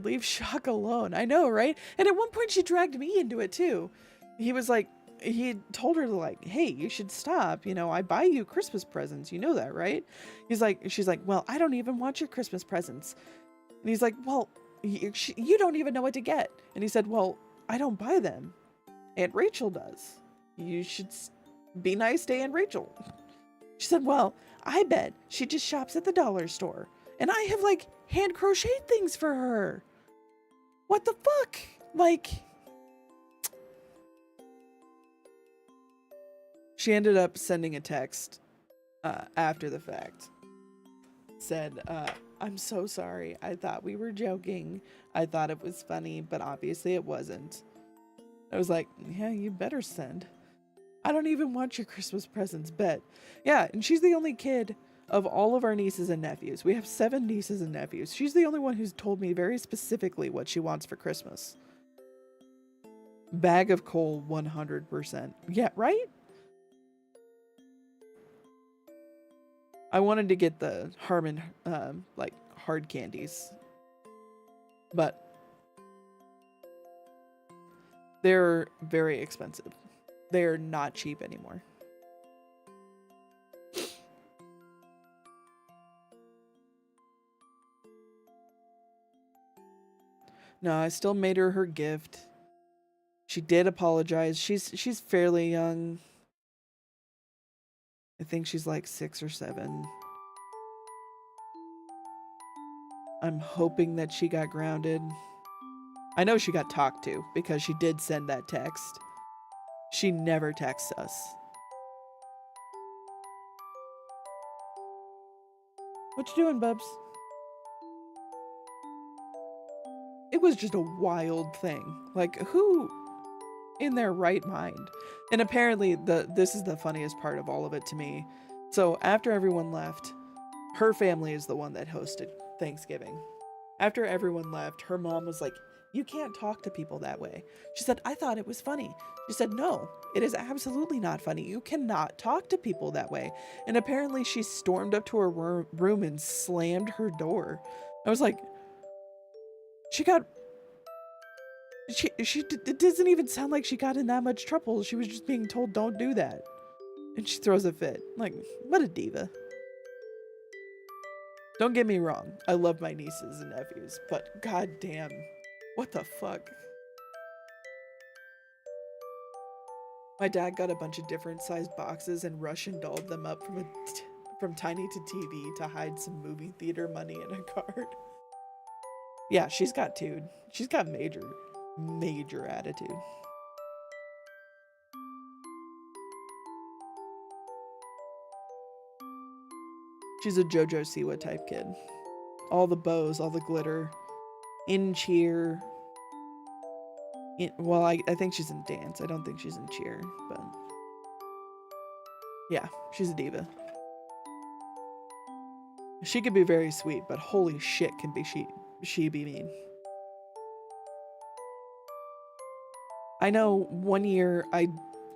Leave Shock alone. I know, right? And at one point she dragged me into it too. He was like, he told her like, hey, you should stop. You know, I buy you Christmas presents. You know that, right? She's like, well, I don't even want your Christmas presents. And he's like, well, you don't even know what to get. And he said, well, I don't buy them. Aunt Rachel does. You should be nice to Aunt Rachel. She said, well, I bet she just shops at the dollar store. And I have like hand crocheted things for her. What the fuck? Like, she ended up sending a text after the fact. Said, I'm so sorry. I thought we were joking. I thought it was funny, but obviously it wasn't. I was like, yeah, you better send. I don't even want your Christmas presents, bet. Yeah, and she's the only kid of all of our nieces and nephews. We have 7 nieces and nephews. She's the only one who's told me very specifically what she wants for Christmas. Bag of coal, 100%. Yeah, right? I wanted to get the Harmon, like, hard candies. But they're very expensive. They're not cheap anymore. No, I still made her gift. She did apologize. She's fairly young. I think she's like 6 or 7. I'm hoping that she got grounded. I know she got talked to because she did send that text. She never texts us. What you doing, Bubs? It was just a wild thing. Like, who in their right mind? And apparently this is the funniest part of all of it to me. So after everyone left, her family is the one that hosted Thanksgiving. After everyone left, her mom was like, you can't talk to people that way. She said, I thought it was funny. She said, no, it is absolutely not funny. You cannot talk to people that way. And apparently she stormed up to her room and slammed her door. I was like, it doesn't even sound like she got in that much trouble. She was just being told, don't do that. And she throws a fit. Like, what a diva. Don't get me wrong. I love my nieces and nephews, but goddamn, what the fuck? My dad got a bunch of different sized boxes and Russian dolled them up from tiny to TV to hide some movie theater money in a card. Yeah, she's got major attitude. She's a JoJo Siwa type kid. All the bows, all the glitter, in cheer. Well, I think she's in dance. I don't think she's in cheer, but yeah, she's a diva. She could be very sweet, but holy shit, can she be mean. I know one year I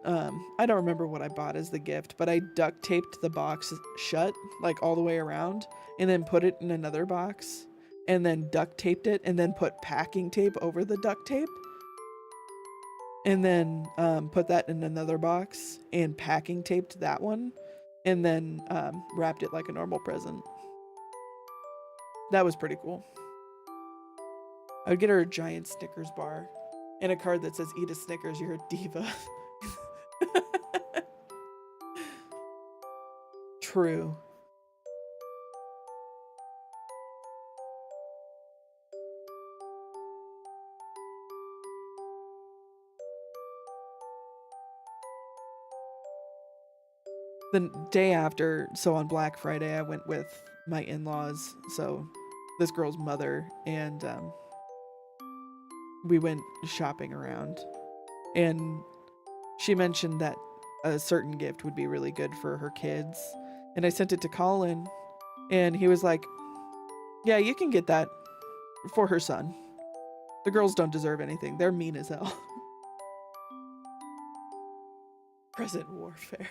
don't remember what I bought as the gift, but I duct taped the box shut, like all the way around, and then put it in another box, and then duct taped it, and then put packing tape over the duct tape, and then put that in another box and packing taped that one, and then wrapped it like a normal present. That was pretty cool. I would get her a giant Snickers bar and a card that says, eat a Snickers, you're a diva. True. The day after, so on Black Friday, I went with my in-laws, so this girl's mother, and we went shopping around. And she mentioned that a certain gift would be really good for her kids. And I sent it to Colin, and he was like, yeah, you can get that for her son. The girls don't deserve anything. They're mean as hell. Present warfare.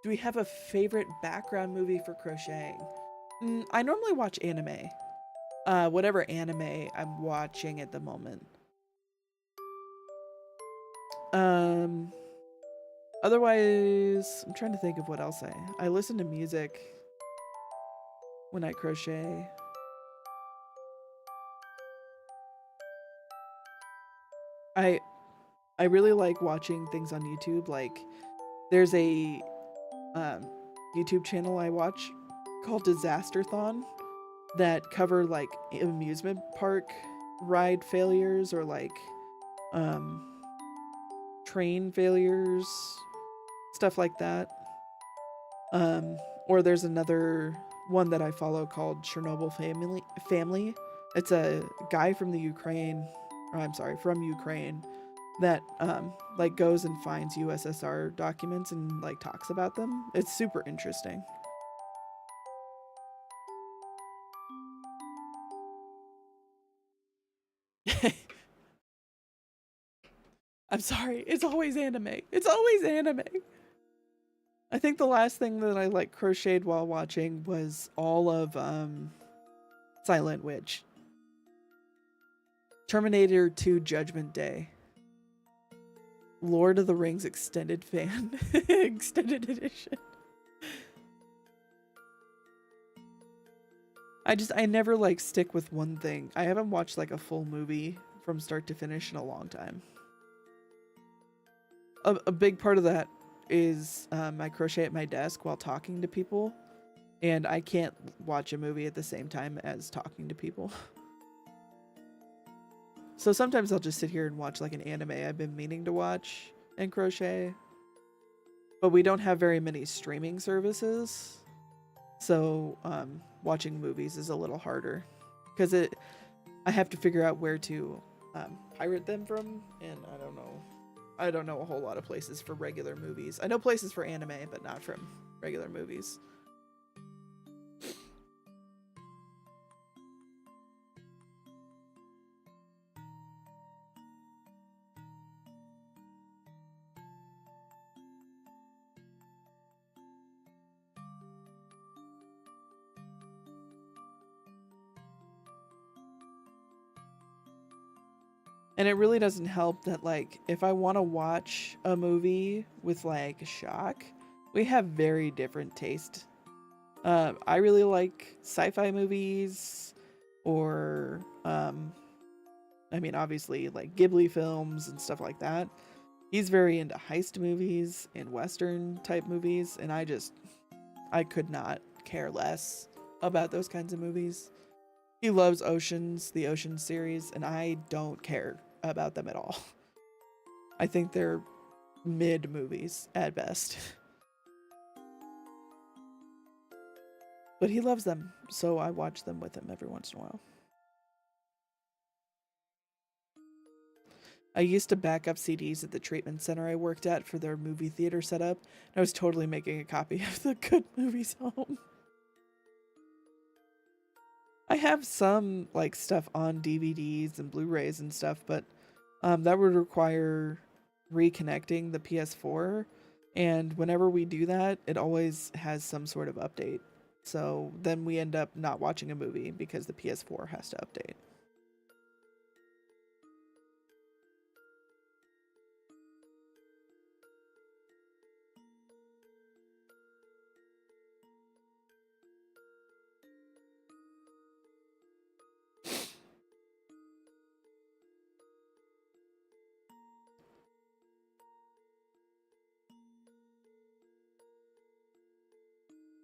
Do we have a favorite background movie for crocheting? I normally watch anime. Whatever anime I'm watching at the moment. Um, Otherwise, I'm trying to think of what else I listen to music when I crochet. I I really like watching things on YouTube. Like there's a um, YouTube channel I watch called Disasterthon that cover like amusement park ride failures or like um, train failures, stuff like that. Or there's another one that I follow called Chernobyl Family. It's a guy from the Ukraine, or I'm sorry, from Ukraine that like goes and finds USSR documents and like talks about them. It's super interesting. I'm sorry. It's always anime. It's always anime. I think the last thing that I like crocheted while watching was all of Silent Witch. Terminator 2 Judgment Day. Lord of the Rings extended fan. Extended edition. I never like stick with one thing. I haven't watched like a full movie from start to finish in a long time. A big part of that is I crochet at my desk while talking to people, and I can't watch a movie at the same time as talking to people. So sometimes I'll just sit here and watch like an anime I've been meaning to watch and crochet. But we don't have very many streaming services, so watching movies is a little harder because I have to figure out where to pirate them from, and I don't know a whole lot of places for regular movies. I know places for anime, but not from regular movies. And it really doesn't help that, like, if I want to watch a movie with, like, shock, we have very different taste. I really like sci-fi movies, or, I mean, obviously, like, Ghibli films and stuff like that. He's very into heist movies and Western type movies, and I could not care less about those kinds of movies. He loves the Ocean series, and I don't care about them at all. I think they're mid movies at best. But he loves them, so I watch them with him every once in a while. I used to back up CDs at the treatment center I worked at for their movie theater setup, and I was totally making a copy of the good movies home. I have some like stuff on DVDs and Blu-rays and stuff, but that would require reconnecting the PS4, and whenever we do that, it always has some sort of update. So then we end up not watching a movie because the PS4 has to update.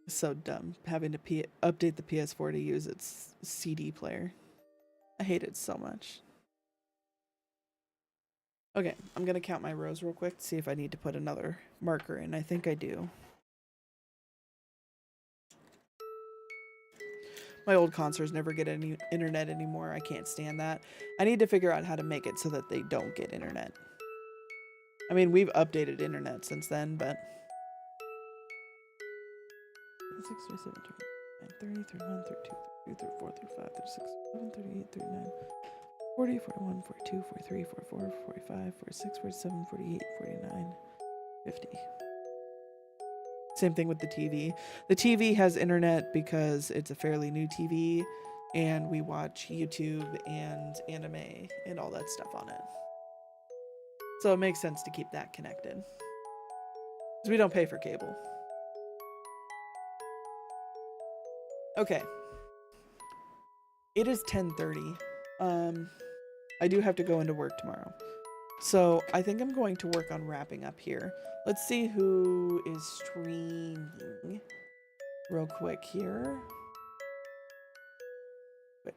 So dumb having to update the PS4 to use its CD player. I hate it so much. Okay, I'm gonna count my rows real quick to see if I need to put another marker in. I think I do. My old consoles never get any internet anymore. I can't stand that. I need to figure out how to make it so that they don't get internet. I mean, we've updated internet since then, but 6, 7, 30, 31, 32, 33, 34, 35, 36, 37, 38, 39, 40, 41, 42, 43, 44, 45, 46, 47, 48, 49, 50. Same thing with the TV. The TV has internet because it's a fairly new TV, and we watch YouTube and anime and all that stuff on it. So it makes sense to keep that connected. Because we don't pay for cable. Okay. It is 10:30. I do have to go into work tomorrow. So I think I'm going to work on wrapping up here. Let's see who is streaming real quick here. Which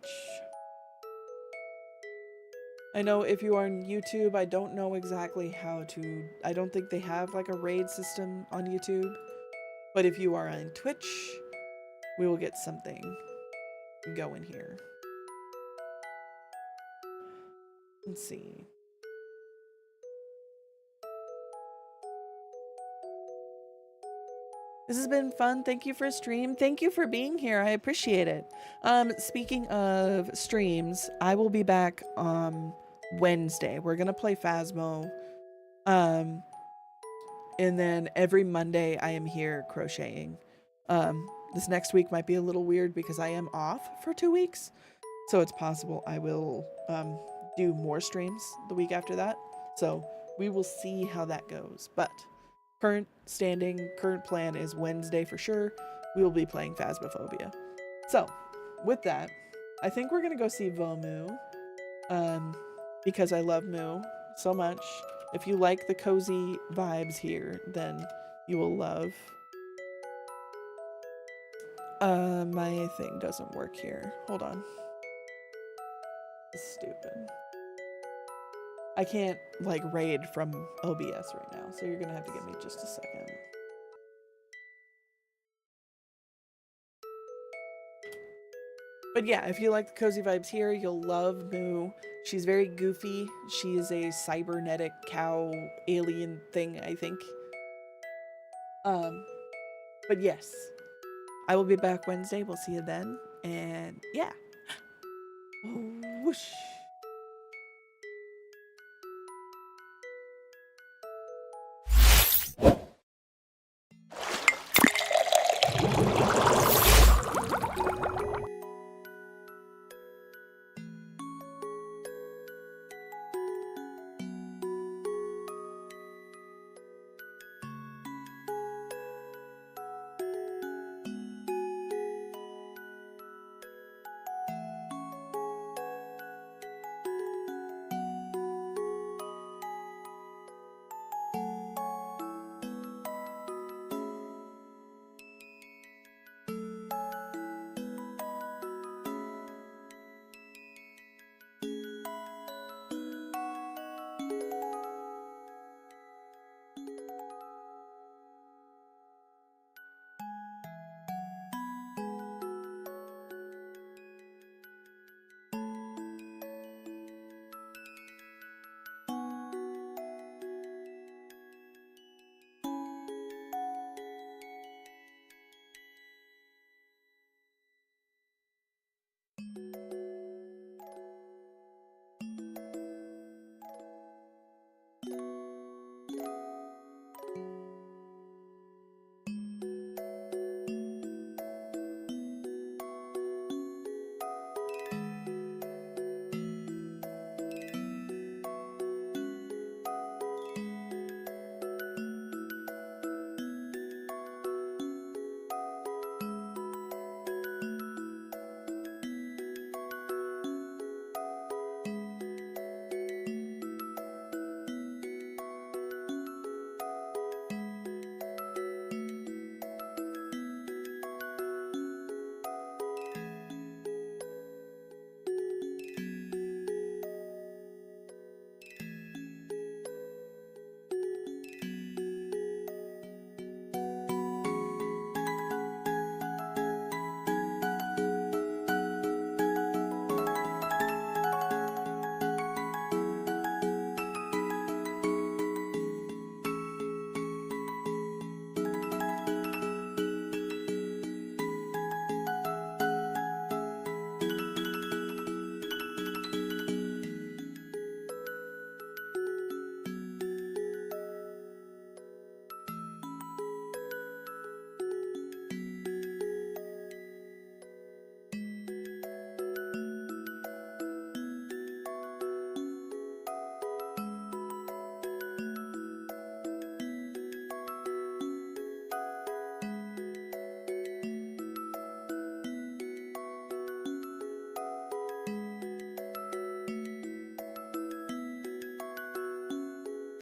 I know if you are on YouTube, I don't know exactly how to, I don't think they have like a raid system on YouTube. But if you are on Twitch, we will get something going here. Let's see. This has been fun. Thank you for a stream. Thank you for being here. I appreciate it. Speaking of streams, I will be back Wednesday. We're gonna play Phasmo. And then every Monday I am here crocheting. This next week might be a little weird because I am off for 2 weeks. So it's possible I will do more streams the week after that. So we will see how that goes. But current plan is Wednesday for sure. We will be playing Phasmophobia. So with that, I think we're going to go see Vomu because I love Moo so much. If you like the cozy vibes here, then you will love. My thing doesn't work here. Hold on. It's stupid. I can't like raid from OBS right now, so you're gonna have to give me just a second. But yeah, if you like the cozy vibes here, you'll love Moo. She's very goofy. She is a cybernetic cow alien thing, I think. But yes, I will be back Wednesday. We'll see you then. And yeah. Whoosh.